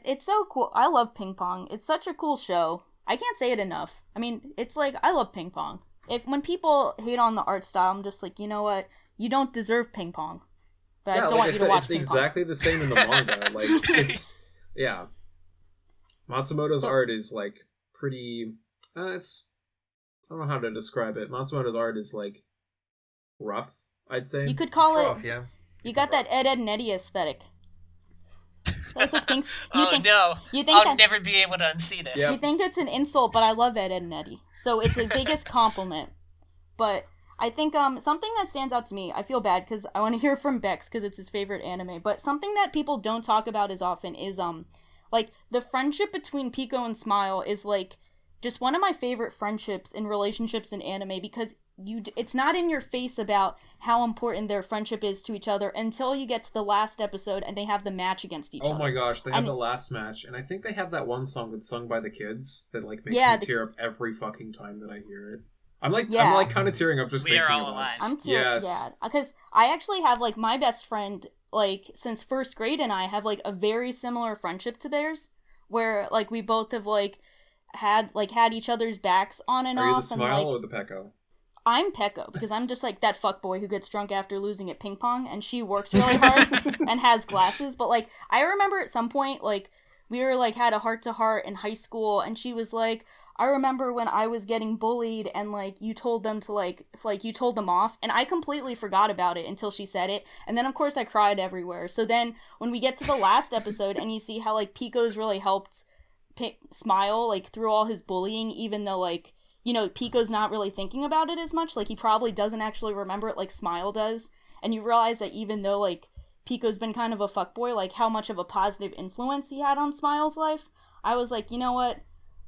It's so cool. I love ping pong. It's such a cool show. I can't say it enough. I mean, it's I love ping pong. When people hate on the art style, I'm just you know what? You don't deserve ping pong. But I still want you to watch ping pong. It's exactly the same in the manga. Matsumoto's art is pretty. I don't know how to describe it. Matsumoto's art is rough, I'd say. You could call it. Rough, yeah. You got that Ed and Eddie aesthetic. That's what things. You think I'll never be able to unsee this. Yep. You think it's an insult, but I love Ed and Eddie, so it's the biggest compliment. But I think something that stands out to me, I feel bad because I want to hear from Bex because it's his favorite anime. But something that people don't talk about as often is the friendship between Pico and Smile is just one of my favorite friendships and relationships in anime, because it's not in your face about how important their friendship is to each other until you get to the last episode and they have the match against each other. Oh my gosh, they have the last match, and I think they have that one song that's sung by the kids that like makes me tear up every fucking time that I hear it. I'm like kind of tearing up just thinking about it. We Are All Alive. I'm tearing, yeah, because I actually have like my best friend, like since first grade, and I have like a very similar friendship to theirs, where like we both have like had each other's backs on and off. Are you the Smile and, like, or the Pecco? I'm Pecco, because I'm just like that fuckboy who gets drunk after losing at ping pong, and she works really hard and has glasses. But like, I remember at some point, like, we were like had a heart-to-heart in high school, and she was like, I remember when I was getting bullied and like you told them to like you told them off, and I completely forgot about it until she said it, and then of course I cried everywhere. So then when we get to the last episode and you see how like Pico's really helped Smile like through all his bullying, even though like, you know, Pico's not really thinking about it as much, like he probably doesn't actually remember it like Smile does, and you realize that even though like Pico's been kind of a fuckboy, like how much of a positive influence he had on Smile's life. I was like, you know what?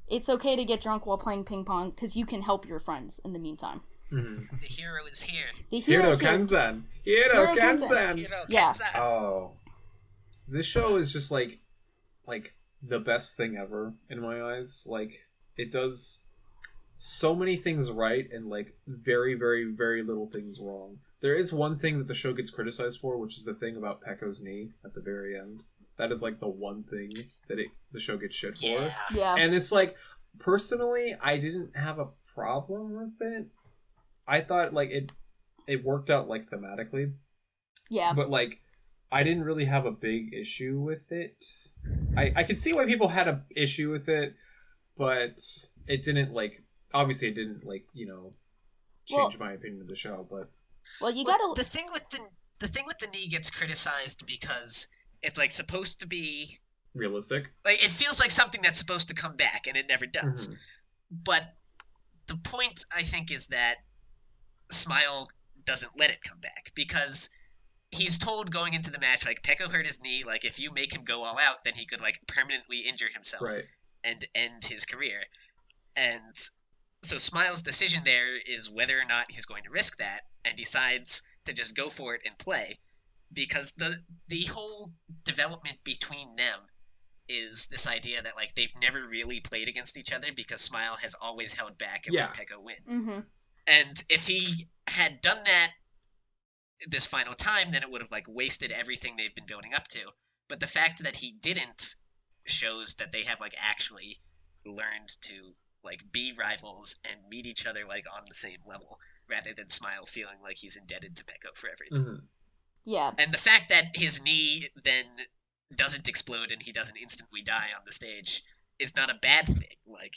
It's okay to get drunk while playing ping pong, because you can help your friends in the meantime. Mm-hmm. The hero is here. The hero Kansan. Hero Kansan. Yeah. Oh. This show is just like the best thing ever in my eyes. Like, it does so many things right and like very, very, very little things wrong. There is one thing that the show gets criticized for, which is the thing about Pecco's knee at the very end. That is like the one thing that the show gets shit for. Yeah. And it's like, personally, I didn't have a problem with it. I thought like it worked out like thematically. Yeah. But like, I didn't really have a big issue with it. I could see why people had an issue with it, but it didn't like, obviously it didn't like, you know, change my opinion of the show. But you gotta the thing with the knee gets criticized because it's like supposed to be realistic. Like, it feels like something that's supposed to come back, and it never does. Mm-hmm. But the point, I think, is that Smile doesn't let it come back, because he's told going into the match, like, Pecco hurt his knee, like, if you make him go all out, then he could, like, permanently injure himself and end his career. And so Smile's decision there is whether or not he's going to risk that, and decides to just go for it and play, because the whole development between them is this idea that like they've never really played against each other, because Smile has always held back and let Pecco win. Mm-hmm. And if he had done that this final time, then it would have like wasted everything they've been building up to. But the fact that he didn't shows that they have like actually learned to like be rivals and meet each other like on the same level, rather than Smile feeling like he's indebted to Pecco for everything. Mm-hmm. Yeah. And the fact that his knee then doesn't explode and he doesn't instantly die on the stage is not a bad thing. Like,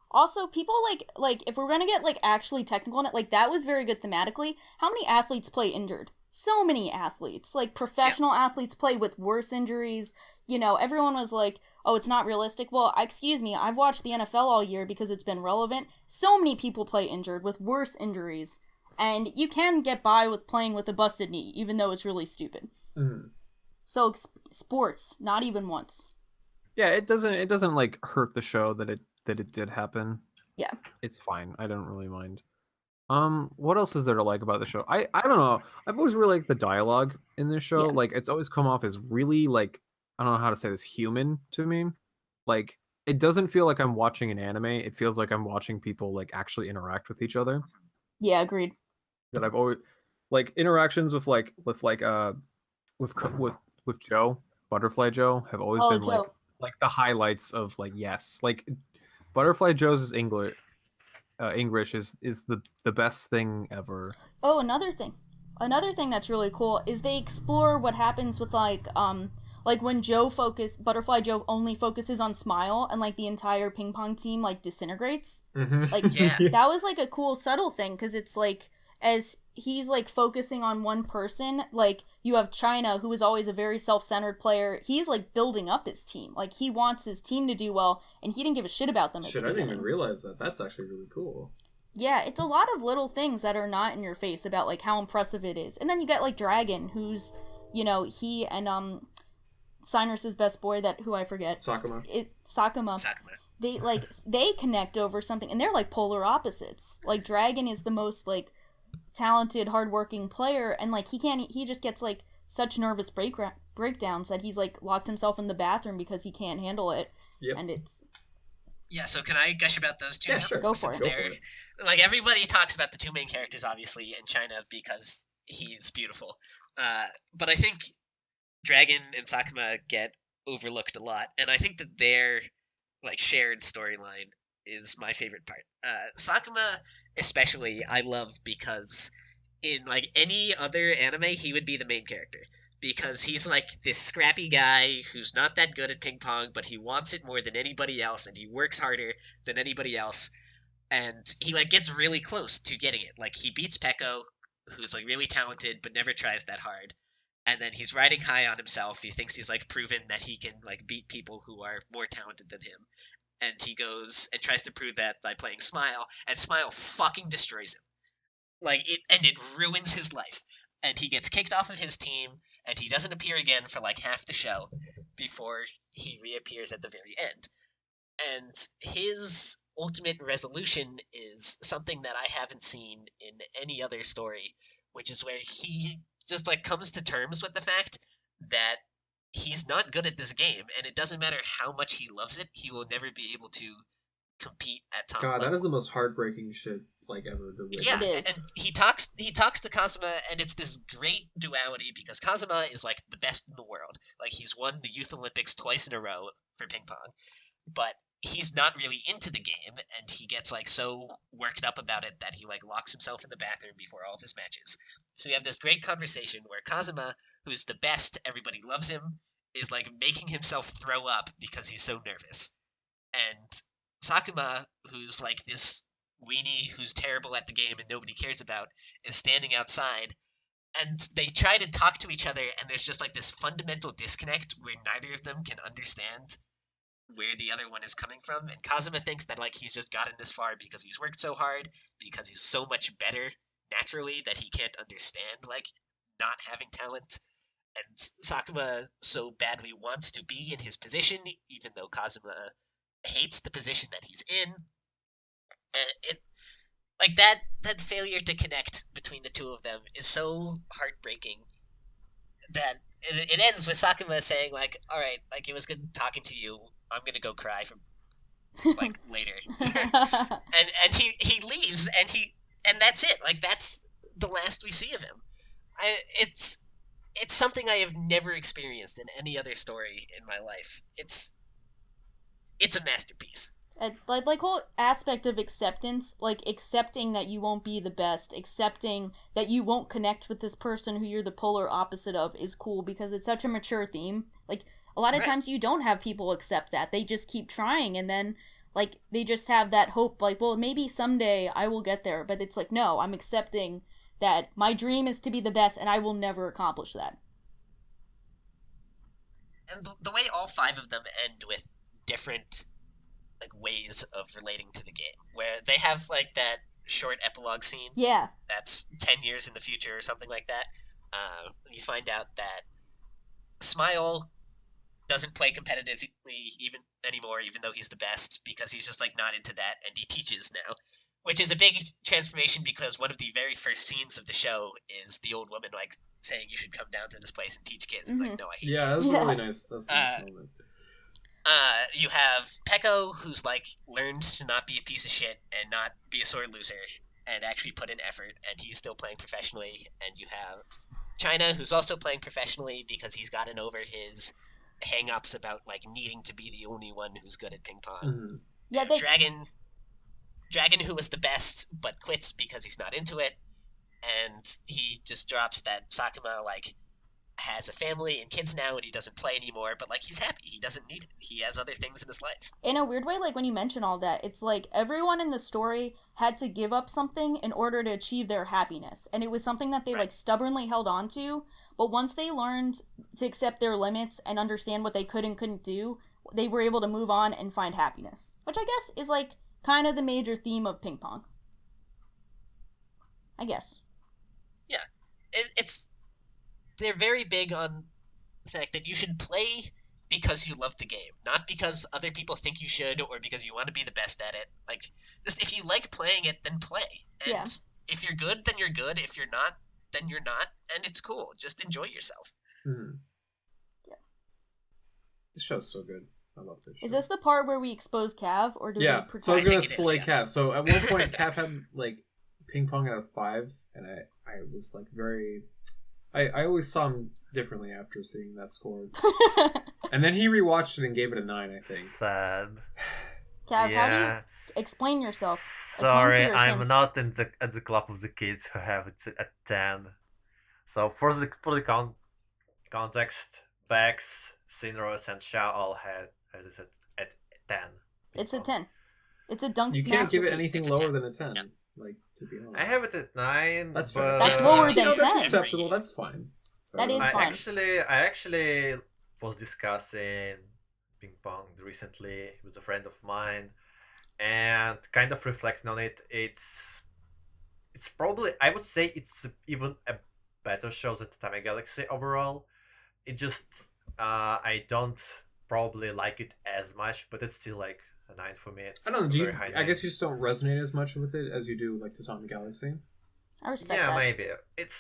also, people like if we're gonna get like actually technical on it, like that was very good thematically. How many athletes play injured? So many athletes, like professional athletes, play with worse injuries. You know, everyone was like, "Oh, it's not realistic." Well, excuse me, I've watched the NFL all year because it's been relevant. So many people play injured with worse injuries, and you can get by with playing with a busted knee, even though it's really stupid. Mm-hmm. So sports, not even once. Yeah, it doesn't like hurt the show that it did happen. Yeah, it's fine. I don't really mind. What else is there to like about the show? I don't know. I've always really liked the dialogue in this show. Yeah. Like, it's always come off as really like, I don't know how to say this, human to me. Like, it doesn't feel like I'm watching an anime. It feels like I'm watching people like actually interact with each other. Yeah, agreed. That I've always like interactions with Joe, Butterfly Joe, have always been Joe. like the highlights of like, yes, like Butterfly Joe's English is the best thing ever. Oh, another thing that's really cool is they explore what happens with like when Butterfly Joe only focuses on Smile, and like the entire ping pong team like disintegrates. Mm-hmm. Like that was like a cool subtle thing, because it's like, as he's like focusing on one person, like you have China, who is always a very self-centered player. He's like building up his team. Like he wants his team to do well, and he didn't give a shit about them. I didn't even realize that. That's actually really cool. Yeah, it's a lot of little things that are not in your face about like how impressive it is. And then you get like Dragon, who's, you know, he and Cyrus's best boy, who I forget. Sakuma. Sakuma. they connect over something, and they're like polar opposites. Like Dragon is the most like talented, hardworking player, and like he just gets like such nervous breakdowns that he's like locked himself in the bathroom because he can't handle it. Yep. And it's Yeah, so can I gush about those two Yeah, now? sure. Go for Since it. Go for they're it. like everybody talks about the two main characters, obviously, in China because he's beautiful. But I think Dragon and Sakuma get overlooked a lot, and I think that their like shared storyline is my favorite part. Sakuma, especially, I love because in like any other anime, he would be the main character because he's like this scrappy guy who's not that good at ping pong, but he wants it more than anybody else, and he works harder than anybody else, and he like gets really close to getting it. Like he beats Peko, who's like really talented but never tries that hard. And then he's riding high on himself. He thinks he's like proven that he can like beat people who are more talented than him. And he goes and tries to prove that by playing Smile, and Smile fucking destroys him. It ruins his life. And he gets kicked off of his team, and he doesn't appear again for like half the show before he reappears at the very end. And his ultimate resolution is something that I haven't seen in any other story, which is where he just like comes to terms with the fact that he's not good at this game, and it doesn't matter how much he loves it, he will never be able to compete at top God, level. that is the most heartbreaking shit like ever to witness. Yeah, It is. and he talks to Kazuma, and it's this great duality because Kazuma is like the best in the world. Like he's won the Youth Olympics twice in a row for ping pong, but he's not really into the game, and he gets like so worked up about it that he like locks himself in the bathroom before all of his matches. So you have this great conversation where Kazuma, who's the best, everybody loves him, is like making himself throw up because he's so nervous. And Sakuma, who's like this weenie who's terrible at the game and nobody cares about, is standing outside, and they try to talk to each other, and there's just like this fundamental disconnect where neither of them can understand where the other one is coming from. And Kazuma thinks that like he's just gotten this far because he's worked so hard, because he's so much better naturally that he can't understand like not having talent. And Sakuma so badly wants to be in his position, even though Kazuma hates the position that he's in. It like that failure to connect between the two of them is so heartbreaking that it ends with Sakuma saying like, "All right, like it was good talking to you. I'm gonna go cry from like later," and he leaves, and that's it. Like that's the last we see of him. It's something I have never experienced in any other story in my life. It's a masterpiece. like whole aspect of acceptance, like accepting that you won't be the best, accepting that you won't connect with this person who you're the polar opposite of is cool because it's such a mature theme. Like a lot of Right. times you don't have people accept that. They just keep trying, and then like they just have that hope like, well, maybe someday I will get there, but it's like, no, I'm accepting that my dream is to be the best and I will never accomplish that. And the way all five of them end with different like ways of relating to the game, where they have like that short epilogue scene Yeah. that's 10 years in the future or something like that. You find out that Smile doesn't play competitively even anymore, even though he's the best, because he's just like not into that, and he teaches now, which is a big transformation because one of the very first scenes of the show is the old woman like saying you should come down to this place and teach kids. It's like, no, I hate Yeah, kids. that's Yeah. really nice. That's a nice moment. You have Peko, who's like learned to not be a piece of shit and not be a sore loser and actually put in effort, and he's still playing professionally. And you have China, who's also playing professionally because he's gotten over his hang-ups about like needing to be the only one who's good at ping pong. Mhm. Yeah, And Dragon, who was the best but quits because he's not into it, and he just drops that Sakuma like has a family and kids now, and he doesn't play anymore, but like he's happy. He doesn't need it. He has other things in his life. in a weird way, like when you mention all that, it's like everyone in the story had to give up something in order to achieve their happiness, and it was something that they like stubbornly held on to. But once they learned to accept their limits and understand what they could and couldn't do, they were able to move on and find happiness, which I guess is like kind of the major theme of ping pong, I guess. It's they're very big on the fact that you should play because you love the game, not because other people think you should or because you want to be the best at it. Like, just if you like playing it, then play. And Yeah. if you're good, then you're good. If you're not, then you're not, and it's cool. Just enjoy yourself. Mhm. Yeah. This show's so good. I love this show. Is this the part where we expose Cav, or do we So I was pretend? I gonna think it is, slay yeah. Cav. So at one point, Cav had like ping pong out of 5, and I was like very. I always saw him differently after seeing that score, and then he rewatched it and gave it a 9. I think. Sad. Cav, how do you Yeah. explain yourself? Atone Sorry, for your I'm sins. not in the at the club of the kids who have it at 10. So for the context, Bex, Sinros, and Shao all had it at 10. It's a 10. It's a dunk You can't give it masterpiece. anything It's a lower 10. than a 10. Yeah. Like, to be honest. I have it at 9. That's but, fair. That's lower You than know, that's 10. acceptable. That's fine. That is I fine. actually was discussing ping pong recently with a friend of mine, and kind of reflecting on it. It's probably, I would say it's even a better show than Tatami Galaxy overall. It just I don't probably like it as much, but it's still like a 9 for me. It's I don't know. a Do you? very high I nine. guess you just don't resonate as much with it as you do like Tatami Galaxy. I respect Yeah, that. maybe. It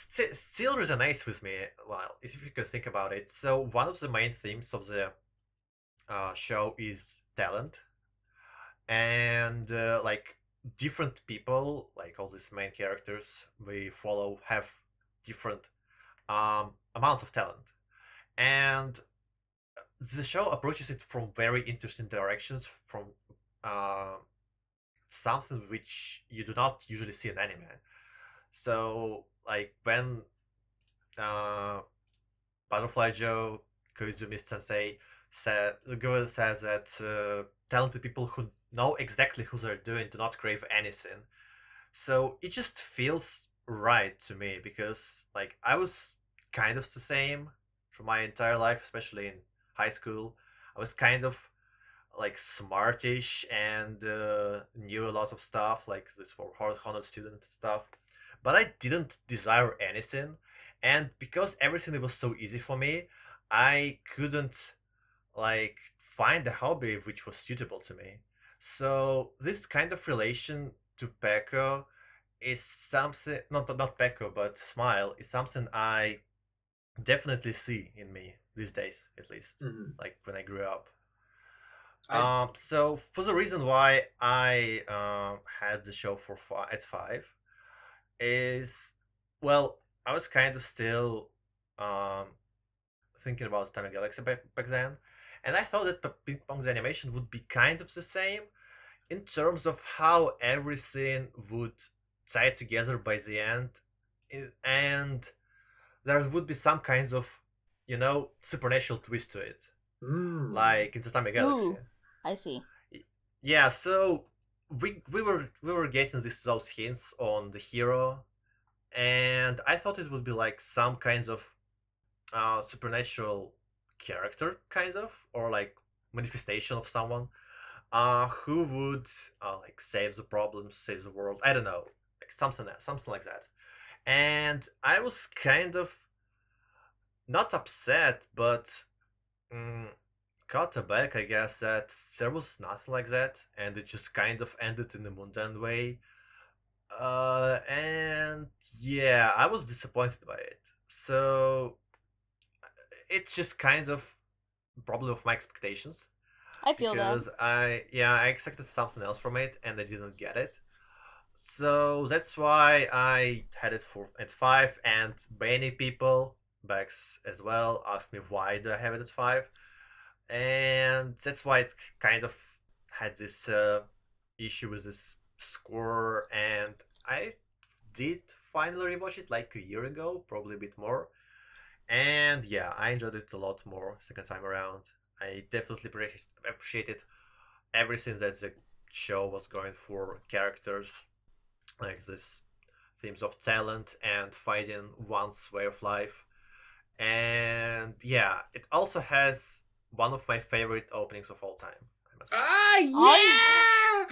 still resonates with me. Well, if you can think about it. So one of the main themes of the show is talent, and like different people, like all these main characters we follow, have different amounts of talent, and the show approaches it from very interesting directions, from uh, something which you do not usually see in anime. So, like when uh, Butterfly Joe, Koizumi Sensei, the girl says that talented people who know exactly who they're doing do not crave anything. So it just feels right to me, because like I was kind of the same for my entire life, especially in high school. I was kind of like smartish and knew a lot of stuff, like this for hard honor student and stuff, but I didn't desire anything. And because everything was so easy for me, I couldn't like find a hobby which was suitable to me. So this kind of relation to Peko is something, not Peko, but Smile is something I definitely see in me these days, at least, Mm-hmm. like when I grew up. I- So for the reason why I had the show for at 5 is, well, I was kind of still um, thinking about Time Galaxy back then, and I thought that Ping Pong's animation would be kind of the same in terms of how everything would tie together by the end, and there would be some kinds of, supernatural twist to it, like in Tatami Galaxy. Ooh, I see. Yeah, so we were getting those hints on the hero, and I thought it would be like some kinds of supernatural character, kind of, or like manifestation of someone who would like save the problems, save the world. I don't know, like something like that. And I was kind of not upset, but caught aback, I guess, that there was nothing like that, and it just kind of ended in a mundane way. And yeah, I was disappointed by it. So it's just kind of problem of my expectations, I feel because that. I expected something else from it and I didn't get it. So that's why I had it for at 5, and many people, Bex as well, asked me why do I have it at 5, and that's why it kind of had this issue with this score. And I did finally rewatch it like a year ago, probably a bit more, and yeah, I enjoyed it a lot more second time around. I definitely appreciated everything that the show was going for, characters, like this themes of talent and fighting one's way of life. And yeah, it also has one of my favorite openings of all time, I must say. Oh,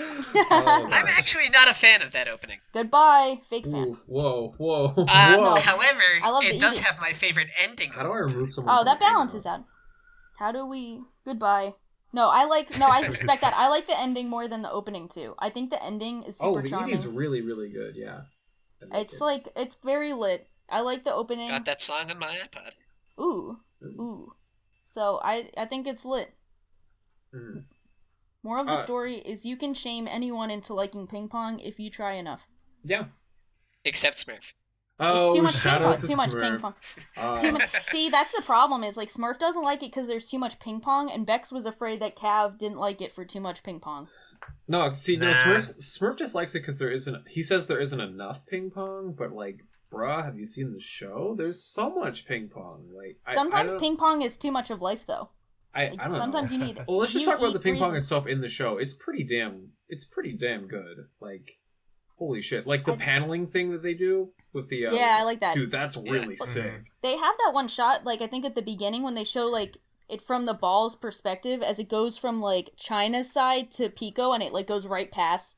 I'm gosh. actually not a fan of that opening. Goodbye, fake fan. Ooh, whoa. No. However, I love the it does eating. have my favorite ending. How do I remove someone? Oh, from that the game balances now? out. How do we... Goodbye. I respect that. I like the ending more than the opening, too. I think the ending is super the charming. ending's really, really good, yeah. It's very lit. I like the opening. Got that song on my iPod. Ooh. So, I think it's lit. Mm. Moral of the story is you can shame anyone into liking ping pong if you try enough. Yeah. Except Smurf. It's too much ping shout pong. out to Too much ping Smurf. pong. See, that's the problem. Is like Smurf doesn't like it because there's too much ping pong, and Bex was afraid that Cav didn't like it for too much ping pong. No, Smurf just likes it because there isn't. He says there isn't enough ping pong, but like, bruh, have you seen the show? There's so much ping pong. Like sometimes ping pong is too much of life, though. I don't sometimes know. you need. Well, let's just you talk about the ping pong breathe. itself in the show. It's pretty damn good. Like, holy shit! Like the paneling thing that they do with the I like that. Dude, that's really sick. They have that one shot, like I think at the beginning when they show like it from the ball's perspective as it goes from like China's side to Pico, and it like goes right past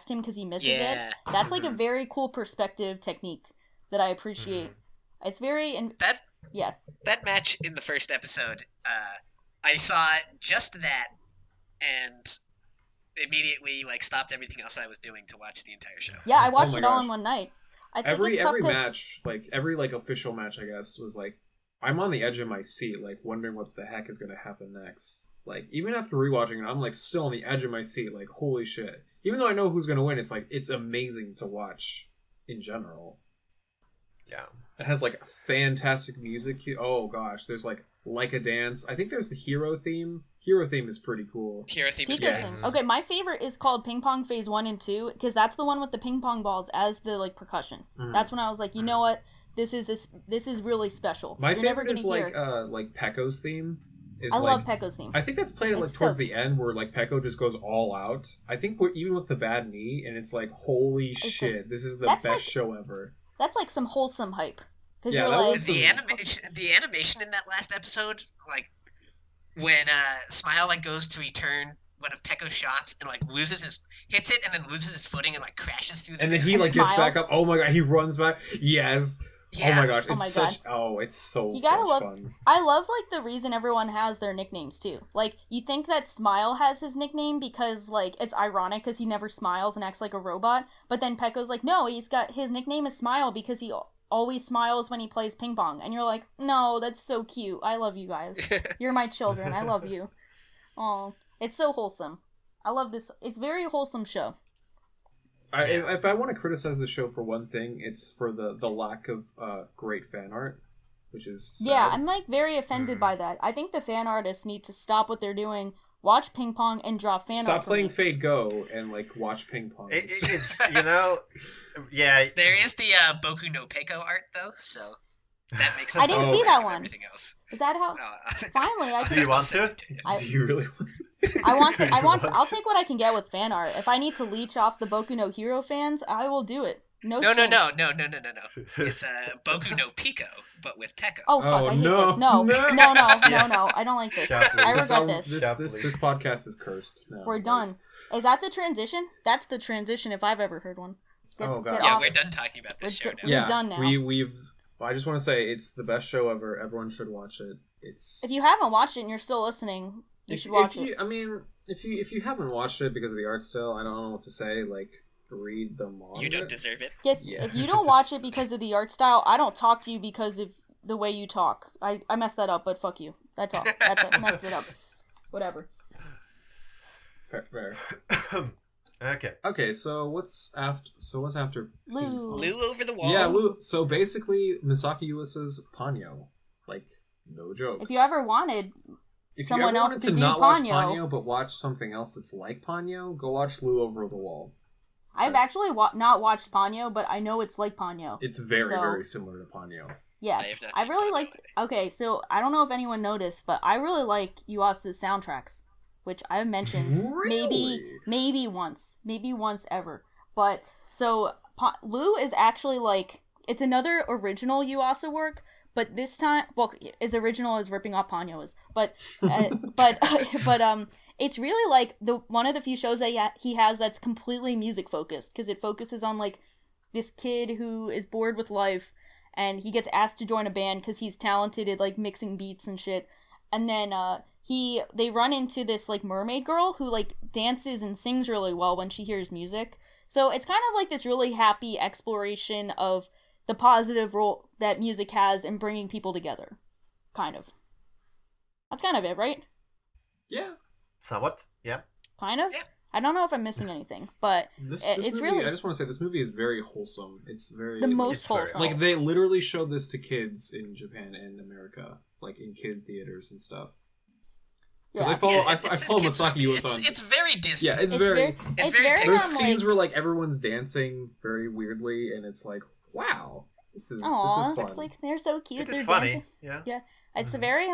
him because he misses it. That's like a very cool perspective technique that I appreciate. It's very that match in the first episode. I saw just that and immediately like stopped everything else I was doing to watch the entire show. Yeah, I watched it all in one night. I think it's tough every match, like every like official match, I guess, was like I'm on the edge of my seat, like wondering what the heck is gonna happen next. Like even after rewatching it, I'm like still on the edge of my seat, like holy shit. Even though I know who's gonna win, it's like it's amazing to watch in general. Yeah. It has like fantastic music. Oh gosh, there's like a dance. I think there's the hero theme. Hero theme is pretty cool. Hero theme is Pico's good. theme. Okay, my favorite is called Ping Pong Phase 1 and 2 because that's the one with the ping pong balls as the like percussion. That's when I was like, you know what? This is really special. My You're never favorite is gonna like Pecco's theme. I love Pecco's theme. I think that's played like It's towards so the end where like Pecco just goes all out. I think even with the bad knee, and it's like holy shit, this is the best like, show ever. That's like some wholesome hype. Because Yeah, you're that like was The animation in that last episode, like when Smile like goes to return one of Pecco's shots and like hits it and then loses his footing and like crashes through the And then he And like gets smiles. back up. Oh my god, he runs back. Yes. Yeah. Oh my gosh, Oh it's my such. God. Oh, it's so You gotta love- fun. I love like the reason everyone has their nicknames too. Like you think that Smile has his nickname because like it's ironic because he never smiles and acts like a robot, but then Pecco's like, no, his nickname is Smile because he always smiles when he plays ping pong, and you're like, no, that's so cute. I love you guys. You're my children. I love you. Oh, it's so wholesome. I love this. It's a very wholesome show. If I want to criticize the show for one thing, it's for the lack of great fan art, which is sad. Yeah, I'm like very offended by that. I think the fan artists need to stop what they're doing, watch ping pong, and draw fan art. Stop for playing me. Fade Go and like watch ping pong. It's yeah. There is the Boku no Pico art though, so that makes I didn't up see for that one. Everything else. Is that how? Finally, I Do you want to? Do you really want? I'll take what I can get with fan art. If I need to leech off the Boku no Hero fans, I will do it. No. No. shame. It's Boku no Pico, but with Pecco. Oh fuck! Oh, I hate no. this. No. Yeah. No. I don't like this. Stop, please. I regret this. This podcast is cursed. Now. We're done. Is that the transition? That's the transition if I've ever heard one. Oh, God. Get Yeah, off. we're done talking about this show now. We're done now. We've. I just want to say it's the best show ever. Everyone should watch it. It's. If you haven't watched it and you're still listening, you should watch it. I mean, if you haven't watched it because of the art style, I don't know what to say. Like, read the manga. You don't deserve it. Yes, Yeah. if you don't watch it because of the art style, I don't talk to you because of the way you talk. I messed that up, but fuck you. That's all. That's it. Messed it up. Whatever. Fair. Okay. Okay, so what's after Lou. Lou over the wall. Yeah, Lou. So basically, Masaaki Yuasa's Ponyo. Like, no joke. If you ever wanted If someone you ever else wanted to do not watch Ponyo. Ponyo, but watch something else that's like Ponyo, go watch Lou Over the Wall. I've Yes. actually not watched Ponyo, but I know it's like Ponyo. It's very, So- very similar to Ponyo. Yeah, I have not I seen really Ponyo liked. either. Okay, so I don't know if anyone noticed, but I really like Yuasa's soundtracks, which I've mentioned Really? maybe once ever. But so Lou is actually like it's another original Yuasa work, but this time, well, as original as ripping off Ponyo is, but it's really like the one of the few shows that he has that's completely music focused because it focuses on like this kid who is bored with life and he gets asked to join a band because he's talented at like mixing beats and shit. and then they run into this like mermaid girl who like dances and sings really well when she hears music. So it's kind of like this really happy exploration of the positive role that music has in bringing people together. Kind of. That's kind of it, right? Yeah. Somewhat, yeah. Kind of? Yeah. I don't know if I'm missing anything, but This it's movie, really I just want to say this movie is very wholesome. It's very the most It's very- wholesome. like they literally showed this to kids in Japan and America, like in kid theaters and stuff. Because Yeah. I follow It's Masaaki movie. Yuasa. It's very Disney. Yeah, it's It's very. It's very There's Pixar. scenes where like everyone's dancing very weirdly, and it's like, wow, this is Aw, fun. it's like they're so cute. It They're is funny, dancing. yeah. It's a very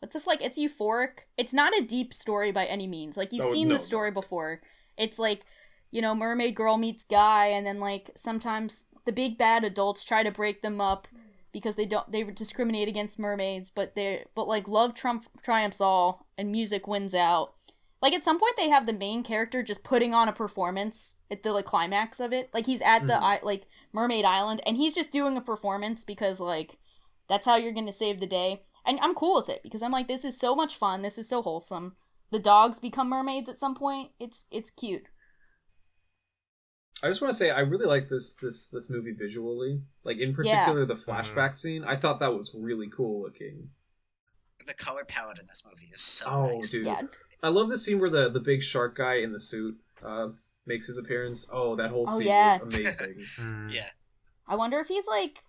it's if like it's euphoric. It's not a deep story by any means. Like you've Oh, seen no, the story before. It's like, mermaid girl meets guy, and then like sometimes the big bad adults try to break them up because they discriminate against mermaids, but like love triumphs all and music wins out. Like at some point they have the main character just putting on a performance at the like climax of it. Like he's at the like Mermaid Island and he's just doing a performance because like that's how you're going to save the day. And I'm cool with it because I'm like, this is so much fun. This is so wholesome. The dogs become mermaids at some point. It's cute. I just want to say I really like this movie visually. Like in particular the flashback scene. I thought that was really cool looking. The color palette in this movie is so Oh, nice. dude. Yeah. I love the scene where the big shark guy in the suit makes his appearance. Oh, that whole Oh, scene yeah. was amazing. Yeah. I wonder if he's like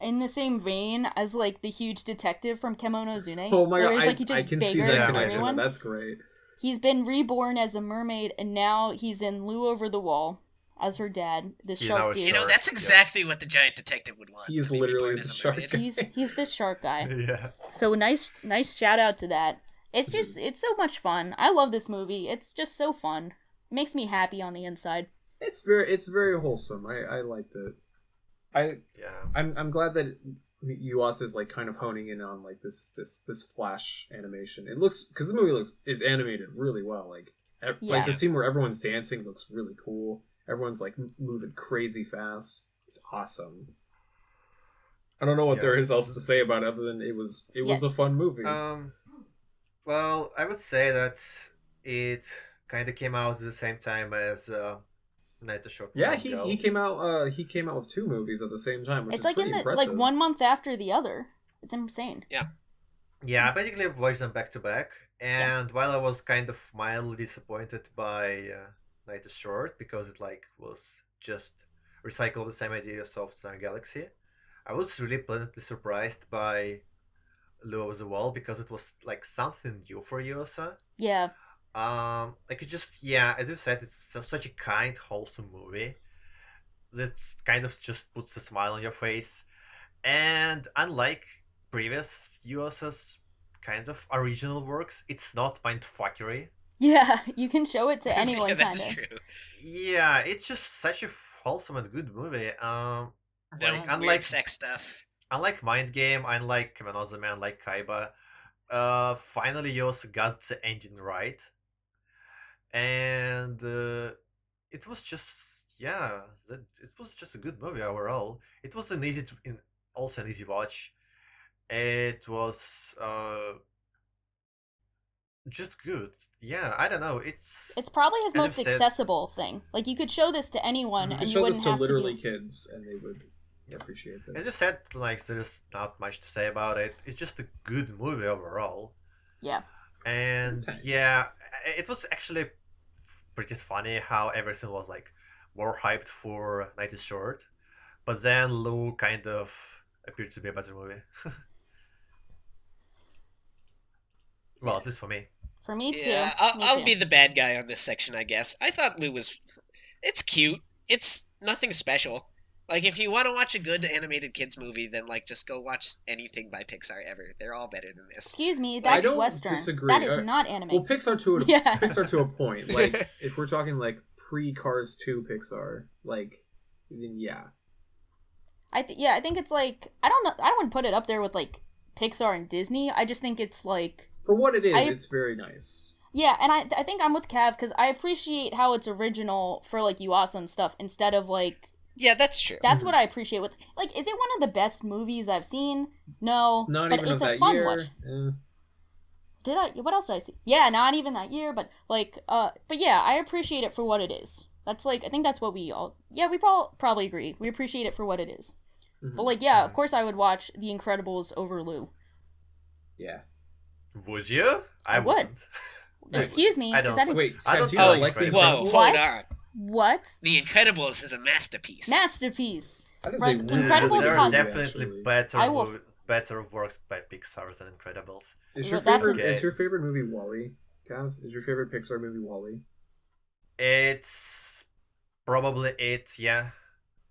in the same vein as like the huge detective from Kemonozume. Oh my where god, he's, like, he's I just can see bigger that than connection. everyone. That's great. He's been reborn as a mermaid, and now he's in Lou Over the Wall as her dad, this You know, shark it's dude. You know, Shark, that's yeah. exactly what the giant detective would want. He's to be literally reborn the as a shark mermaid. guy. He's this shark guy. Yeah. So nice shout out to that. It's just it's so much fun. I love this movie. It's just so fun. It makes me happy on the inside. It's very wholesome. I liked it. Yeah. I'm glad that Yuasa is like kind of honing in on like this flash animation. It looks because the movie is animated really well. Like Yeah. the scene where everyone's dancing looks really cool. Everyone's like moving crazy fast. It's awesome. I don't know what Yeah. there is else to say about it other than it was a fun movie. Well, I would say that it kind of came out at the same time as Night of Short. Yeah, he came out with two movies at the same time, which It's is like in pretty the impressive. like 1 month after the other. It's insane. Yeah, I basically watched them back to back, and while I was kind of mildly disappointed by Night is Short because it like was just recycled the same ideas of Tatami Galaxy, I was really pleasantly surprised by Lure of the Wall because it was like something new for Yuasa. Yeah. Like it just as you said, it's such a kind, wholesome movie that kind of just puts a smile on your face. And unlike previous Yuasa's kind of original works, it's not mindfuckery. Yeah, you can show it to anyone yeah, kind that's of. true. Yeah, it's just such a wholesome and good movie. No Like, weird sex stuff. unlike Mind Game, unlike Kemonozume, unlike Kaiba, finally Yuasa got the ending right. And it was just it was just a good movie overall. It was also an easy watch. It was just good. Yeah, I don't know. It's probably his as most I've said- accessible thing. Like you could show this to anyone You and could you show wouldn't this to have literally to be... kids, and they would appreciate As this. I said, like there's not much to say about it. It's just a good movie overall. Yeah. And Entertaining. yeah, it was actually pretty funny how everything was like more hyped for Night is Short, but then Lou kind of appeared to be a better movie. Well, at least for me. For me too. Yeah, Me I'll too. be the bad guy on this section, I guess. I thought Lou was... It's cute. It's nothing special. Like, if you want to watch a good animated kids movie, then, like, just go watch anything by Pixar ever. They're all better than this. Excuse me, I that's don't Western. disagree. That is not anime. Well, Pixar to a Yeah. Pixar to a point. Like if we're talking like pre-Cars 2 Pixar, like then yeah. I think it's like I don't know. I wouldn't put it up there with like Pixar and Disney. I just think it's like For what it is, I- it's very nice. yeah, and I think I'm with Cav because I appreciate how it's original for like Yuasa and stuff instead of like Yeah, that's true. that's what I appreciate with like is it one of the best movies I've seen? No, Not but even it's of a that fun year. watch. did I? What else did I see? Yeah, not even that year, but like, but yeah, I appreciate it for what it is. That's like, I think that's what we all, yeah, we probably agree. We appreciate it for what it is. But like, yeah, of course I would watch The Incredibles over Lou. Yeah. Would you? I would. wouldn't. Excuse me. I don't. Is that a Wait, I don't do you feel not like The Incredibles. Whoa, Incredibles? hold What? on. What? The Incredibles is a masterpiece. Masterpiece. That is Right, a Incredibles really There good are pod- movie, definitely actually. better I will- better works by Pixar than Incredibles. Is your That's favorite a- is your favorite movie Wall-E? Cav? Is your favorite Pixar movie Wall-E? It's probably it, yeah.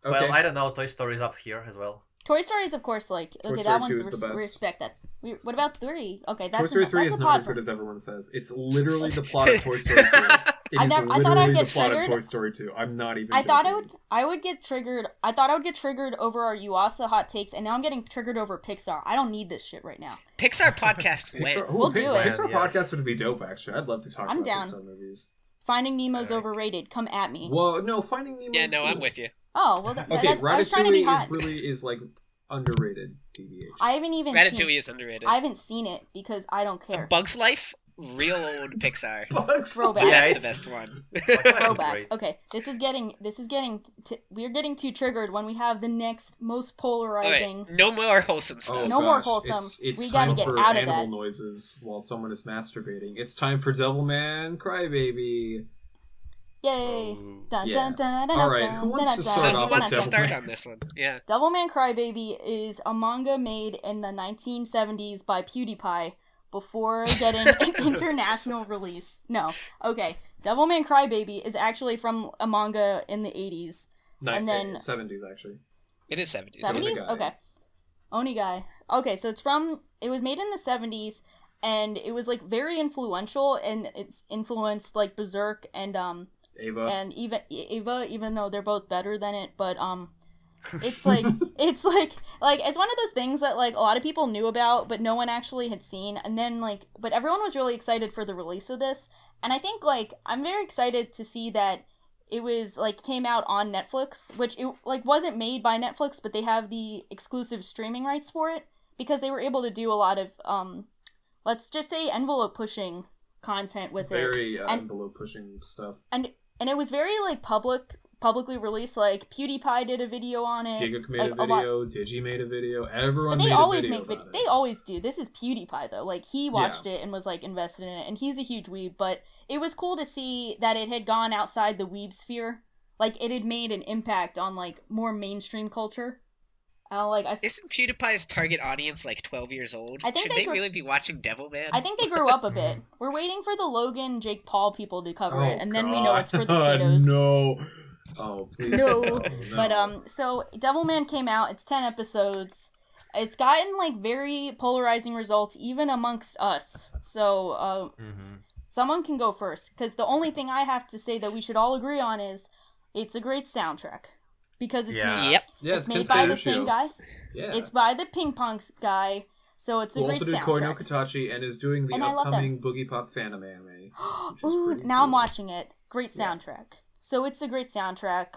Okay. Well, I don't know. Toy Story's up here as well. Toy Story is, of course, like, Toy okay, Story that 2 one's, is the best. respect that. What about 3? Okay, that's Toy Story 3 that's is a not pod as good for- as everyone says. It's literally the plot of Toy Story 2. It I is thought I'd literally get the plot of triggered. Toy Story 2. I'm not even I thought joking. I would get triggered. I thought I would get triggered over our Yuasa hot takes, and now I'm getting triggered over Pixar. I don't need this shit right now. Pixar podcast win. Pixar, We'll do it. Pixar Yeah. podcast would be dope, actually. I'd love to talk I'm about down. Pixar movies. Finding Nemo's Alright. overrated. Come at me. Well, no, Finding Nemo. Yeah, no, I'm with you. Oh well, Okay, I was trying to be hot. Ratatouille is like underrated. TBH. I haven't even Ratatouille seen. is underrated. I haven't seen it because I don't care. Bug's Life, real old Pixar. Bugs. Throwback. Yeah, Yeah, that's the it's- best one. Throwback. Great. Okay, this is getting. We're getting too triggered when we have the next most polarizing. Okay, no more wholesome stuff. No more wholesome. It's We gotta time get for out of animal that. noises while someone is masturbating. It's time for Devilman Crybaby. Yay! Oh. Dun, Yeah. dun, dun, dun, Alright, dun, who wants dun, to dun, So start dun, who off dun, wants dun, to with dun. start on this one? Yeah. Devilman Crybaby is a manga made in the 1970s by PewDiePie before getting an international release. No, okay. Devilman Crybaby is actually from a manga in the 80s. And then- 70s, actually. It is 70s. Seven- 70s? Onigai. Okay. Onigai. Okay, so it was made in the 70s, and it was, like, very influential, and it's influenced, like, Berserk and Ava. and even Ava, even though they're both better than it, but it's like it's like it's one of those things that like a lot of people knew about but no one actually had seen, and then like but everyone was really excited for the release of this, and I think like I'm very excited to see that it was like came out on Netflix, which it like wasn't made by Netflix, but they have the exclusive streaming rights for it because they were able to do a lot of let's just say envelope pushing content with it. Very and- envelope pushing stuff. And it was very like publicly released. Like PewDiePie did a video on it. Giga made like, a video. Digi made a video. Everyone But they made always a video make about it. They always do. This is PewDiePie though. Like he watched it and was like invested in it, and he's a huge weeb. But it was cool to see that it had gone outside the weeb sphere. Like it had made an impact on like more mainstream culture. Isn't PewDiePie's target audience like 12 years old? I think Should they they grew- really be watching Devilman? I think they grew up a bit. We're waiting for the Logan, Jake Paul people to cover it, Oh, and then we know it's for the God, kiddos. No. Oh, please. No. no. But so Devilman came out. It's 10 episodes. It's gotten like very polarizing results even amongst us. So someone can go first, because the only thing I have to say that we should all agree on is it's a great soundtrack because it's Yeah. made. Yep. Yeah, It's made by the same guy. Yeah. It's by the Ping Pong Guy. So it's a Who great also did Koi no soundtrack. Katachi and is doing the And I love upcoming Boogie Pop Phantom anime. which is Ooh, pretty now I'm cool. watching it. Great Yeah. soundtrack. So it's a great soundtrack.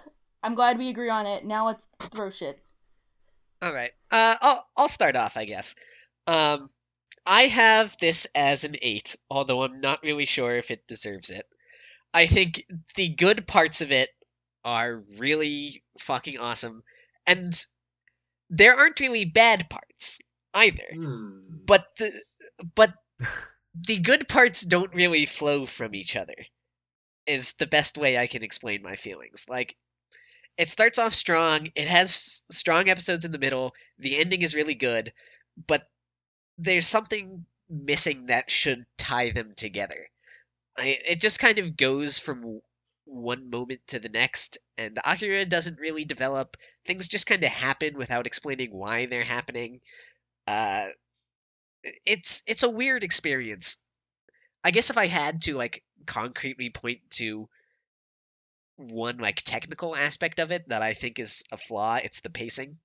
I'm glad we agree on it. Now let's throw shit. All right. I'll start off, I guess. I have this as an 8, although I'm not really sure if it deserves it. I think the good parts of it are really fucking awesome, and there aren't really bad parts either. But the good parts don't really flow from each other. Is the best way I can explain my feelings. Like, it starts off strong, it has strong episodes in the middle, the ending is really good, but there's something missing that should tie them together. It just kind of goes from one moment to the next, and Akira doesn't really develop. Things just kind of happen without explaining why they're happening. It's a weird experience. I guess if I had to like concretely point to one like technical aspect of it that I think is a flaw, it's the pacing.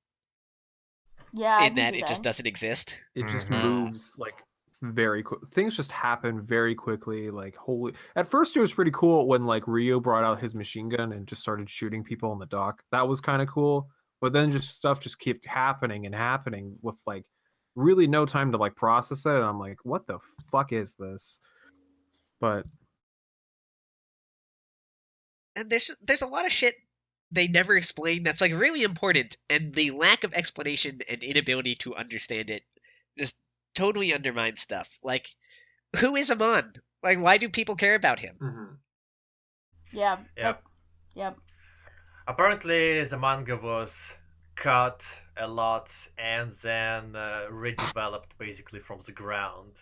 Yeah, I In can that see it just doesn't exist. It just Mhm. moves like very quick. Things just happen very quickly. Like holy. At first, it was pretty cool when like Rio brought out his machine gun and just started shooting people on the dock. That was kind of cool. But then just stuff just kept happening and happening with like really no time to like process it, and I'm like, what the fuck is this? But And there's a lot of shit they never explain that's like really important, and the lack of explanation and inability to understand it just totally undermines stuff. Like, who is Amon? Like, why do people care about him? Mm-hmm. Yeah. Yep. Yep. Apparently, the manga was cut a lot and then redeveloped basically from the ground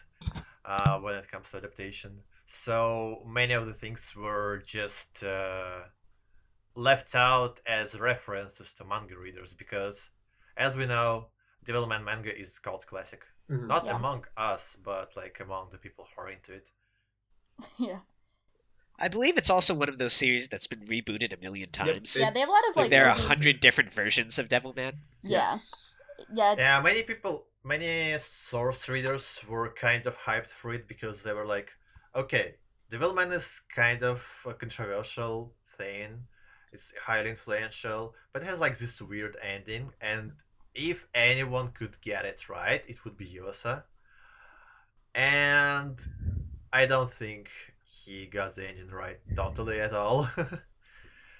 when it comes to adaptation. So many of the things were just left out as references to manga readers because, as we know, Devilman manga is cult classic. Mm-hmm. Not Yeah. among us, but like among the people who are into it. Yeah. I believe it's also one of those series that's been rebooted a million times. Yeah, they have a lot of, Like, there are movie- 100 different versions of Devilman. Yeah. Yes. Yeah. It's, Yeah, many source readers were kind of hyped for it because they were like, okay, Devilman is kind of a controversial thing. It's highly influential, but it has like this weird ending. And if anyone could get it right, it would be Yuasa. And I don't think he got the engine right totally at all.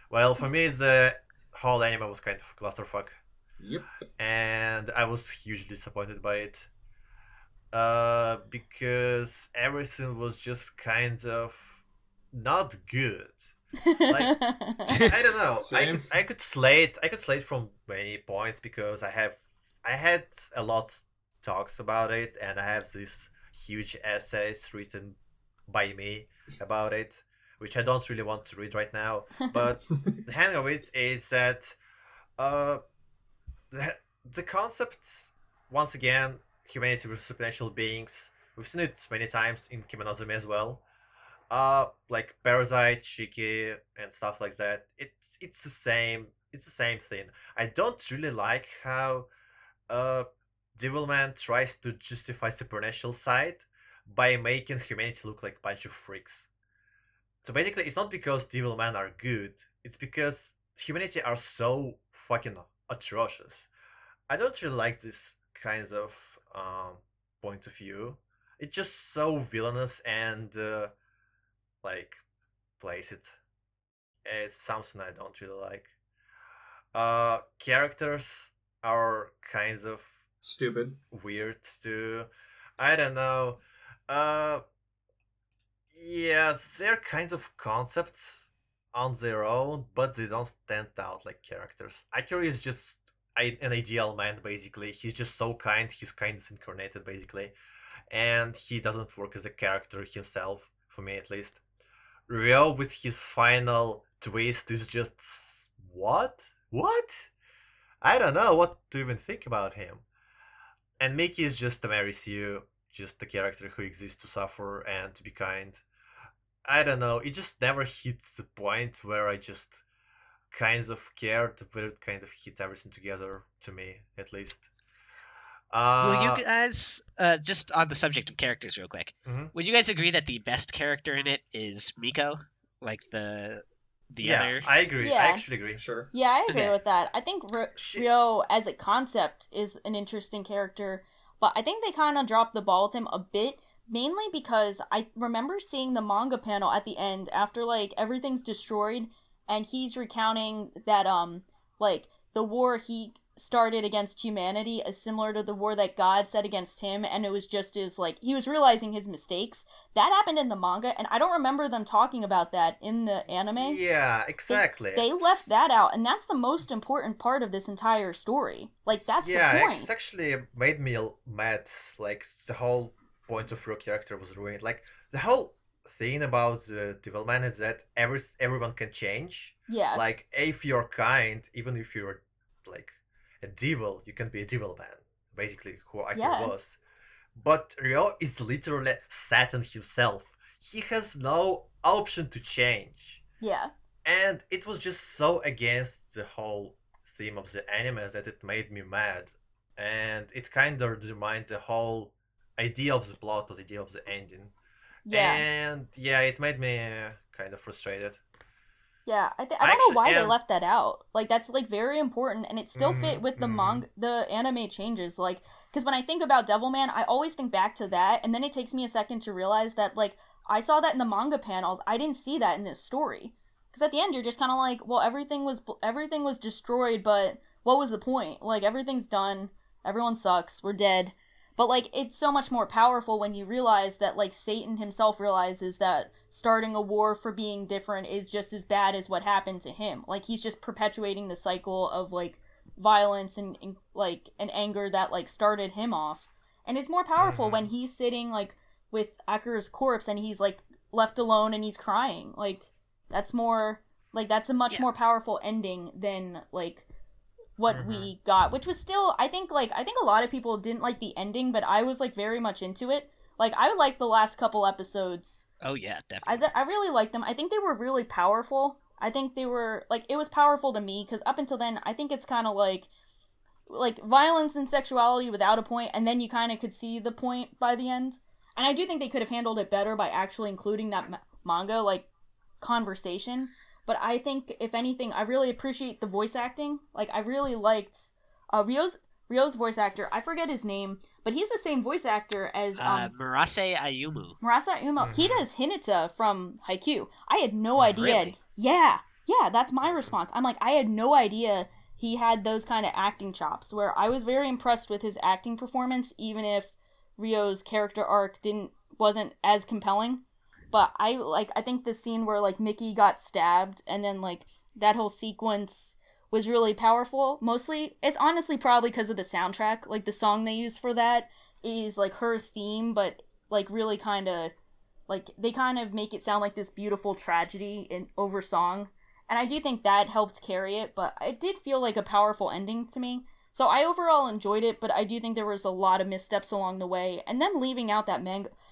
Well, for me, the whole anime was kind of a clusterfuck, Yep. and I was hugely disappointed by it. Because everything was just kind of not good. Like, I don't know. Same. I could slate from many points because I had a lot talks about it, and I have these huge essays written by me about it, which I don't really want to read right now. But the hang of it is that uh, the concept, once again, humanity versus supernatural beings. We've seen it many times in Kemonozume as well. Like Parasite, Shiki, and stuff like that. It's the same. It's the same thing. I don't really like how Devilman tries to justify supernatural side by making humanity look like a bunch of freaks. So basically, it's not because Devilman are good. It's because humanity are so fucking atrocious. I don't really like this kinds of point of view. It's just so villainous and like plays it. It's something I don't really like. Characters are kinds of Stupid. weird too. I don't know. Uh, yeah, they're kinds of concepts on their own, but they don't stand out like characters. Akira is just an ideal man, basically. He's just so kind. He's kindness incarnated, basically, and he doesn't work as a character himself, for me at least. Ryo with his final twist is just what? What? I don't know what to even think about him. And Mickey is just a Marisu, just a character who exists to suffer and to be kind. I don't know, it just never hits the point where I just kind of cared, where it kind of hit everything together, to me, at least. Will you guys, just on the subject of characters real quick, Mhm. would you guys agree that the best character in it is Miko? Like the yeah, other... I agree. I Yeah. actually agree. Sure. Yeah, I agree Okay. with that. I think She- Ryo as a concept is an interesting character, but I think they kind of dropped the ball with him a bit, mainly because I remember seeing the manga panel at the end after like everything's destroyed and he's recounting that like the war he started against humanity is similar to the war that God said against him, and it was just as like he was realizing his mistakes. That happened in the manga, and I don't remember them talking about that in the anime. Yeah, exactly. They left that out, and that's the most important part of this entire story. Like, that's Yeah, the point. it's actually made me mad. Like, the whole point of your character was ruined. Like, the whole thing about the Devilman is that everyone can change. Yeah. Like, if you're kind, even if you're like a devil, you can be a devil man. Basically, who Akira Yeah. was. But Ryo is literally Satan himself. He has no option to change. Yeah. And it was just so against the whole theme of the anime that it made me mad. And it kind of undermined the whole idea of the plot, or the idea of the ending. Yeah. And yeah, it made me kind of frustrated. Yeah, I don't know why they and left that out. Like that's like very important, and it still fit with the mhm. the anime changes. Like, because when I think about Devilman, I always think back to that, and then it takes me a second to realize that like I saw that in the manga panels. I didn't see that in this story. Because at the end, you're just kind of like, well, everything was destroyed, but what was the point? Like everything's done. Everyone sucks. We're dead. But like it's so much more powerful when you realize that like Satan himself realizes that starting a war for being different is just as bad as what happened to him. Like he's just perpetuating the cycle of like violence and like an anger that like started him off. And it's more powerful when Mhm. he's sitting like with Akira's corpse and he's like left alone and he's crying. That's more like that's a much Yeah. more powerful ending than like what Mhm. we got, which was still I think a lot of people didn't like the ending, but I was like very much into it. Like I liked the last couple episodes. Oh yeah, definitely. I really liked them. I think they were really powerful. I think they were like it was powerful to me because up until then I think it's kind of like violence and sexuality without a point, and then you kind of could see the point by the end. And I do think they could have handled it better by actually including that manga like conversation. But I think if anything, I really appreciate the voice acting. Like I really liked Ryo's voice actor. I forget his name, but he's the same voice actor as Murase Ayumu. Murasa Uma. He Mhm. does Hinata from Haikyuu. I had no idea. Really? Yeah, yeah, that's my response. I'm like, I had no idea he had those kind of acting chops. Where I was very impressed with his acting performance, even if Ryo's character arc wasn't as compelling. But I think the scene where like Mickey got stabbed and then like that whole sequence was really powerful. Mostly, it's honestly probably because of the soundtrack. Like the song they use for that is like her theme, but like really kind of like they kind of make it sound like this beautiful tragedy in over song. And I do think that helped carry it, but it did feel like a powerful ending to me. So I overall enjoyed it, but I do think there was a lot of missteps along the way, and them leaving out that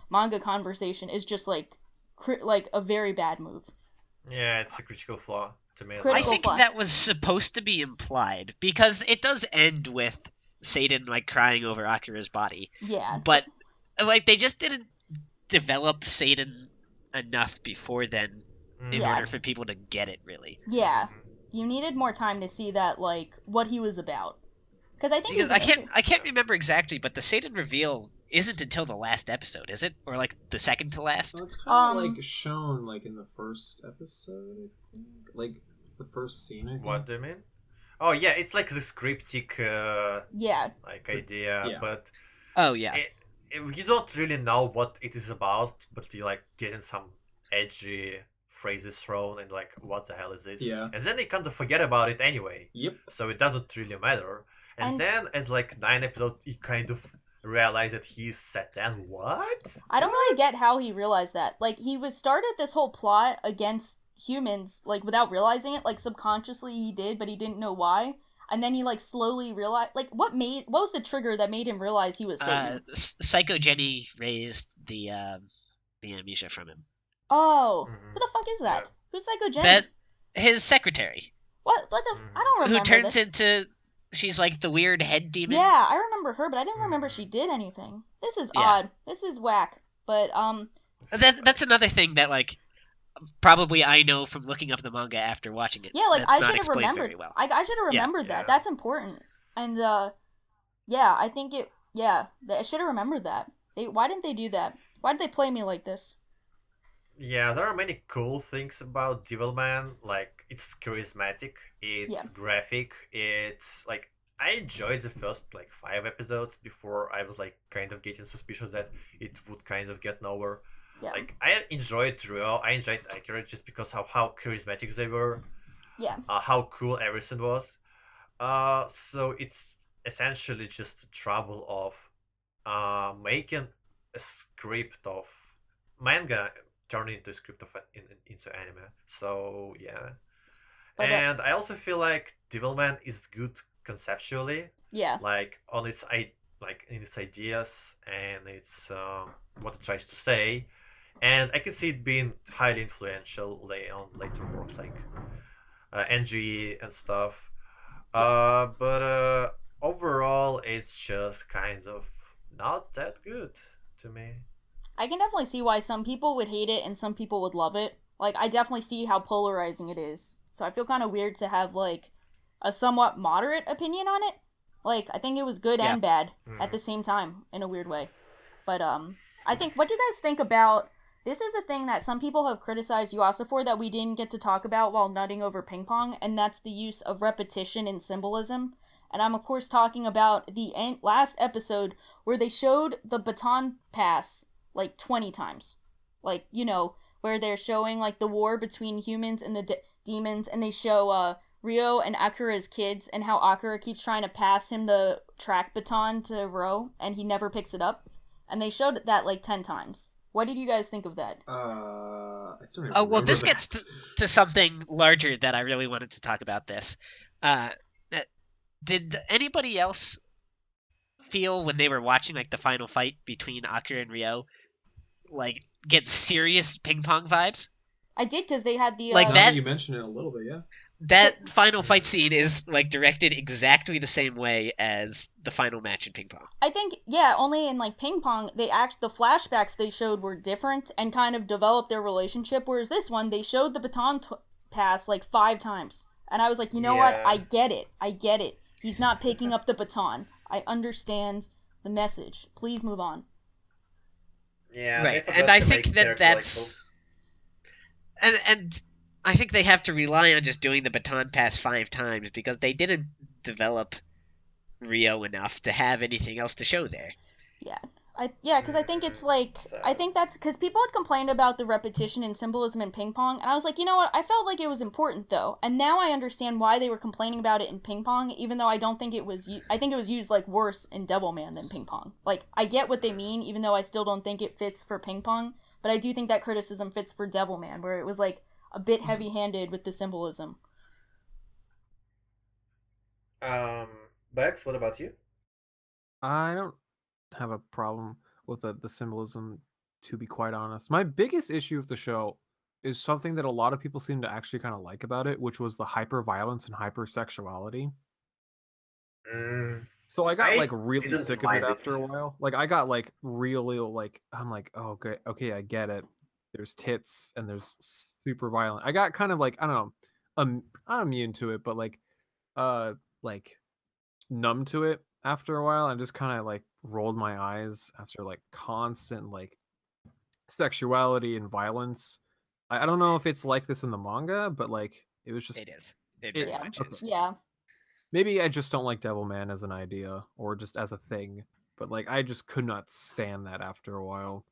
manga conversation is just like a very bad move. Yeah, it's a critical flaw to me as I Critical well. think flaw. that was supposed to be implied because it does end with Satan like crying over Akira's body, Yeah. but like they just didn't develop Satan enough before then in Yeah. order for people to get it really. Yeah. Mhm. You needed more time to see that like what he was about. Because I think Because he's I can't remember exactly, but the Satan reveal isn't until the last episode, is it? Or like the second to last? So it's kind of Um, like shown like in the first episode, I think. Like the first scene. I think. What do you mean? Oh yeah, it's like this cryptic yeah. like idea, yeah. but Oh yeah. you don't really know what it is about, but you like getting some edgy phrases thrown and like what the hell is this? Yeah. And then they kind of forget about it anyway. Yep. So it doesn't really matter. And And- then as like 9 episodes you kind of realize that he's Satan. What? I don't really get how he realized that. Like he was started this whole plot against humans like without realizing it, like subconsciously he did, but he didn't know why. And then he like slowly realized like what was the trigger that made him realize he was Satan? Psycho Jenny raised the amnesia from him. Oh, Mhm. who the fuck is that? Yeah. Who's Psycho Jenny? That his secretary, What the I don't remember who turns this. into she's like the weird head demon. Yeah, I remember her, but I didn't remember she did anything. This is Yeah. odd. This is whack. But That's another thing that like probably I know from looking up the manga after watching it. yeah, like That's I not should have explained remembered. very well. I should have Yeah. remembered that. Yeah. That's important. And yeah, I think I should have remembered that. Why didn't they do that? Why did they play me like this? Yeah, there are many cool things about Devilman. Like, it's charismatic, it's Yeah. graphic, it's like I enjoyed the first like 5 episodes before I was like kind of getting suspicious that it would kind of get nowhere. Yeah. Like I enjoyed Rio, I enjoyed Akira just because of how charismatic they were, Yeah. how cool everything was. So it's essentially just the trouble of making a script of manga turn into a script of into anime. So yeah, But and I also feel like Devilman is good conceptually, yeah. like on like in its ideas and its what it tries to say, and I can see it being highly influential on later works like NG and stuff. But overall, it's just kind of not that good to me. I can definitely see why some people would hate it and some people would love it. Like, I definitely see how polarizing it is. So I feel kind of weird to have, like, a somewhat moderate opinion on it. Like, I think it was good and bad at the same time, in a weird way. But, I think, what do you guys think about, this is a thing that some people have criticized Yuasa for that we didn't get to talk about while nutting over ping pong, and that's the use of repetition and symbolism. And I'm, of course, talking about the last episode where they showed the baton pass, like, 20 times. Like, you know, where they're showing, like, the war between humans and the demons, and they show, Ryo and Akira's kids, and how Akira keeps trying to pass him the track baton to Ro, and he never picks it up. And they showed that, like, 10 times. What did you guys think of that? I don't even Well, this remember gets that. to something larger that I really wanted to talk about this. Did anybody else feel when they were watching, like, the final fight between Akira and Ryo, like, get serious ping pong vibes? I did, because they had the, Like Now that- that you mentioned it a little bit, yeah. That final fight scene is, like, directed exactly the same way as the final match in ping pong. I think, yeah, only in, like, ping pong, the flashbacks they showed were different and kind of developed their relationship, whereas this one, they showed the baton pass, like, 5 times. And I was like, you know what? I get it. He's not picking up the baton. I understand the message. Please move on. Yeah, Right, they and forgot I to think make that their that's... And I think they have to rely on just doing the baton pass 5 times, because they didn't develop Ryo enough to have anything else to show there. Yeah, because I think it's like, I think that's, because people had complained about the repetition and symbolism in ping pong, and I was like, you know what, I felt like it was important, though, and now I understand why they were complaining about it in ping pong, even though I don't think it was, I think it was used, like, worse in Devilman than ping pong. Like, I get what they mean, even though I still don't think it fits for ping pong, but I do think that criticism fits for Devilman, where it was, like, a bit heavy-handed with the symbolism. Bex, what about you? I don't have a problem with the symbolism, to be quite honest. My biggest issue with the show is something that a lot of people seem to actually kind of like about it, which was the hyper-violence and hypersexuality. So I got I like really didn't sick of it mind it. after a while. Like I got like really like I'm like, oh, okay, I get it. There's tits and there's super violent. I got kind of like I don't know, I'm immune to it, but like numb to it after a while, and just kind of like rolled my eyes after like constant like sexuality and violence. I don't know if it's like this in the manga, but like it was just It is. It it- very Yeah. much is. Yeah. maybe I just don't like Devilman as an idea or just as a thing, but like I just could not stand that after a while.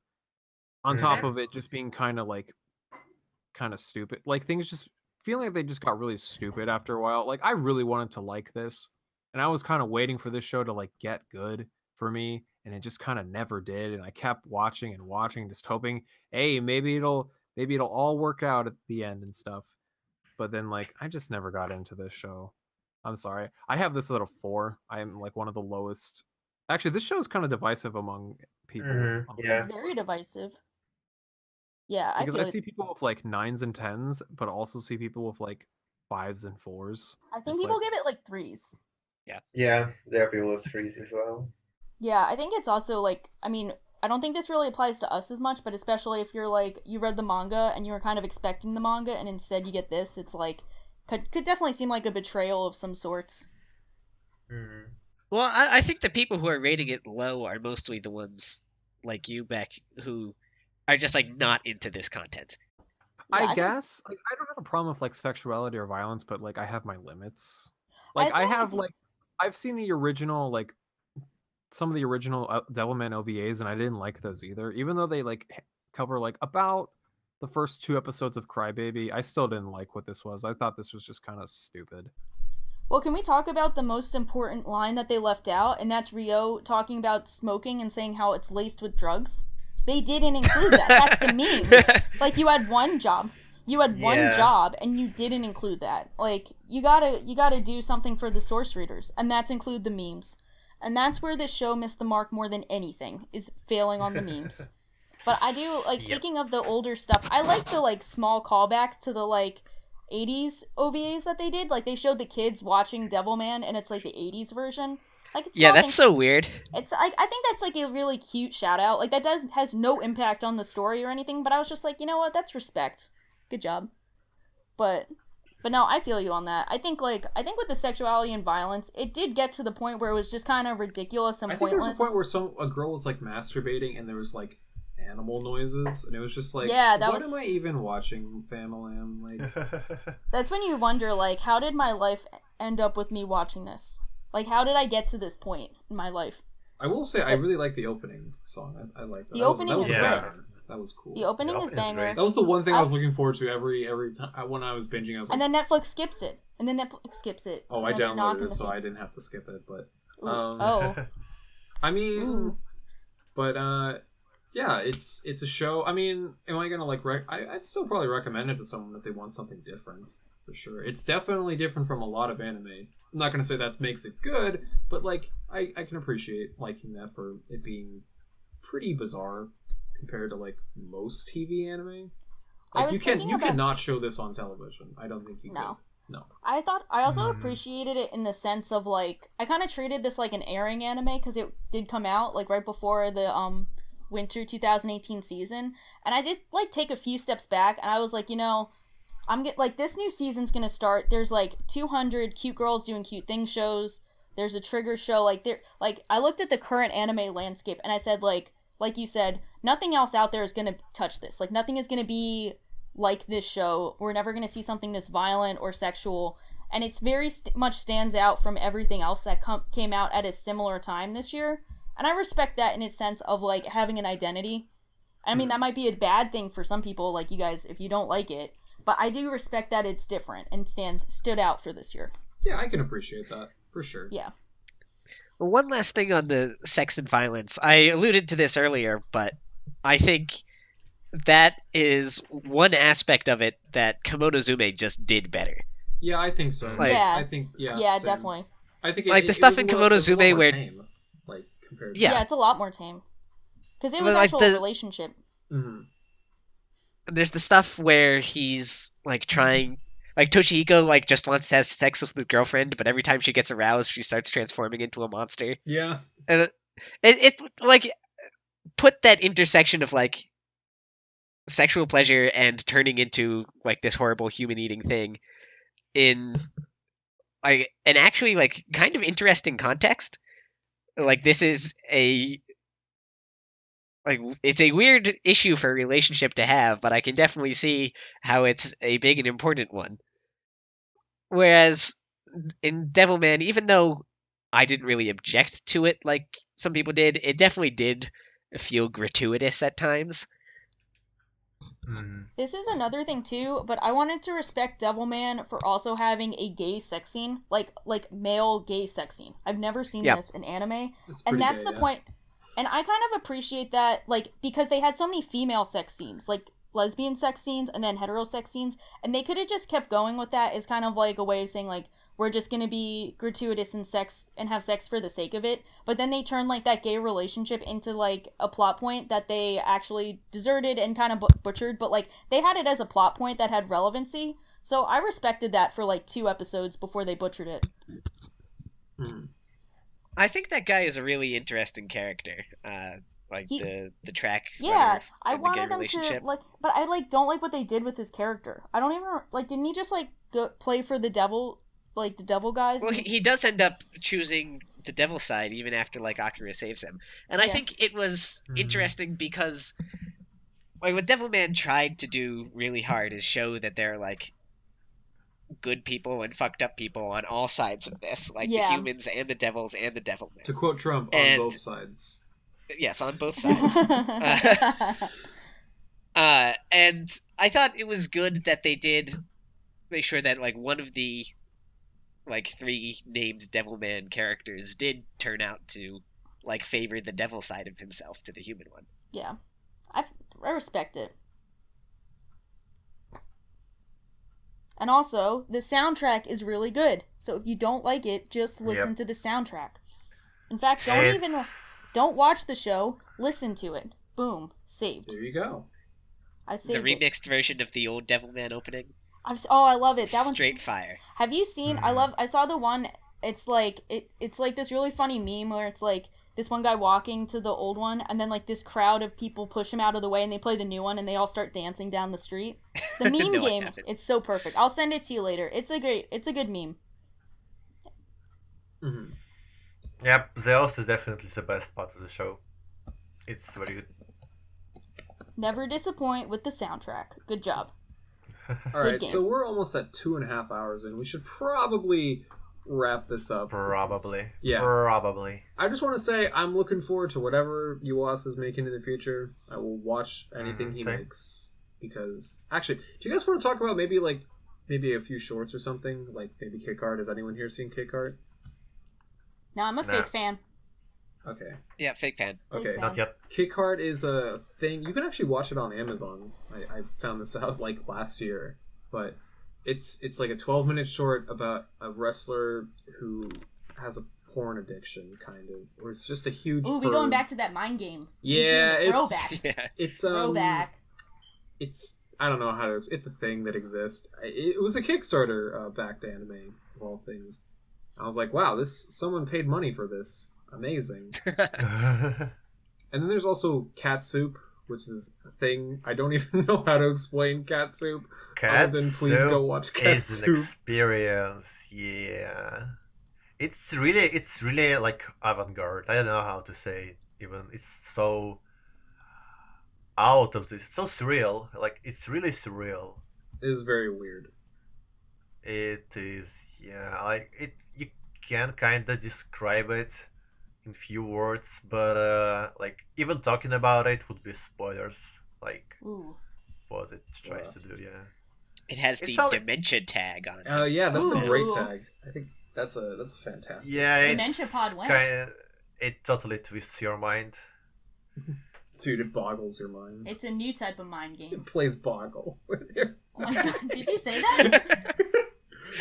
On top of it just being kind of stupid. Like things just feeling like they just got really stupid after a while. Like I really wanted to like this, and I was kind of waiting for this show to like get good for me, and it just kind of never did. And I kept watching and watching, just hoping, hey, maybe it'll all work out at the end and stuff. But then like I just never got into this show. I'm sorry. I have this at a 4. I am like one of the lowest. Actually, this show is kind of divisive among people. Yeah. It's very divisive. Yeah, I Because feel I see people with like 9s and 10s, but also see people with like 5s and 4s. I've seen It's people like- give it like 3s. Yeah, there are people with trees as well. Yeah, I think it's also like, I mean, I don't think this really applies to us as much, but especially if you're like, you read the manga and you were kind of expecting the manga and instead you get this, it's like, could definitely seem like a betrayal of some sorts. Well, I think the people who are rating it low are mostly the ones like you, Beck, who are just like not into this content. Yeah, I I think- guess like I don't have a problem with like sexuality or violence, but like I have my limits. That's Like I why I have think- like I've seen the original like some of the original Devilman OVAs, and I didn't like those either. Even though they like cover like about the first 2 episodes of Crybaby, I still didn't like what this was. I thought this was just kind of stupid. Well, can we talk about the most important line that they left out, and that's Ryo talking about smoking and saying how it's laced with drugs? They didn't include that. That's the meme. Like, you had one job. You had one Yeah. job, and you didn't include that. Like, you gotta do something for the source readers, and that's include the memes. And that's where this show missed the mark more than anything, is failing on the memes. But I do, like, speaking of the older stuff, I like the, like, small callbacks to the, like, 80s OVAs that they did. Like, they showed the kids watching Devilman, and it's, like, the 80s version. Like, it's Yeah, small that's things- so weird. It's like, I think that's like a really cute shout out. Like, that has no impact on the story or anything, but I was just like, you know what, that's respect. Good job. But no, I feel you on that. I think with the sexuality and violence, it did get to the point where it was just kind of ridiculous and I think pointless. there was a point where a girl was like masturbating and there was like animal noises, and it was just like, Yeah, that what was- am I even watching, Famalam? Like, That's when you wonder, like, how did my life end up with me watching this? Like, how did I get to this point in my life? I will say, I really like the opening song. I like that. The That was- opening that was is a lit. banger. That was cool. The opening is opening's banger. great. That was the one thing I I- was looking forward to every time when I was binging. I was like, And then Netflix skips it. oh, I And then they're knocking downloaded it, the so thing. I didn't have to skip it. But Ooh. um, Oh. I mean, Ooh. but yeah, it's a show. I mean, am I gonna like? I'd still probably recommend it to someone if they want something different, for sure. It's definitely different from a lot of anime. I'm not gonna say that makes it good, but like I can appreciate liking that for it being pretty bizarre compared to like most TV anime. I Like was you can thinking you about- cannot show this on television. I don't think you No. could. No. I also Mhm. appreciated it in the sense of, like, I kind of treated this like an airing anime because it did come out like right before the winter 2018 season, and I did like take a few steps back, and I was like, like, this new season's gonna start. There's like 200 cute girls doing cute things shows. There's a trigger show. Like, I looked at the current anime landscape and I said, like you said, nothing else out there is gonna touch this. Like, nothing is gonna be like this show. We're never gonna see something this violent or sexual, and it's very much stands out from everything else that came out at a similar time this year. And I respect that in its sense of, like, having an identity. I mean, that might be a bad thing for some people, like you guys, if you don't like it. But I do respect that it's different and stood out for this year. Yeah, I can appreciate that for sure. Yeah. Well, one last thing on the sex and violence. I alluded to this earlier, but I think that is one aspect of it that Kemonozume just did better. Yeah, I think so. Like- Yeah. I think Yeah, same. definitely. I think Like, the stuff in it was a Kemonozume lot more where- tame, like compared. Yeah. Yeah, it's a lot more tame. Because it was But, like, actual the- relationship. Mhm. There's the stuff where he's like trying, like Toshihiko like just wants to have sex with his girlfriend, but every time she gets aroused, she starts transforming into a monster. Yeah. And it like put that intersection of like sexual pleasure and turning into like this horrible human eating thing in like an actually like kind of interesting context. Like, this is it's a weird issue for a relationship to have, but I can definitely see how it's a big and important one. Whereas in Devilman, even though I didn't really object to it like some people did, it definitely did feel gratuitous at times. Mm. This is another thing too, but I wanted to respect Devilman for also having a gay sex scene, like male gay sex scene. I've never seen Yep. this in anime, It's and pretty that's gay, the yeah. point. And I kind of appreciate that, like, because they had so many female sex scenes, like lesbian sex scenes and then hetero sex scenes, and they could have just kept going with that as kind of like a way of saying, like, we're just gonna be gratuitous in sex and have sex for the sake of it. But then they turned like that gay relationship into like a plot point that they actually deserted and kind of butchered. But like they had it as a plot point that had relevancy. So I respected that for like 2 episodes before they butchered it. Mhm. I think that guy is a really interesting character. Like He- the track. Yeah, runner I and the gay wanted them to relationship. like, but I like don't like what they did with his character. I don't even like. Didn't he just like play for the devil, like the devil guys? Well, he does end up choosing the devil side even after like Akira saves him, and I Yeah. think it was Mhm. interesting because like what Devilman tried to do really hard is show that there are like good people and fucked up people on all sides of this, like Yeah. the humans and the devils and the devilmen. To quote Trump, on And- both sides. Yes, on both sides. And I thought it was good that they did make sure that like one of the like 3 named Devilman characters did turn out to like favor the devil side of himself to the human one. Yeah, I respect it. And also, the soundtrack is really good. So if you don't like it, just listen Yep. to the soundtrack. In fact, It's- don't watch the show. Listen to it. Boom, saved. There you go. I The saved it. remixed version of the old Devilman opening, I love it. That one's straight fire. Have you seen? Mhm. I saw the one. It's like it's like this really funny meme where it's like this one guy walking to the old one, and then like this crowd of people push him out of the way, and they play the new one, and they all start dancing down the street. The meme No, I game, haven't. it's so perfect. I'll send it to you later. It's a good meme. Mhm. Yep, the host is definitely the best part of the show. It's very good. Never disappoint with the soundtrack. Good job. All Good right, game. so we're almost at 2.5 hours in. We should probably wrap this up. Probably. Yeah. Probably. I just want to say I'm looking forward to whatever Yuasa is making in the future. I will watch anything he same. makes because actually, do you guys want to talk about maybe a few shorts or something like maybe Kick Art? Has anyone here seen Kick Art? No, I'm a Nah. fake fan. Okay. Yeah, fake fan. Okay. Fake Not fan. yet. Kick Art is a thing. You can actually watch it on Amazon. I found this out like last year, but it's like a 12-minute short about a wrestler who has a porn addiction, kind of, or it's just a huge. Ooh, we going perv. back to that mind game. Yeah, We doing the it's throwback. Yeah. it's Throwback. It's I don't know how to. It's a thing that exists. It was a Kickstarter backed anime of all things. I was like, wow, someone paid money for this. Amazing. And then there's also Cat Soup, which is a thing. I don't even know how to explain Cat Soup. Cat Other than please Soup go watch Cat is an Soup. experience. Yeah. It's really like avant-garde. I don't know how to say it even. It's so out of this. It's so surreal. Like, it's really surreal. It is very weird. It is, yeah. Like, you can kind of describe it in few words, but like even talking about it would be spoilers. Like Ooh. what it tries to do, yeah. It has It's the all- dementia tag on it. Oh yeah, that's a great Ooh. tag. I think that's a fantastic. Yeah, Dementia it's Pod went. kinda, it totally twists your mind. Dude, it boggles your mind. It's a new type of mind game. It plays boggle. Oh my god, did you say that?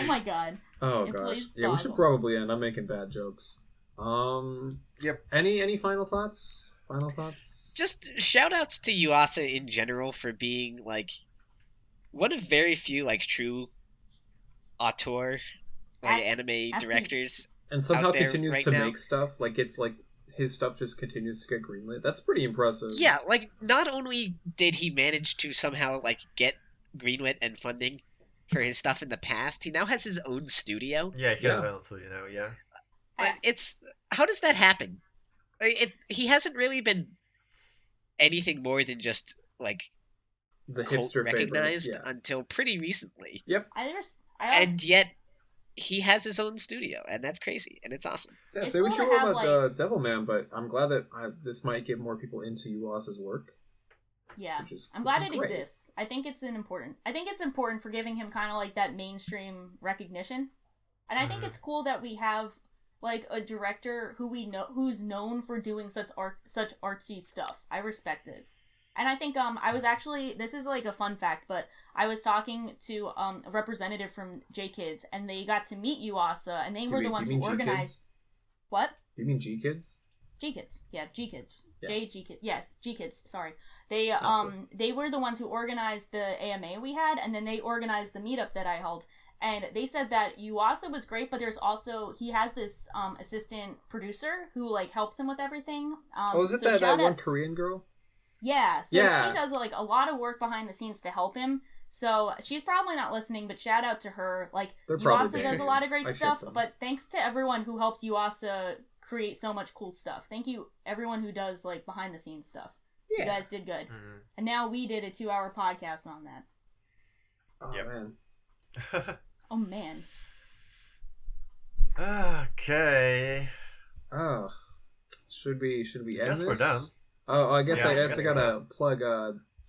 Oh my god. Oh It gosh. plays Yeah, we should boggle. probably end. I'm making bad jokes. Yep. Any final thoughts? Final thoughts? Just shout outs to Yuasa in general for being like one of very few like true auteur like Ath- anime athletes. directors. And somehow out there continues right to now. make stuff. Like it's like his stuff just continues to get greenlit. That's pretty impressive. Yeah, like not only did he manage to somehow like get greenlit and funding for his stuff in the past, he now has his own studio. Yeah, he Yeah. has also, yeah. But it's how does that happen? He hasn't really been anything more than just like The cult hipster recognized favorite. until pretty recently, and yet he has his own studio, and that's crazy, and it's awesome. Yeah, It's say what cool you to will have, about Devilman, but I'm glad that this might get more people into Yuasa's work. Yeah. Which is, I'm glad which it is great. exists. I think it's important for giving him kind of like that mainstream recognition. And I think Mhm. it's cool that we have like a director who we know who's known for doing such artsy stuff. I respect it. And I think I was actually, this is like a fun fact, but I was talking to a representative from J Kids, and they got to meet Yuasa, and they were the ones who organized. What? You mean G Kids? G Kids, yeah, G Kids, Yeah. G Kids, yeah, G Kids. Sorry, they That's they were the ones who organized the AMA we had, and then they organized the meetup that I held. And they said that Yuasa was great, but there's also he has this assistant producer who like helps him with everything. Is it so that shout one out- Korean girl? Yeah, so Yeah. she does like a lot of work behind the scenes to help him. So she's probably not listening, but shout out to her. Like They're probably Yuasa does a big. lot of great I ship stuff, them. but thanks to everyone who helps Yuasa create so much cool stuff. Thank you everyone who does like behind the scenes stuff. You guys did good. Mhm. And now we did a 2-hour podcast on that. Oh Yep. man. Oh man. Okay. Oh. Should we end Guess this? we're done. Oh, I guess Yeah, I I guess guess I we're gotta plug.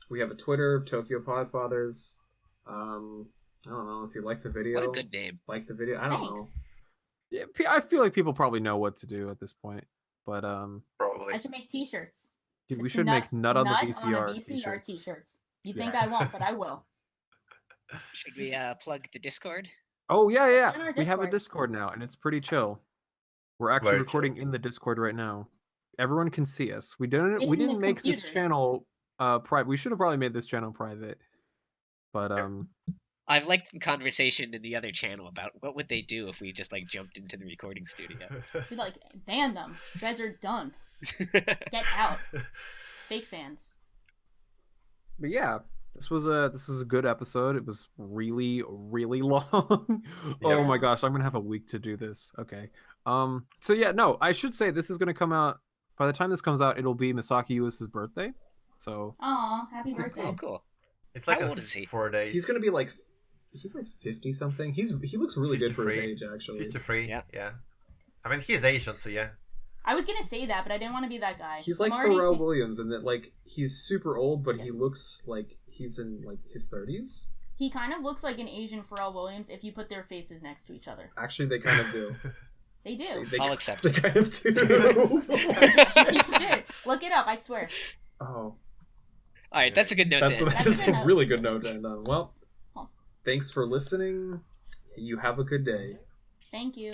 We have a Twitter, Tokyo Podfathers. I don't know if you like the video. What a good name. Like the video. I don't know. Thanks. Yeah, I feel like people probably know what to do at this point. But Probably. I should make t-shirts. dude, we should make nut on the VCR VCR t-shirts. t-shirts. You think Yes. I won't, but I will. Should we plug the Discord? Oh yeah, Join yeah. our We have a Discord. Discord now, and it's pretty chill. We're actually Very recording in the Discord right now. Everyone can see us. We didn't In the make this computer. channel private. We should have probably made this channel private. But I've liked the conversation in the other channel about what would they do if we just like jumped into the recording studio. He's like, ban them. You guys are done. Get out. Fake fans. But yeah, this is a good episode. It was really, really long. Oh my gosh, I'm gonna have a week to do this. Okay. So yeah, no, I should say this is gonna come out by the time this comes out, it'll be Masaaki Yuasa's birthday. So Aw, happy birthday. Oh, cool. It's like How old is he? 4 days. He's gonna be like, he's like 50 something. He looks really good for his 53. age, actually. 53. Yeah. Yeah. I mean, he's Asian, so yeah. I was gonna say that, but I didn't want to be that guy. He's like I'm already Pharrell too- Williams, and that like he's super old, but he Yes. looks like he's in like his 30s. He kind of looks like an Asian Pharrell Williams if you put their faces next to each other. Actually, they kind of do. They do. They, I'll accept They it. kind of do. You did. Look it up, I swear. Oh, All right, that's a good note that's to end. That's a good a note. really good note to end on. Well, Oh. thanks for listening. You have a good day. Thank you.